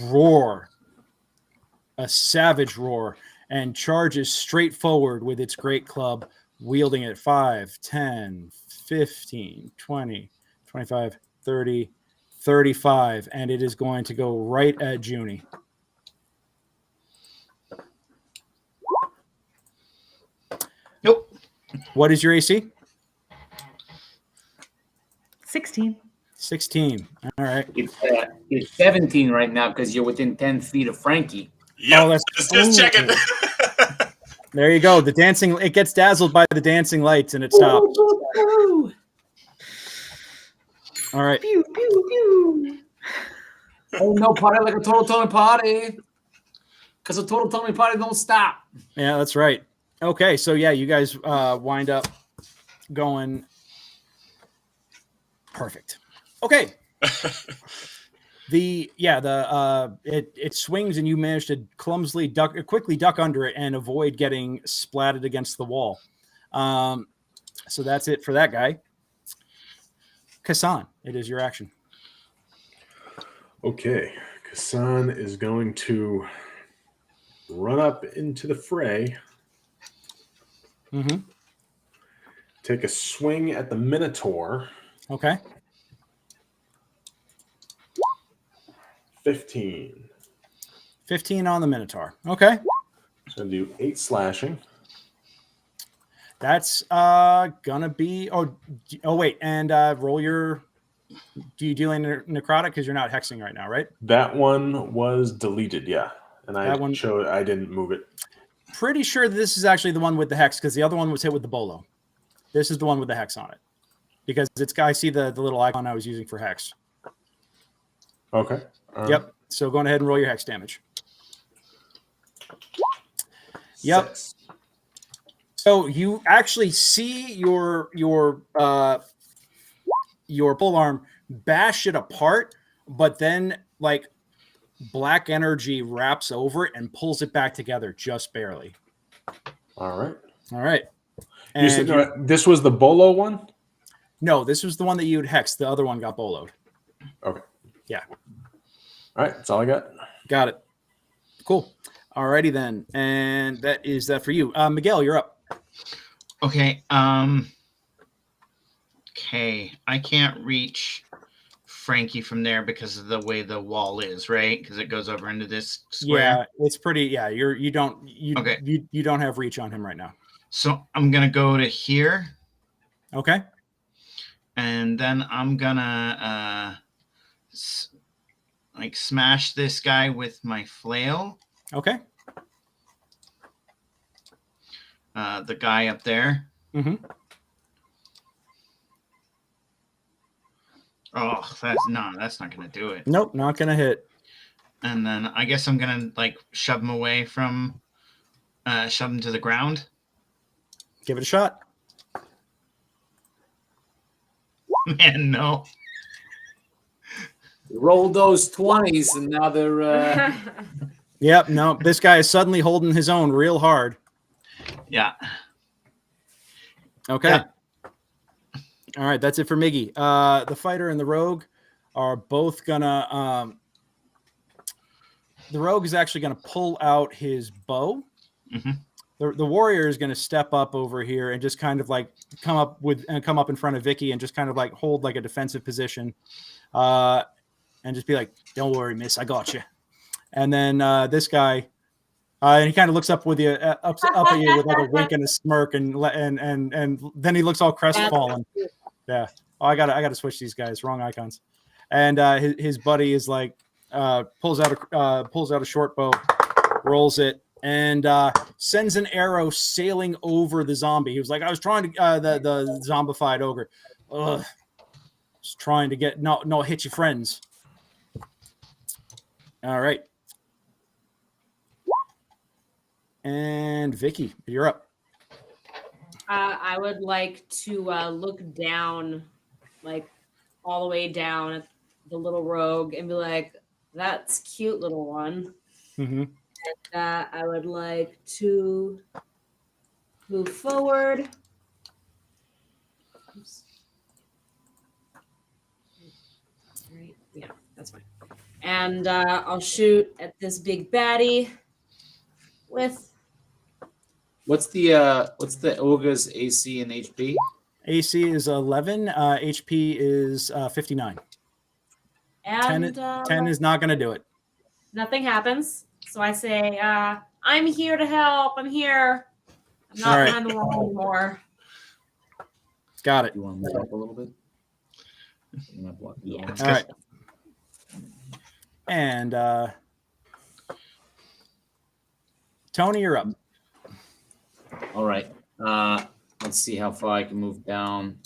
S1: roar, a savage roar, and charges straight forward with its great club, wielding it 5, 10, 15, 20, 25, 30, 35, and it is going to go right at Junie.
S8: Nope.
S1: What is your AC?
S6: 16.
S1: 16. All right.
S9: It's 17 right now because you're within 10 feet of Frankie.
S5: Yeah,
S1: Oh, that's-
S5: just checking.
S1: There you go. The dancing, it gets dazzled by the dancing lights and it stops. All right.
S6: Pew, pew, pew.
S9: Oh, no party like a total Tony party. Because a total Tony party don't stop.
S1: Yeah, that's right. Okay, so yeah, you guys wind up going perfect. Okay. It swings and you manage to quickly duck under it and avoid getting splatted against the wall. So that's it for that guy. Kassan, it is your action.
S4: Okay, Kassan is going to run up into the fray,
S1: Mm-hmm.
S4: take a swing at the Minotaur.
S1: Okay.
S4: 15.
S1: 15 on the Minotaur. Okay.
S4: So do 8 slashing.
S1: That's gonna be wait, and roll your. Do you deal in necrotic because you're not hexing right now, right?
S4: That one was deleted, yeah. And I
S1: That one-
S4: showed I didn't move it.
S1: Pretty sure this is actually the one with the hex because the other one was hit with the bolo. This is the one with the hex on it because I see the little icon I was using for hex.
S4: Okay.
S1: Yep. So go ahead and roll your hex damage. Yep.
S4: 6.
S1: So you actually see your pole arm bash it apart, but then like black energy wraps over it and pulls it back together just barely.
S4: All right.
S1: All right.
S4: You said, this was the Bolo one?
S1: No, this was the one that you'd hex. The other one got boloed.
S4: Okay.
S1: Yeah.
S4: All right. That's all I got.
S1: Got it. Cool. Alrighty then. And that is that for you. Miguel, you're up.
S8: Okay. Okay. I can't reach Frankie from there because of the way the wall is, right? Because it goes over into this square.
S1: Yeah, it's pretty. Yeah, you don't have reach on him right now.
S8: So I'm gonna go to here,
S1: Okay.
S8: and then I'm gonna like smash this guy with my flail.
S1: Okay.
S8: The guy up there.
S1: Mm-hmm.
S8: Oh, that's not gonna do it.
S1: Nope, not gonna hit.
S8: And then I guess I'm gonna like shove him away from, shove him to the ground.
S1: Give it a shot.
S8: Man, no.
S9: Roll those 20s and now they're.
S1: Yep. No, this guy is suddenly holding his own real hard.
S8: Yeah.
S1: Okay.
S8: Yeah.
S1: All right, that's it for Miggy. The fighter and the rogue are both gonna. The rogue is actually gonna pull out his bow.
S8: Mm-hmm.
S1: The warrior is gonna step up over here and just kind of like come up in front of Vicky and just kind of like hold like a defensive position, and just be like, "Don't worry, miss, I got you." And then this guy. And he kind of looks up with you, up at you with like a wink and a smirk, and then he looks all crestfallen. Yeah. Oh, I gotta switch these guys. Wrong icons. And his buddy is like, pulls out a short bow, rolls it, and sends an arrow sailing over the zombie. He was like, I was trying to the zombified ogre. Ugh. Just trying to get no hit your friends. All right. And Vicky, you're up.
S7: I would like to look down, like all the way down at the little rogue and be like, that's cute, little one.
S1: Mm-hmm.
S7: And I would like to move forward. Oops. Right. Yeah, that's fine. And I'll shoot at this big baddie with.
S9: What's the ogre's AC and HP?
S1: AC is 11. HP is 59.
S7: And
S1: 10 is not going to do it.
S7: nothing happens. So I say, I'm here to help. I'm here. I'm not
S1: All right.
S7: behind the wall anymore.
S1: Got it.
S9: You want to move up a little bit?
S7: Yeah.
S1: All right. And Tony, you're up.
S9: All right. Let's see how far I can move down.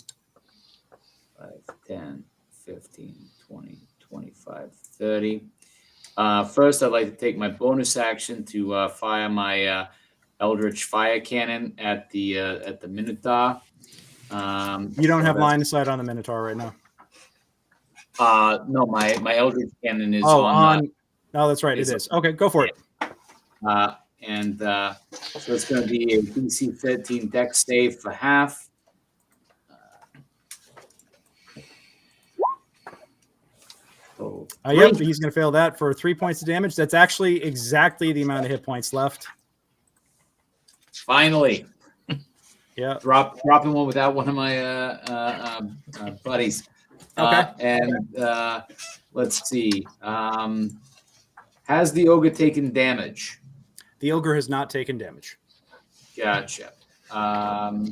S9: 5, 10, 15, 20, 25, 30. First, I'd like to take my bonus action to fire my Eldritch Fire Cannon at the Minotaur.
S1: You don't have line of sight on the Minotaur right now.
S9: No, my Eldritch Cannon is
S1: Oh, that's right. It
S9: is-
S1: is. Okay, go for it.
S9: And so it's going to be a DC 13 Dex save for half.
S1: Yep, he's going to fail that for 3 points of damage. That's actually exactly the amount of hit points left.
S9: Finally,
S1: Yeah.
S9: dropping one without one of my buddies.
S1: Okay.
S9: And let's see. Has the ogre taken damage?
S1: The ogre has not taken damage.
S9: Gotcha. I'm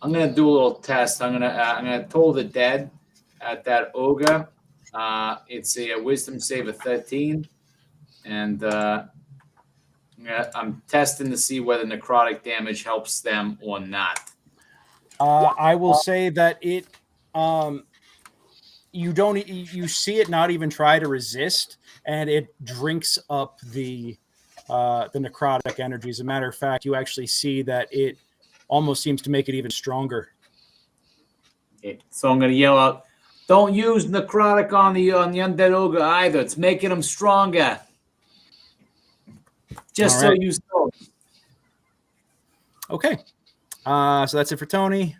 S9: gonna do a little test. I'm gonna toll the dead at that ogre. It's a wisdom save of 13, and I'm testing to see whether necrotic damage helps them or not.
S1: I will say that it. You see it not even try to resist, and it drinks up the necrotic energy. As a matter of fact, you actually see that it almost seems to make it even stronger.
S9: Okay, so I'm gonna yell out, "Don't use necrotic on the undead ogre either. It's making them stronger." Just
S1: All
S9: so
S1: right.
S9: you know.
S1: Okay. So that's it for Tony.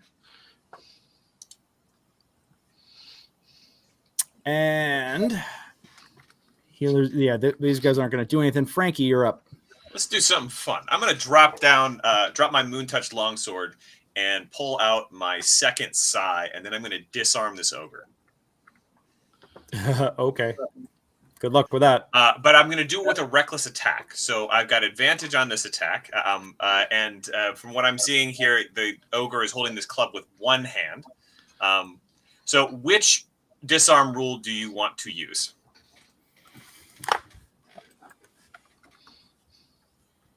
S1: And healers, these guys aren't going to do anything. Frankie, you're up.
S5: Let's do something fun. I'm going to drop my Moon Touch Longsword and pull out my second sai, and then I'm going to disarm this ogre.
S1: Okay. Good luck with that.
S5: But I'm going to do it with a reckless attack. So I've got advantage on this attack. And from what I'm seeing here, the ogre is holding this club with one hand. So which disarm rule do you want to use?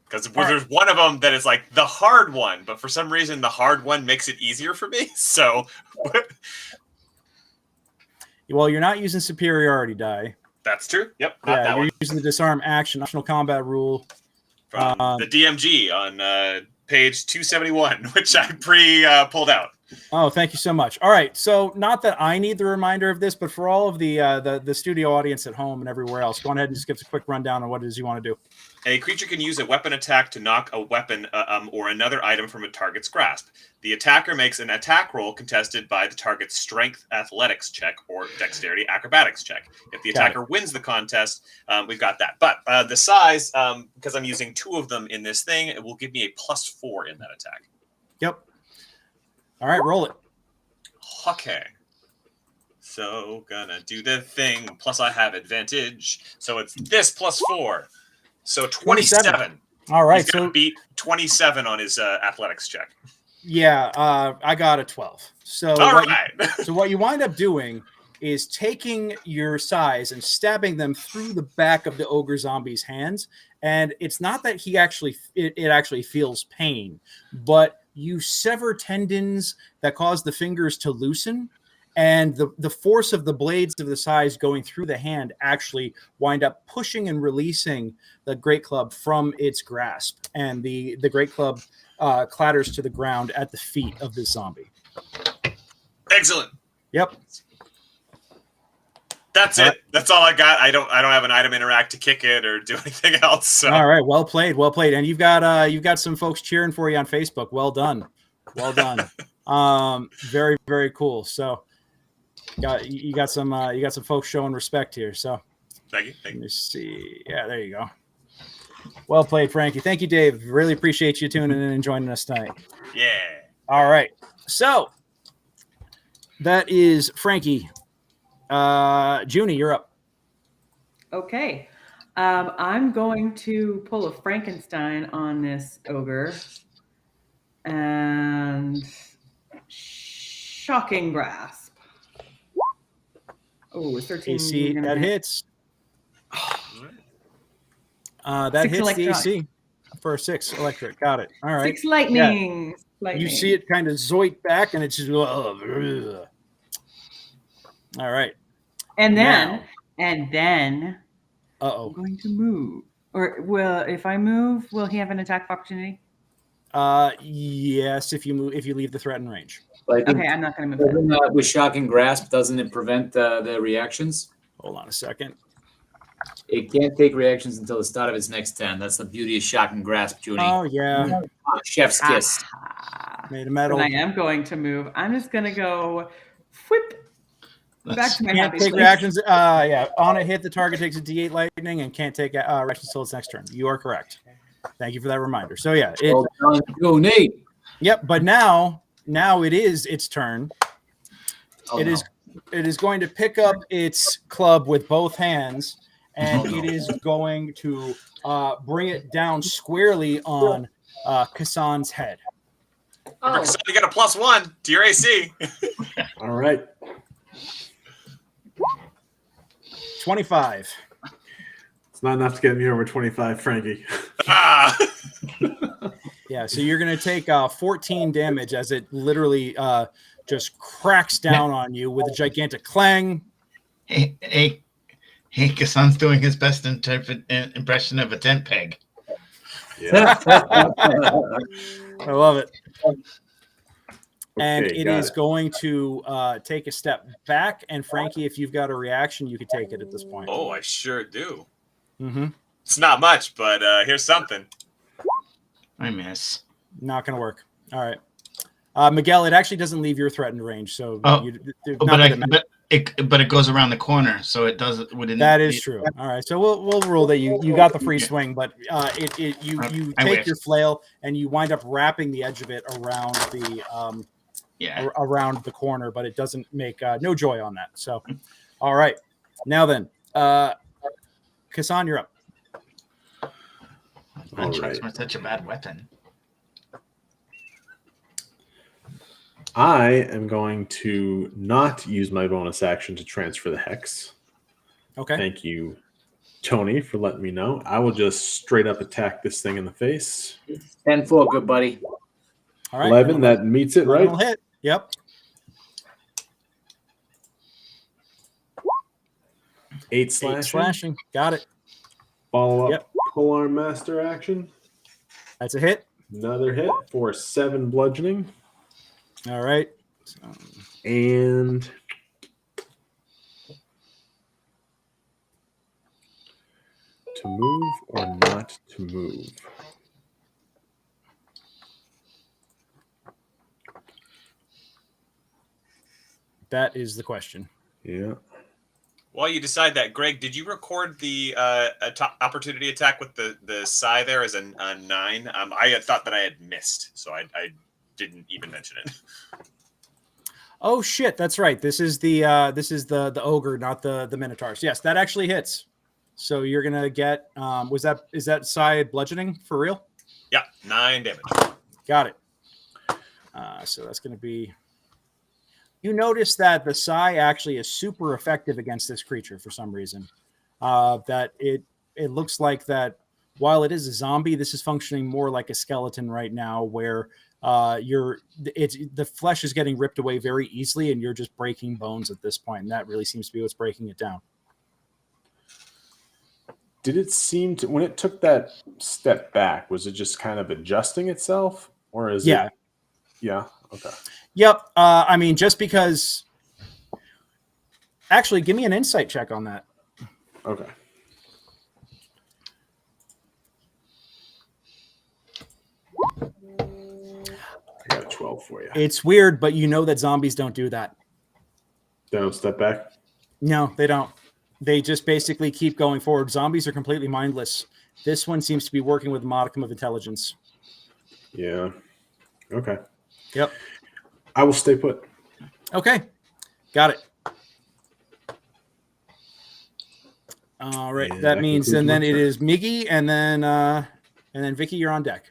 S5: Because there's one of them that is like the hard one, but for some reason the hard one makes it easier for me. So,
S1: Well, you're not using superiority die.
S5: that's true. Yep, not
S1: Yeah,
S5: that
S1: you're
S5: one.
S1: using the disarm action, optional combat rule.
S5: From the DMG on page 271, which I pulled out.
S1: Oh, thank you so much. All right, so not that I need the reminder of this, but for all of the studio audience at home and everywhere else, go ahead and just give us a quick rundown on what it is you want to do.
S5: A creature can use a weapon attack to knock a weapon or another item from a target's grasp. The attacker makes an attack roll contested by the target's strength athletics check or dexterity acrobatics check. If the attacker wins the contest, we've got that. But the size, because I'm using 2 of them in this thing, it will give me a +4 in that attack.
S1: Yep. All right, roll it.
S5: Okay. So, gonna do the thing. Plus, I have advantage. So, it's this +4. So, 27.
S1: All right,
S5: He's gonna
S1: so
S5: beat 27 on his athletics check.
S1: yeah, I got a 12. So
S5: All
S1: what
S5: right.
S1: so what you wind up doing is taking your size and stabbing them through the back of the ogre zombie's hands. And it's not that he actually it actually feels pain, but you sever tendons that cause the fingers to loosen, and the force of the blades of the size going through the hand actually wind up pushing and releasing the great club from its grasp, and the great club clatters to the ground at the feet of this zombie.
S5: Excellent.
S1: Yep.
S5: That's it. That's all I got. I don't have an item interact to kick it or do anything else. So.
S1: All right, well played, and you've got some folks cheering for you on Facebook. Well done. Very, very cool. So you got some folks showing respect here. So
S5: thank you.
S1: Let me see. Yeah, there you go. Well played, Frankie. Thank you, Dave. Really appreciate you tuning in and joining us tonight.
S5: Yeah.
S1: All right. So that is Frankie. Junie, you're up.
S6: Okay. I'm going to pull a Frankenstein on this ogre. And shocking grasp. Oh, 13.
S1: AC, that hits. That
S6: 6
S1: hits the
S6: electronic.
S1: AC for a 6 electric. Got it. All right.
S6: 6 lightning.
S1: You see it kind of zoit back, and it's just. All right.
S6: And then,
S1: Uh-oh.
S6: I'm going to move. Or if I move, will he have an attack of opportunity?
S1: Yes, if you leave the threatened range.
S6: Okay, I'm not going to move.
S9: Doesn't, with shocking grasp, doesn't it prevent the reactions?
S1: Hold on a second.
S9: It can't take reactions until the start of its next turn. That's the beauty of shocking grasp, Junie.
S1: Oh yeah.
S9: Chef's kiss.
S1: Made of metal.
S6: And I am going to move. I'm just going to go whip back to my
S1: Can't
S6: happy
S1: take
S6: place.
S1: reactions. Yeah, on a hit, the target takes a D8 lightning and can't take reactions until its next turn. You are correct. Thank you for that reminder. So yeah,
S9: Well done, Junie.
S1: Yep. But now it is its turn.
S9: Oh,
S1: It is going to pick up its club with both hands, and it is going to bring it down squarely on Kassan's head.
S7: Oh,
S5: So you got a +1 to your AC.
S4: All right.
S1: 25.
S4: It's not enough to get me over 25, Frankie.
S5: Ah.
S1: Yeah, so you're going to take 14 damage as it literally just cracks down on you with a gigantic clang.
S8: Hey, Kassan's doing his best impression of a tent peg.
S4: Yeah.
S1: I love it. And
S4: Okay,
S1: it
S4: got
S1: is going to take a step back. And Frankie, if you've got a reaction, you can take it at this point.
S5: Oh, I sure do.
S1: Mm-hmm.
S5: It's not much, but here's something.
S8: I miss.
S1: Not going to work. All right. Miguel, it actually doesn't leave your threatened range. So
S8: But it goes around the corner, so it does.
S1: That is true. All right, so we'll rule that you got the free swing, but you take your flail and you wind up wrapping the edge of it around the around the corner, but it doesn't make no joy on that. So, all right, now then, Kassan, you're up.
S4: All
S8: Chuck's
S4: right.
S8: such a bad weapon.
S4: I am going to not use my bonus action to transfer the hex.
S1: Okay.
S4: Thank you, Tony, for letting me know. I will just straight up attack this thing in the face.
S9: 10-4, good buddy.
S1: All right.
S4: 11, that meets it, right?
S1: Will hit. Yep.
S4: 8 slashing.
S1: 8 slashing. Got it.
S4: Follow up
S1: Yep.
S4: polearm master action.
S1: That's a hit.
S4: Another hit for 7 bludgeoning.
S1: All right. So,
S4: And to move or not to move?
S1: that is the question.
S4: Yeah.
S5: While you decide that, Greg, did you record the opportunity attack with the Psy there as a 9? I had thought that I had missed, so I didn't even mention it.
S1: Oh shit, that's right. This is the ogre, not the minotaurs. Yes, that actually hits. So you're gonna get is that side bludgeoning for real?
S5: Yeah, 9 damage.
S1: Got it. So that's gonna be You notice that the psi actually is super effective against this creature for some reason. That it looks like that while it is a zombie, this is functioning more like a skeleton right now, where the flesh is getting ripped away very easily, and you're just breaking bones at this point, and that really seems to be what's breaking it down.
S4: Did it seem to, when it took that step back, was it just kind of adjusting itself, or is it? Yeah. Okay.
S1: Yep. I mean, just because. Actually, give me an insight check on that.
S4: Okay. I got a 12 for you.
S1: It's weird, but you know that zombies don't do that.
S4: They don't step back?
S1: No, they don't. They just basically keep going forward. Zombies are completely mindless. This one seems to be working with a modicum of intelligence.
S4: Yeah. Okay.
S1: Yep.
S4: I will stay put.
S1: Okay. Got it. All right.
S4: Yeah,
S1: that means, and then
S4: my
S1: it
S4: turn.
S1: is Miggy, and then Vicky, you're on deck.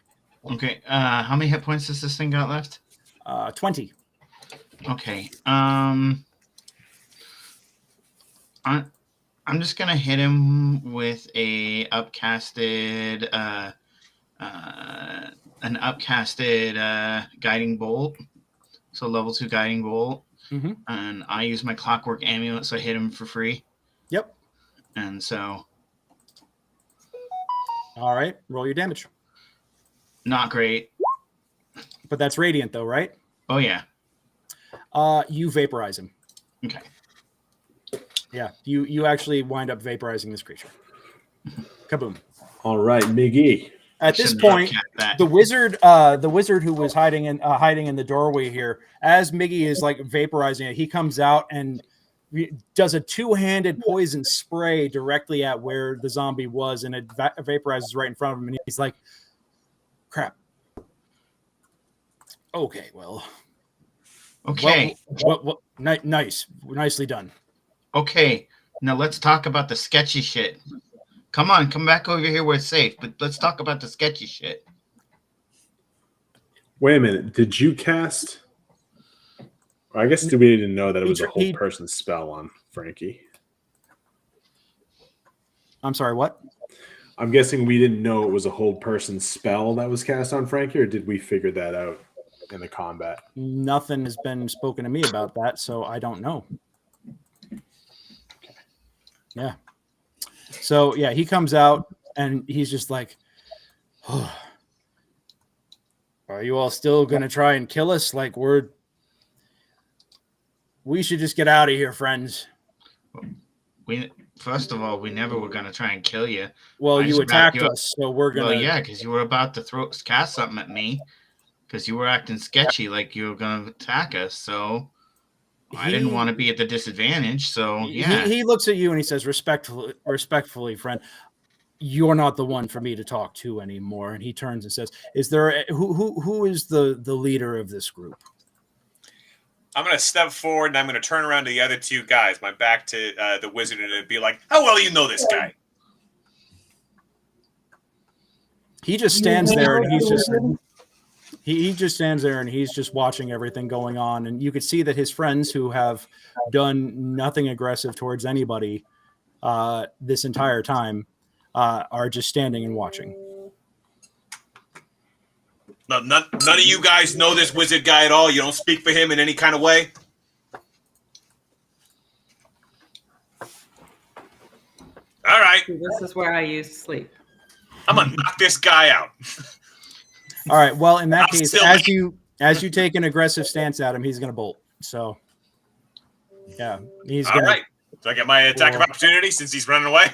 S8: Okay. How many hit points does this thing got left?
S1: 20.
S8: Okay. I'm just gonna hit him with an upcasted guiding bolt. So level 2 guiding bolt.
S1: Mm-hmm.
S8: And I use my clockwork amulet, so I hit him for free.
S1: Yep.
S8: And so.
S1: All right. Roll your damage.
S8: Not great.
S1: But that's radiant, though, right?
S8: Oh, yeah.
S1: You vaporize him.
S8: Okay.
S1: Yeah. You actually wind up vaporizing this creature. Kaboom.
S4: All right, Miggy.
S1: At this point, the wizard who was hiding in the doorway here, as Miggy is like vaporizing it, he comes out and does a two-handed poison spray directly at where the zombie was, and it vaporizes right in front of him. And he's like, "Crap. Okay, well.
S8: Okay.
S1: Well, nicely done.
S8: Okay, now let's talk about the sketchy shit. Come on, come back over here where it's safe, but let's talk about the sketchy shit."
S4: Wait a minute. Did you cast? I guess we didn't know that it was a whole person spell on Frankie.
S1: I'm sorry, what?
S4: I'm guessing we didn't know it was a whole person spell that was cast on Frankie, or did we figure that out in the combat?
S1: Nothing has been spoken to me about that, so I don't know. Yeah. So, yeah, he comes out, and he's just like, "Oh, are you all still going to try and kill us? Like, we should just get out of here, friends."
S8: First of all, we never were going to try and kill you.
S1: Well, you attacked us, so we're going to...
S8: Well, yeah, because you were about to cast something at me, because you were acting sketchy like you were going to attack us, so I didn't want to be at the disadvantage, so yeah.
S1: He looks at you and he says, respectfully, friend, you're not the one for me to talk to anymore. And he turns and says, who is the leader of this group?
S5: I'm going to step forward and I'm going to turn around to the other two guys, my back to the wizard, and be like, "How well you know this guy?"
S1: He just stands there and he just stands there and he's just watching everything going on. And you could see that his friends, who have done nothing aggressive towards anybody this entire time, are just standing and watching.
S5: None of you guys know this wizard guy at all? You don't speak for him in any kind of way? All right.
S6: This is where I used to sleep.
S5: I'm going to knock this guy out.
S1: All right. Well, in that case, as you take an aggressive stance at him, he's going to bolt. So, yeah, he's going.
S5: All right. Do I get my attack of opportunity since he's running away?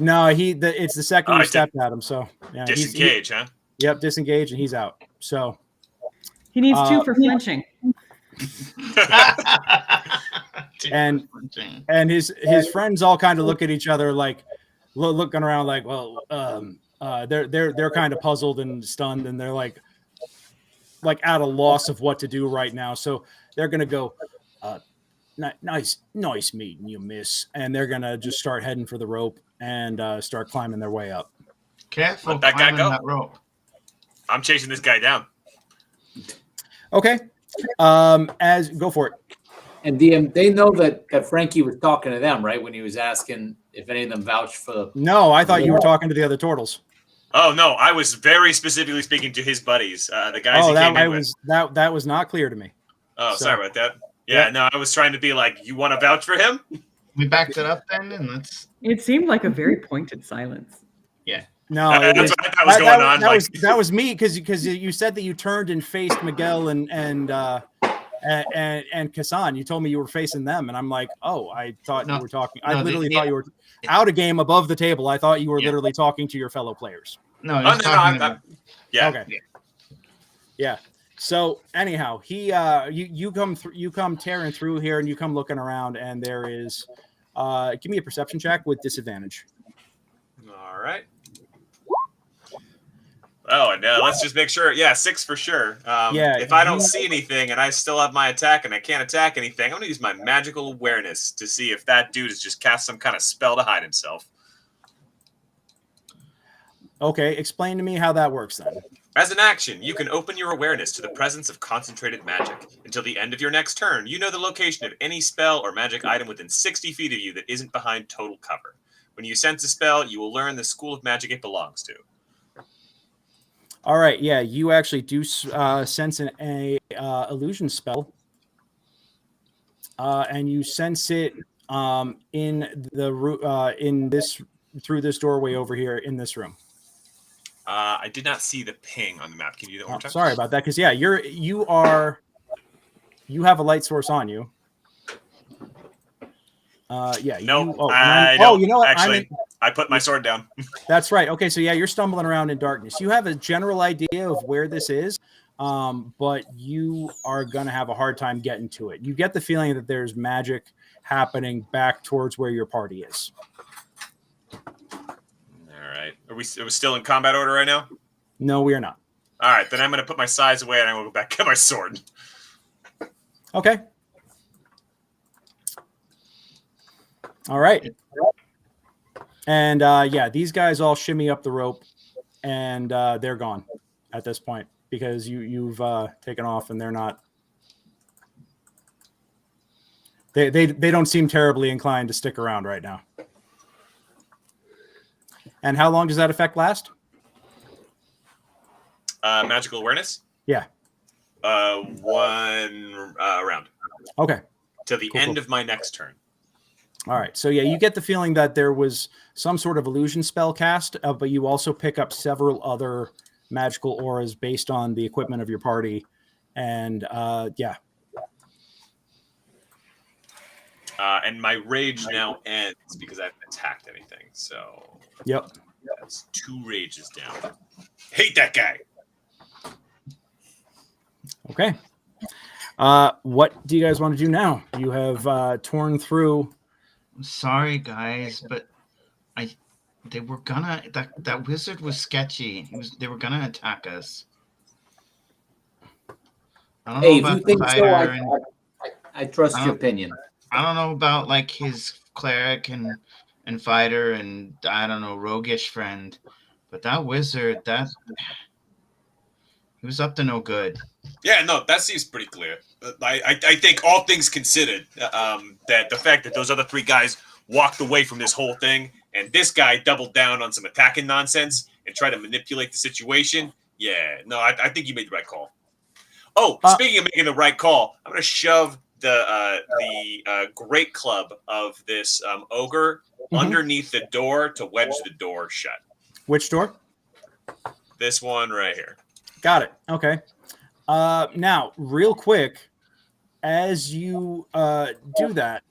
S1: No, it's the second you stepped at him. So, yeah,
S5: disengage, huh?
S1: Yep, disengage, and he's out. So
S6: he needs 2 for flinching.
S1: and his friends all kind of look at each other like looking around like, well, they're kind of puzzled and stunned, and they're like at a loss of what to do right now. So they're gonna go, nice meeting you, miss, and they're gonna just start heading for the rope and start climbing their way up.
S8: Careful,
S5: let that guy go.
S8: That rope.
S5: I'm chasing this guy down.
S1: Okay. Go for it.
S9: And DM, they know that Frankie was talking to them, right? When he was asking if any of them vouched for the.
S1: No, I thought you were talking to the other turtles.
S5: Oh no, I was very specifically speaking to his buddies, the guys
S1: Oh,
S5: he came in with.
S1: that was not clear to me.
S5: Oh,
S1: So-
S5: sorry about that. Yeah, no, I was trying to be like, you want to vouch for him?
S8: We backed it up then, and let's.
S6: It seemed like a very pointed silence.
S1: No,
S5: That's
S1: it was,
S5: what I thought was going on.
S1: That,
S5: Like,
S1: that was me because you said that you turned and faced Miguel and Kassan. You told me you were facing them, and I'm like, oh, I thought you were talking. I literally thought you were out of game above the table. I thought you were literally talking to your fellow players.
S8: No, he was talking about.
S5: yeah.
S1: Okay. Yeah. So anyhow, you come tearing through here, and you come looking around, and there is, give me a perception check with disadvantage.
S5: All right. Oh, and let's just make sure. Yeah, 6 for sure. If I don't see anything and I still have my attack and I can't attack anything, I'm going to use my magical awareness to see if that dude has just cast some kind of spell to hide himself.
S1: Okay, explain to me how that works then.
S5: As an action, you can open your awareness to the presence of concentrated magic. Until the end of your next turn, you know the location of any spell or magic item within 60 feet of you that isn't behind total cover. When you sense a spell, you will learn the school of magic it belongs to.
S1: All right, yeah, you actually do sense an illusion spell, and you sense it through this doorway over here in this room.
S5: I did not see the ping on the map. Can you do that one more time?
S1: Sorry about that, because you have a light source on you. Yeah.
S5: No,
S1: you know what?
S5: Actually, I put my sword down.
S1: That's right. Okay, so yeah, you're stumbling around in darkness. You have a general idea of where this is, but you are going to have a hard time getting to it. You get the feeling that there's magic happening back towards where your party is.
S5: All right. Are we still in combat order right now?
S1: No, we are not.
S5: All right, then I'm going to put my size away and I will go back get my sword.
S1: Okay. All right. And yeah, these guys all shimmy up the rope, and they're gone at this point because you've taken off, and they're not. They don't seem terribly inclined to stick around right now. And how long does that effect last?
S5: Magical awareness?
S1: Yeah.
S5: 1 round.
S1: Okay.
S5: Till the end of my next turn.
S1: All right. So yeah, you get the feeling that there was some sort of illusion spell cast, but you also pick up several other magical auras based on the equipment of your party. And yeah.
S5: And my rage now ends because I haven't attacked anything. So
S1: yep.
S5: That's 2 rages down. Hate that guy. Okay.
S1: What do you guys want to do now? You have torn through.
S8: Sorry, guys, but they were gonna that wizard was sketchy. They were gonna attack us. I don't
S9: Hey,
S8: know
S9: if you
S8: about
S9: think
S8: the
S9: so,
S8: fighter
S9: I trust your opinion.
S8: I don't know about like his cleric and fighter and I don't know roguish friend, but that wizard he was up to no good.
S5: Yeah, no, that seems pretty clear. I think all things considered, that the fact that those other 3 guys walked away from this whole thing and this guy doubled down on some attacking nonsense and tried to manipulate the situation. Yeah, no, I think you made the right call. Oh, speaking of making the right call, I'm going to shove the great club of this ogre underneath the door to wedge the door shut.
S1: Which door?
S5: This one right here.
S1: Got it. Okay. Now, real quick, as you do that,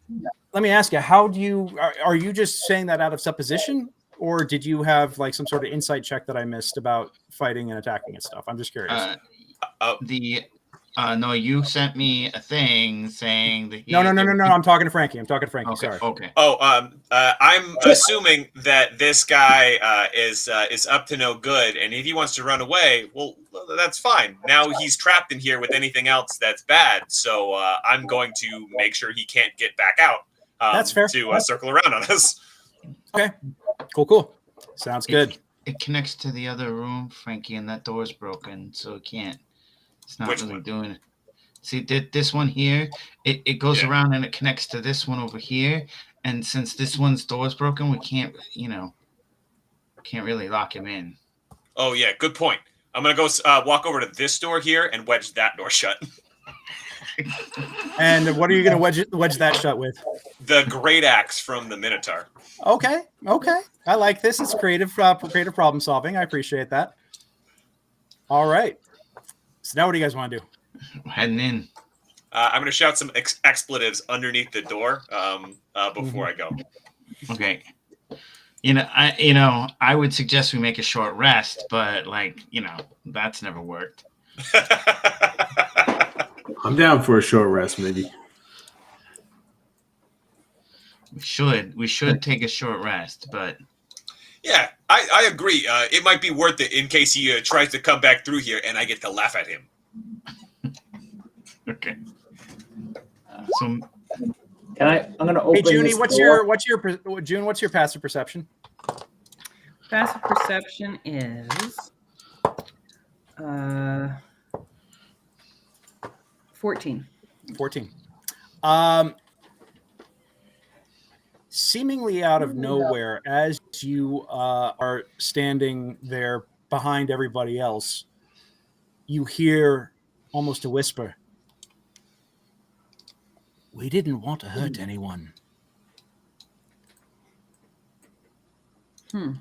S1: let me ask you, how do you, are you just saying that out of supposition, or did you have like some sort of insight check that I missed about fighting and attacking and stuff? I'm just curious.
S8: No, you sent me a thing saying that.
S1: No. I'm talking to Frankie. Okay, sorry.
S8: Okay.
S5: Oh, I'm assuming that this guy is up to no good, and if he wants to run away, well, that's fine. Now he's trapped in here with anything else that's bad, so I'm going to make sure he can't get back out.
S1: That's fair.
S5: To circle around on us.
S1: Okay. Cool. Sounds good.
S8: It connects to the other room, Frankie, and that door's broken, so it can't. It's not really doing it. See, this one here, it goes
S5: Yeah.
S8: around and it connects to this one over here. And since this one's door is broken, we can't really lock him in.
S5: Oh yeah, good point. I'm gonna go walk over to this door here and wedge that door shut.
S1: And what are you going to wedge that shut with?
S5: The great axe from the Minotaur.
S1: Okay. I like this. It's creative problem solving. I appreciate that. All right. So now what do you guys want to do?
S8: We're heading in.
S5: I'm gonna shout some expletives underneath the door before I go.
S8: Okay. I would suggest we make a short rest, but that's never worked.
S4: I'm down for a short rest, maybe.
S8: We should take a short rest, but
S5: Yeah, I agree. It might be worth it in case he tries to come back through here and I get to laugh at him.
S8: okay. So
S9: I'm going to open
S1: Hey, Junie,
S9: this
S1: what's
S9: door.
S1: your passive perception?
S6: Passive perception is 14.
S1: 14. Seemingly out of nowhere, as you are standing there behind everybody else, you hear almost a whisper. We didn't want to hurt anyone.
S6: I'm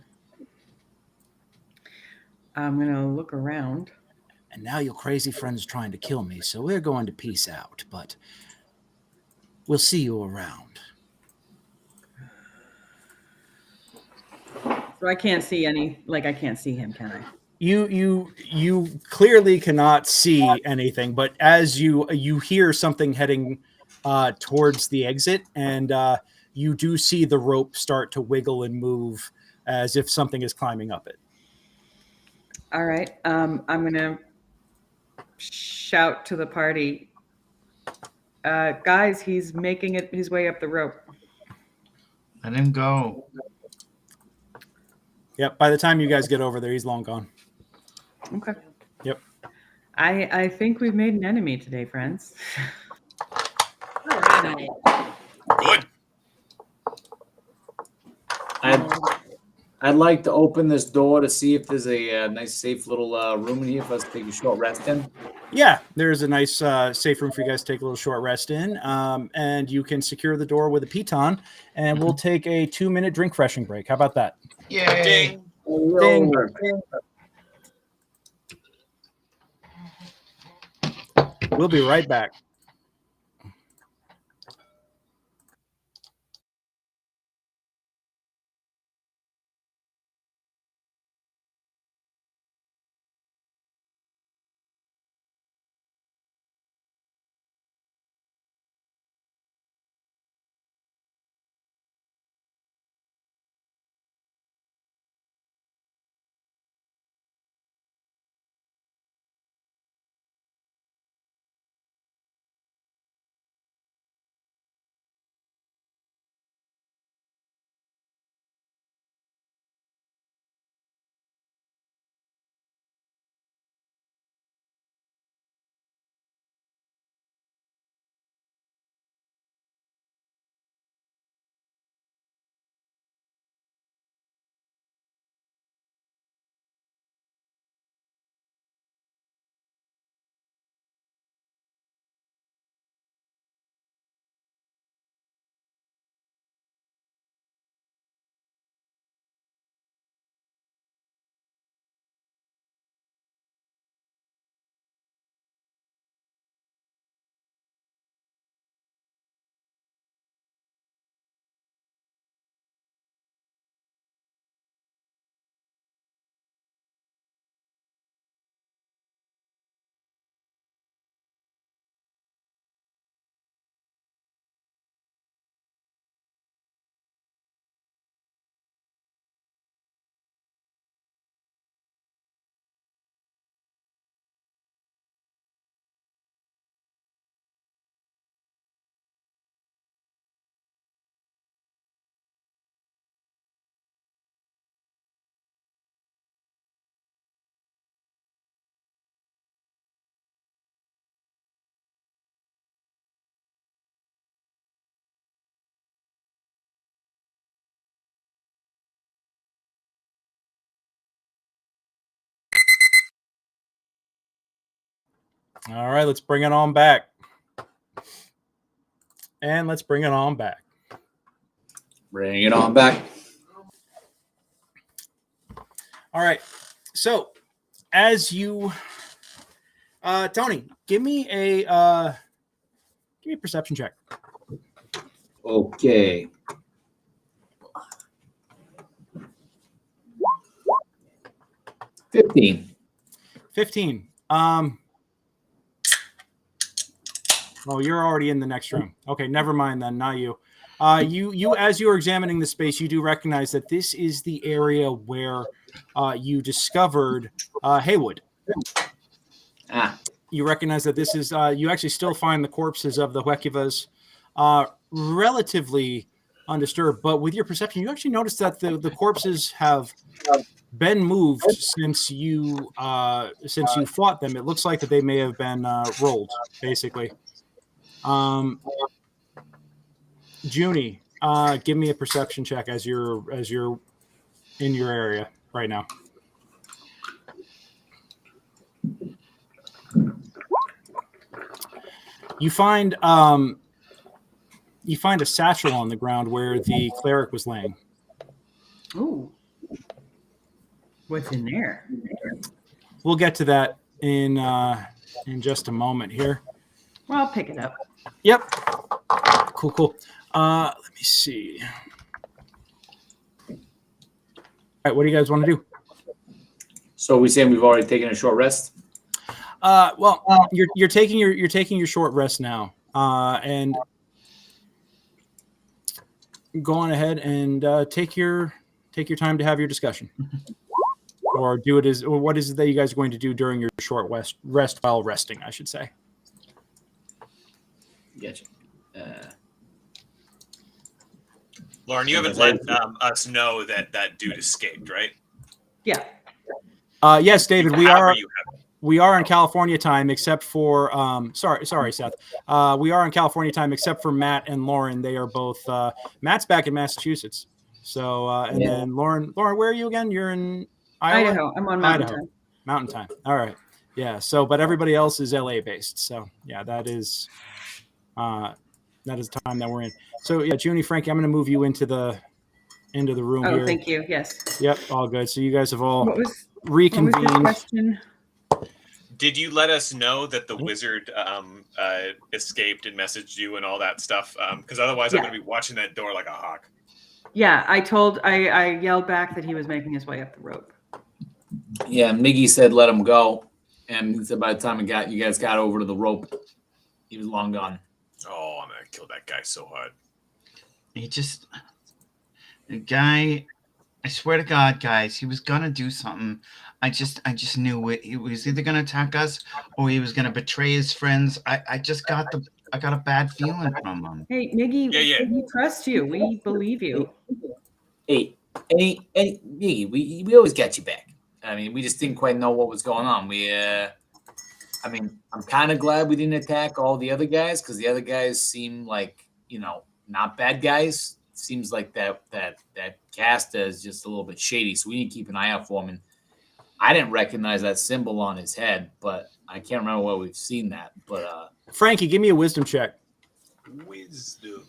S6: going to look around.
S1: And now your crazy friend's trying to kill me, so we're going to peace out, but we'll see you around.
S6: So I can't see I can't see him, can I?
S1: You clearly cannot see anything, but as you hear something heading towards the exit, and you do see the rope start to wiggle and move as if something is climbing up it.
S6: All right. I'm going to shout to the party. Guys, he's making his way up the rope.
S8: let him go.
S1: Yep. By the time you guys get over there, he's long gone.
S6: Okay.
S1: Yep.
S6: I think we've made an enemy today, friends.
S7: All right.
S5: Good.
S9: I'd like to open this door to see if there's a nice, safe little room in here for us to take a short rest in.
S1: Yeah, there's a nice safe room for you guys to take a little short rest in. And you can secure the door with a piton, and we'll take a 2-minute drink freshening break. How about that?
S8: Yay!
S5: Ding.
S1: Ding. We'll be right back. All right, let's bring it on back. And let's bring it on back.
S9: Bring it on back.
S1: All right. So, as you, Tony, give me a perception check.
S9: Okay. 15.
S1: Oh, you're already in the next room. Okay, never mind then. Not you. You as you are examining the space, you do recognize that this is the area where you discovered Haywood. You recognize that this is you actually still find the corpses of the Huekivas relatively undisturbed, but with your perception, you actually notice that the corpses have been moved since you fought them. It looks like that they may have been rolled, basically. Junie, give me a perception check as you're in your area right now. You find a satchel on the ground where the cleric was laying.
S6: Ooh. What's in there?
S1: We'll get to that in just a moment here.
S6: Well, I'll pick it up.
S1: Yep. Cool. Let me see. All right, what do you guys want to do?
S9: So we saying we've already taken a short rest?
S1: Well, you're taking your short rest now, and go on ahead and take your time to have your discussion, or do it or what is it that you guys are going to do during your short rest while resting, I should say.
S9: Gotcha.
S5: Lauren, you haven't let us know that dude escaped, right?
S6: Yeah.
S1: Yes, David. We are in California time, except for sorry, Seth. We are in California time, except for Matt and Lauren. They are both. Matt's back in Massachusetts. So then Lauren, where are you again? You're in Iowa?
S6: Idaho. I'm on Mountain Time.
S1: Mountain Time. All right. Yeah. So, but everybody else is LA based. So yeah, that is the time that we're in. So yeah, Junie, Frankie, I'm going to move you into the room here.
S6: Oh, thank you. Yes.
S1: Yep. All good. So you guys have all
S6: What
S1: reconvened.
S6: was your question?
S5: Did you let us know that the wizard escaped and messaged you and all that stuff? Because otherwise, I'm going to be watching that door like a hawk.
S6: Yeah, I yelled back that he was making his way up the rope.
S9: Yeah, Miggy said let him go, and he said by the time you guys got over to the rope, he was long gone.
S5: Oh, I'm gonna kill that guy so hard.
S8: The guy, I swear to God, guys, he was gonna do something. I just knew it. He was either gonna attack us or he was gonna betray his friends. I got a bad feeling from him.
S6: Hey, Miggy, we trust you. We believe you.
S9: Hey, Miggy, we always got you back. I mean, we just didn't quite know what was going on. I'm kind of glad we didn't attack all the other guys because the other guys seem like, not bad guys. Seems like that Casta is just a little bit shady, so we need to keep an eye out for him. And I didn't recognize that symbol on his head, but I can't remember where we've seen that. But
S1: Frankie, give me a wisdom check.
S5: Wisdom.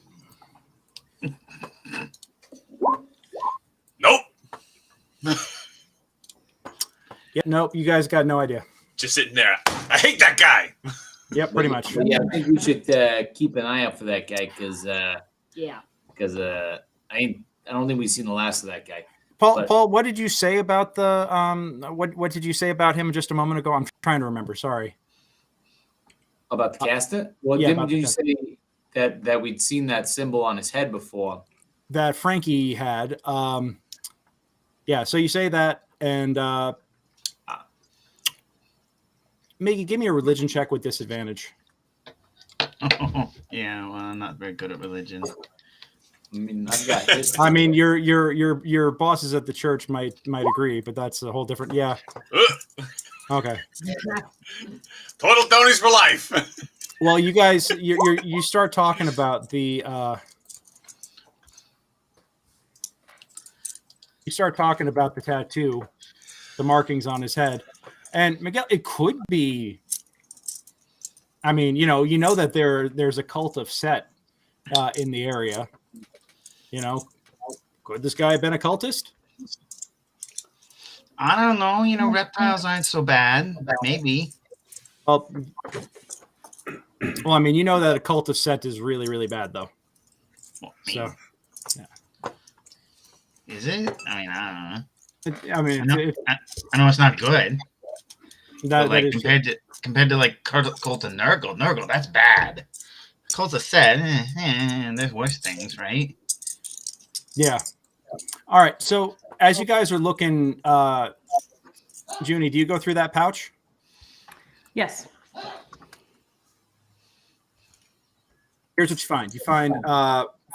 S5: Nope.
S1: Yeah, nope. You guys got no idea.
S5: Just sitting there. I hate that guy.
S1: Yep, pretty much.
S9: Yeah, I think we should keep an eye out for that guy because I don't think we've seen the last of that guy.
S1: Paul, what did you say about the what did you say about him just a moment ago? I'm trying to remember. Sorry.
S9: About the Casta? Well,
S1: yeah,
S9: did you say that we'd seen that symbol on his head before?
S1: That Frankie had. Yeah, so you say that, and Maggie, give me a religion check with disadvantage.
S8: Yeah, well, I'm not very good at religion.
S9: I mean, I've got history.
S1: I mean, your bosses at the church might agree, but that's a whole different. Yeah. Okay.
S5: Total Tonys for life.
S1: Well, you guys, you start talking about the. You start talking about the tattoo, the markings on his head, and Miguel. It could be I mean, you know that there's a cult of Set in the area. You know, could this guy have been a cultist?
S8: I don't know. Reptiles aren't so bad. Maybe.
S1: Well, I mean, you know that a cult of Set is really, really bad, though.
S8: Well,
S1: So, yeah.
S8: Is it? I mean, I don't know.
S1: I mean,
S8: I know it's not good.
S1: that
S8: But
S1: is
S8: compared to like Cult of Nurgle, that's bad. Cult of Set, there's worse things, right?
S1: Yeah. All right. So as you guys are looking, Junie, do you go through that pouch?
S6: Yes.
S1: Here's what you find. You find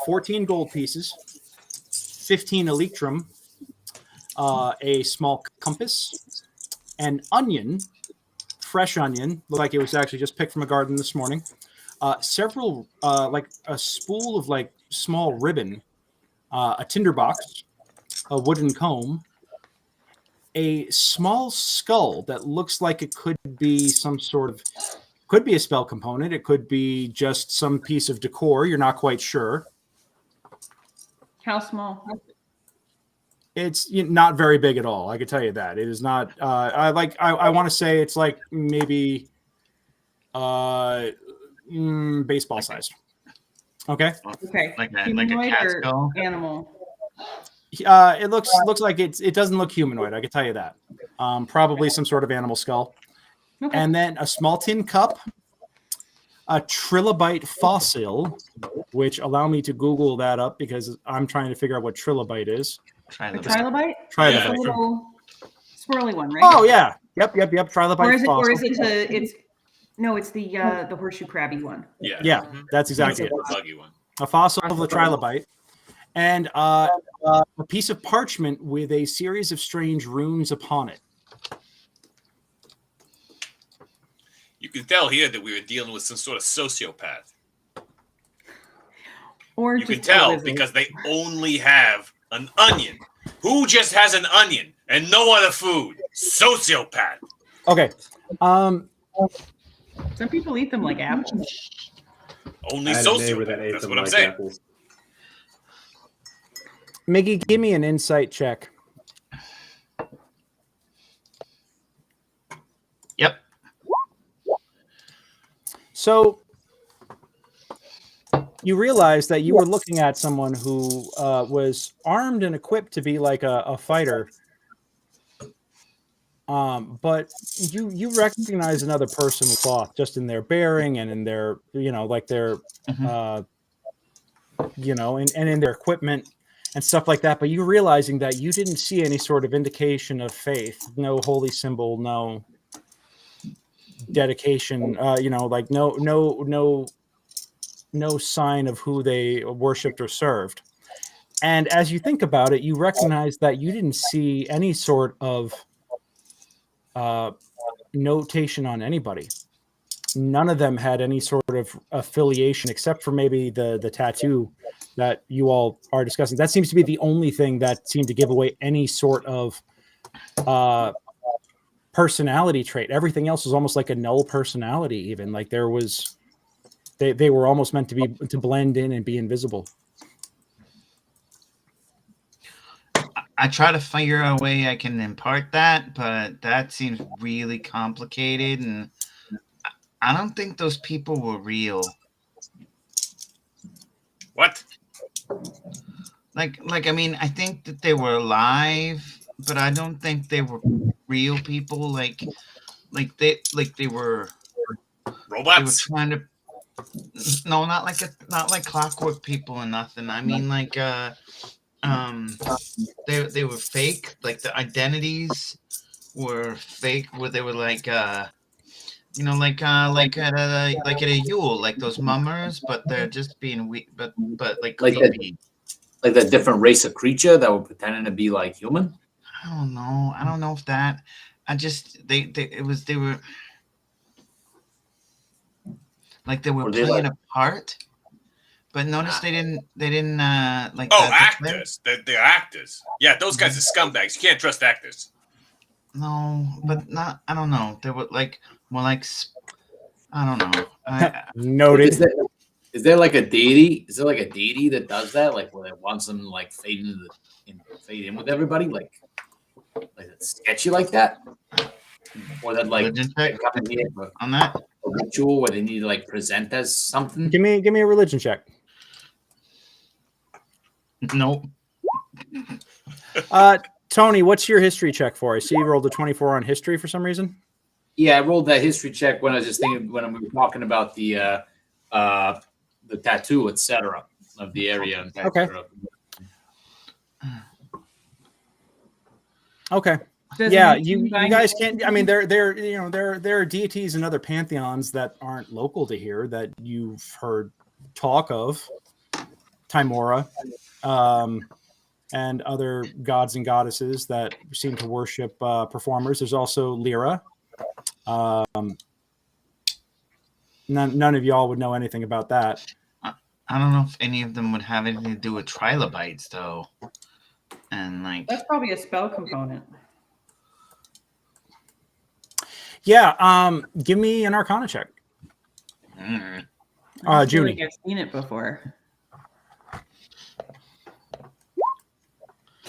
S1: 14 gold pieces, 15 electrum, a small compass, an onion, fresh onion, looked like it was actually just picked from a garden this morning, several, like a spool of like small ribbon, a tinderbox, a wooden comb, a small skull that looks like it could be could be a spell component. It could be just some piece of decor. You're not quite sure.
S6: How small?
S1: It's not very big at all. I can tell you that. It is not. I want to say it's like maybe baseball sized. Okay.
S6: Okay.
S8: Like a
S6: Humanoid
S8: cat
S6: or
S8: skull?
S6: animal?
S1: It looks like it doesn't look humanoid. I can tell you that. Probably some sort of animal skull.
S6: Okay.
S1: And then a small tin cup, a trilobite fossil, which allow me to Google that up because I'm trying to figure out what trilobite is.
S6: A trilobite?
S1: Trilobite.
S6: It's a little swirly one, right?
S1: Oh yeah. Yep. Trilobite
S6: Or is it?
S1: fossil.
S6: Or is it? It's the horseshoe crabby one.
S1: Yeah. That's exactly it.
S5: The buggy one.
S1: A fossil of the trilobite, and a piece of parchment with a series of strange runes upon it.
S5: You can tell here that we were dealing with some sort of sociopath.
S6: Or
S5: You can
S6: just a
S5: tell
S6: lizard.
S5: because they only have an onion. Who just has an onion and no other food? Sociopath.
S1: Okay.
S6: Some people eat them like apples.
S5: Only
S4: I had a neighbor that
S5: sociopath.
S4: ate
S5: That's
S4: them
S5: what I'm
S4: like
S5: saying.
S4: apples.
S1: Miggy, give me an insight check.
S8: Yep.
S1: So you realize that you were looking at someone who was armed and equipped to be like a fighter. But you recognize another person with cloth just in their bearing and in their, like their, and in their equipment and stuff like that. But you're realizing that you didn't see any sort of indication of faith, no holy symbol, no dedication, like no sign of who they worshipped or served. And as you think about it, you recognize that you didn't see any sort of notation on anybody. None of them had any sort of affiliation except for maybe the tattoo that you all are discussing. That seems to be the only thing that seemed to give away any sort of personality trait. Everything else was almost like a null personality, even like there was they were almost meant to blend in and be invisible.
S8: I try to figure out a way I can impart that, but that seems really complicated, and I don't think those people were real.
S5: What?
S8: Like I mean, I think that they were alive, but I don't think they were real people. Like they were
S5: Robots?
S8: They were trying to. No, not like clockwork people or nothing. I mean, like they were fake. Like the identities were fake. Where they were like like at a Yule, like those mummers, but they're just being weak. But like creepy.
S9: Like that different race of creature that were pretending to be like human.
S8: I don't know. I don't know if that. I just they were like they were
S9: Were they
S8: playing
S9: like-
S8: a part. But notice they didn't like.
S5: Oh,
S8: the
S5: actors. They're actors. Yeah, those guys are scumbags. You can't trust actors.
S8: No, but not. I don't know. They were like more like I don't know.
S1: Noted.
S9: Is there like a deity? Is there like a deity that does that? Like where it wants them to like fade in with everybody? Like it's sketchy like that? Or that like
S8: Religion check
S9: come in here for
S8: on that?
S9: a ritual where they need to like present as something?
S1: Give me a religion check.
S8: Nope.
S1: Tony, what's your history check for? I see you rolled a 24 on history for some reason.
S9: Yeah, I rolled that history check when I was just thinking when we were talking about the tattoo, etc. of the area. And
S1: Okay. Okay.
S6: Does
S1: Yeah,
S6: it
S1: you
S6: combine-
S1: guys can't. I mean, there are deities and other pantheons that aren't local to here that you've heard talk of. Timora, and other gods and goddesses that seem to worship performers. There's also Lyra. None of y'all would know anything about that.
S8: I don't know if any of them would have anything to do with trilobites, though. And like,
S6: That's probably a spell component.
S1: Yeah. Give me an Arcana check.
S6: I feel
S1: Junie.
S6: like I've seen it before.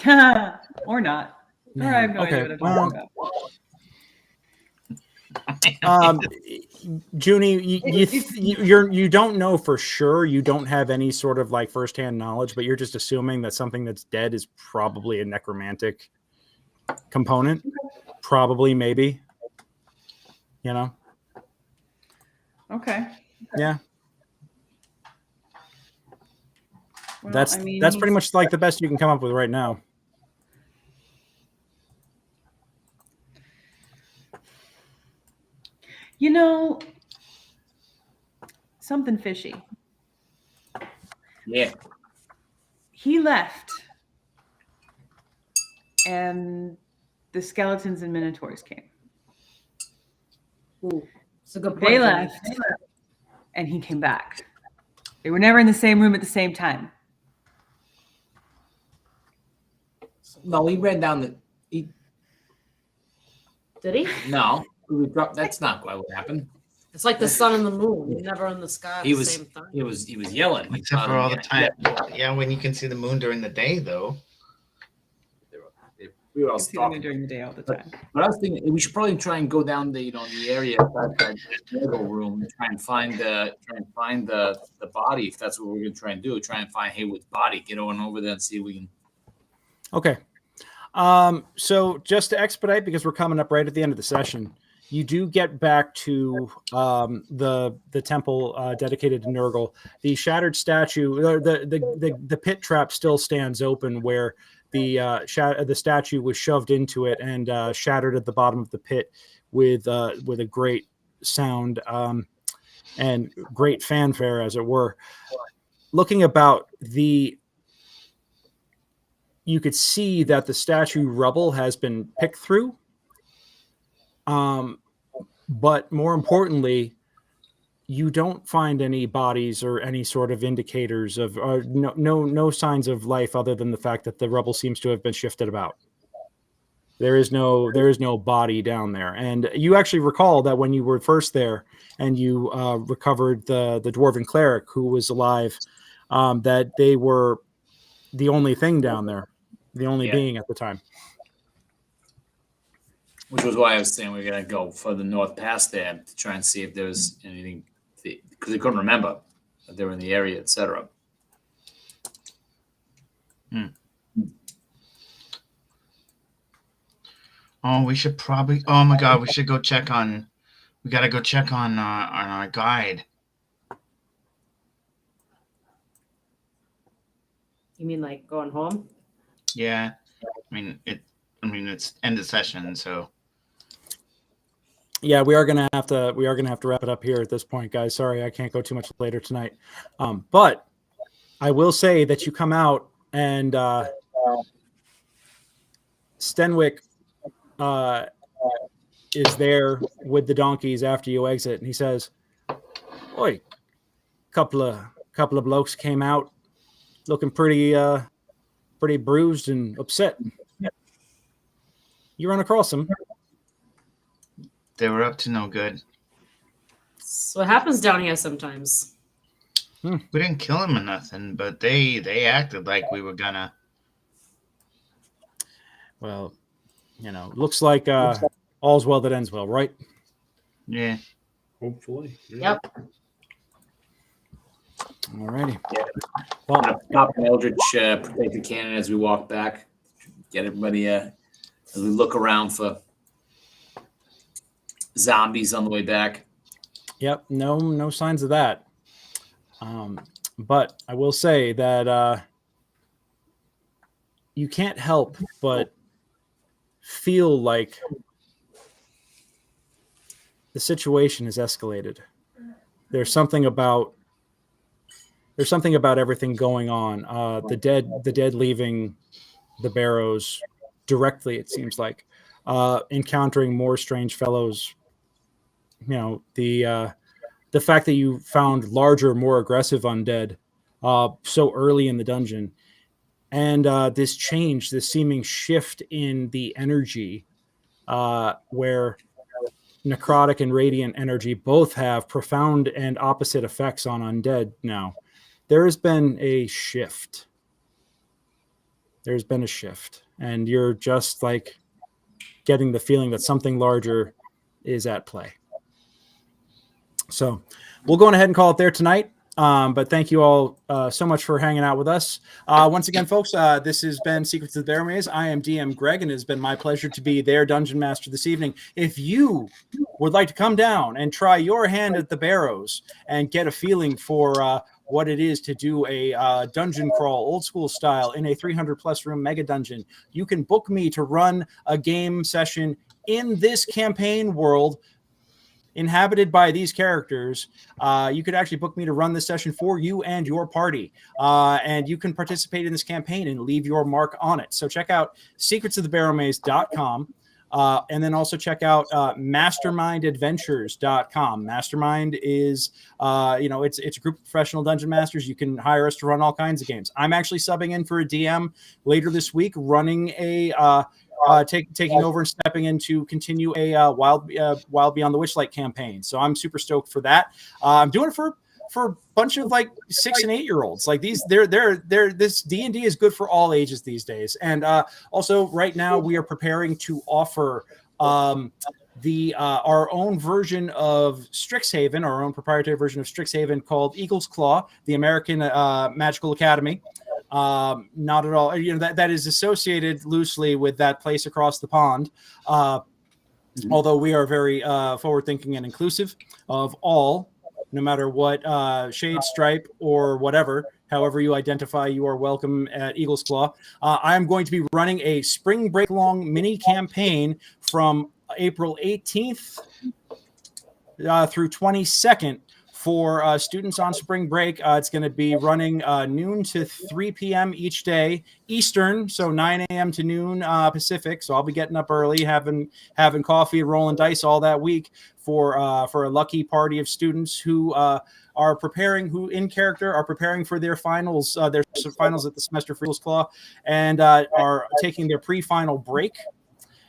S6: Or not. Or I have no idea what I'm talking about.
S1: Junie, you don't know for sure. You don't have any sort of like firsthand knowledge, but you're just assuming that something that's dead is probably a necromantic component. Probably, maybe. You know?
S6: Okay.
S1: Yeah.
S6: Well,
S1: That's
S6: I mean,
S1: pretty much like the best you can come up with right now.
S6: You know, something fishy.
S9: Yeah.
S6: He left, and the skeletons and minotaurs came.
S7: Ooh, it's a good point.
S6: They
S7: for me.
S6: left, and he came back. They were never in the same room at the same time.
S9: No, he ran down the.
S7: Did he?
S9: No, that's not quite what happened.
S7: It's like the sun and the moon, never in the sky at
S9: He
S7: the
S9: was
S7: same time.
S9: he was yelling.
S8: except for all the time. Yeah, when you can see the moon during the day, though.
S9: We were
S6: You
S9: all
S6: see them
S9: talking.
S6: during the day all the time.
S9: But I was thinking we should probably try and go down the the area that middle room and try and find the body if that's what we're gonna try and do. Try and find Haywood's body. Get on over there and see if we can.
S1: Okay. So just to expedite, because we're coming up right at the end of the session, you do get back to the temple dedicated to Nurgle. The shattered statue, the pit trap still stands open where the statue was shoved into it and shattered at the bottom of the pit with a great sound and great fanfare, as it were. Looking about you could see that the statue rubble has been picked through. But more importantly, you don't find any bodies or any sort of indicators of no signs of life other than the fact that the rubble seems to have been shifted about. There is no body down there. And you actually recall that when you were first there and you recovered the dwarven cleric who was alive, that they were the only thing down there, the only being at the time.
S9: Which was why I was saying we're gonna go further north past there to try and see if there's anything, because we couldn't remember that they were in the area, etc.
S8: Oh, we should probably. Oh my God, we should go check on. We gotta go check on our guide.
S7: You mean like going home?
S8: Yeah, I mean it's end of session, so.
S1: Yeah, we are gonna have to wrap it up here at this point, guys. Sorry, I can't go too much later tonight. But I will say that you come out and Stenwick is there with the donkeys after you exit, and he says, "Oi, couple of blokes came out looking pretty bruised and upset. You run across them?"
S8: They were up to no good.
S7: That's what happens down here sometimes.
S8: We didn't kill him or nothing, but they acted like we were gonna.
S1: Well, looks like all's well that ends well, right?
S8: Yeah.
S4: Hopefully.
S7: Yep.
S1: Alrighty.
S9: Yeah.
S1: Well,
S9: I'm gonna pop an Eldritch Protected Cannon as we walk back. Get everybody as we look around for zombies on the way back.
S1: yep, no signs of that. But I will say that you can't help but feel like the situation has escalated. There's something about everything going on. The dead leaving the Barrows directly, it seems like, encountering more strange fellows. The fact that you found larger, more aggressive undead so early in the dungeon, and this change, this seeming shift in the energy, where necrotic and radiant energy both have profound and opposite effects on undead now. There has been a shift. There's been a shift, and you're just like getting the feeling that something larger is at play. So we'll go on ahead and call it there tonight. But thank you all so much for hanging out with us. Once again, folks, this has been Secrets of the Barrowmaze. I am DM Greg, and it has been my pleasure to be their Dungeon Master this evening. If you would like to come down and try your hand at the Barrows and get a feeling for what it is to do a dungeon crawl, old school style, in a 300-plus room mega dungeon, you can book me to run a game session in this campaign world inhabited by these characters. You could actually book me to run this session for you and your party. And you can participate in this campaign and leave your mark on it. So check out secretsofthebarrowmaze.com. And then also check out mastermindadventures.com. Mastermind is, it's a group of professional dungeon masters. You can hire us to run all kinds of games. I'm actually subbing in for a DM later this week, running a taking over and stepping in to continue a Wild Beyond the Witchlight campaign. So I'm super stoked for that. I'm doing it for a bunch of like 6 and 8 year olds. Like these, this D&D is good for all ages these days. And also right now we are preparing to offer our own version of Strixhaven, our own proprietary version of Strixhaven called Eagle's Claw, the American Magical Academy. Not at all, that is associated loosely with that place across the pond. Although we are very forward thinking and inclusive of all, no matter what shade, stripe, or whatever, however you identify, you are welcome at Eagle's Claw. I am going to be running a spring break long mini campaign from April 18th through 22nd for students on spring break. It's going to be running noon to 3 p.m. each day Eastern, so 9 a.m. to noon Pacific. So I'll be getting up early, having coffee, rolling dice all that week for a lucky party of students who are preparing, who in character are preparing for their finals, their finals at the semester for Eagle's Claw, and are taking their pre-final break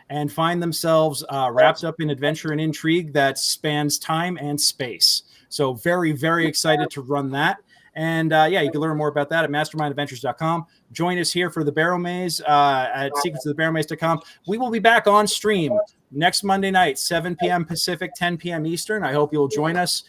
S1: and find themselves wrapped up in adventure and intrigue that spans time and space. So very, very excited to run that. And you can learn more about that at mastermindadventures.com. Join us here for the Barrowmaze at secretsofthebarrowmaze.com. We will be back on stream next Monday night, 7 p.m. Pacific, 10 p.m. Eastern. I hope you'll join us.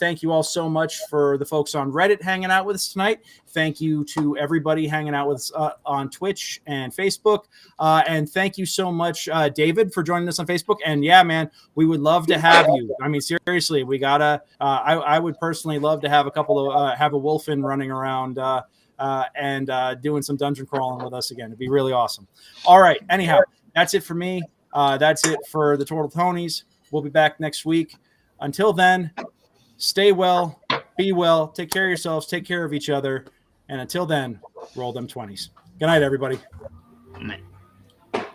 S1: Thank you all so much for the folks on Reddit hanging out with us tonight. Thank you to everybody hanging out with us on Twitch and Facebook. And thank you so much, David, for joining us on Facebook. And yeah, man, we would love to have you. I mean, seriously, we gotta, I would personally love to have a couple of, have a Wolfen running around and doing some dungeon crawling with us again. It'd be really awesome. All right. Anyhow, that's it for me. That's it for the Turtle Tonys. We'll be back next week. Until then, stay well, be well, take care of yourselves, take care of each other. And until then, roll them 20s. Good night, everybody.
S8: Good night.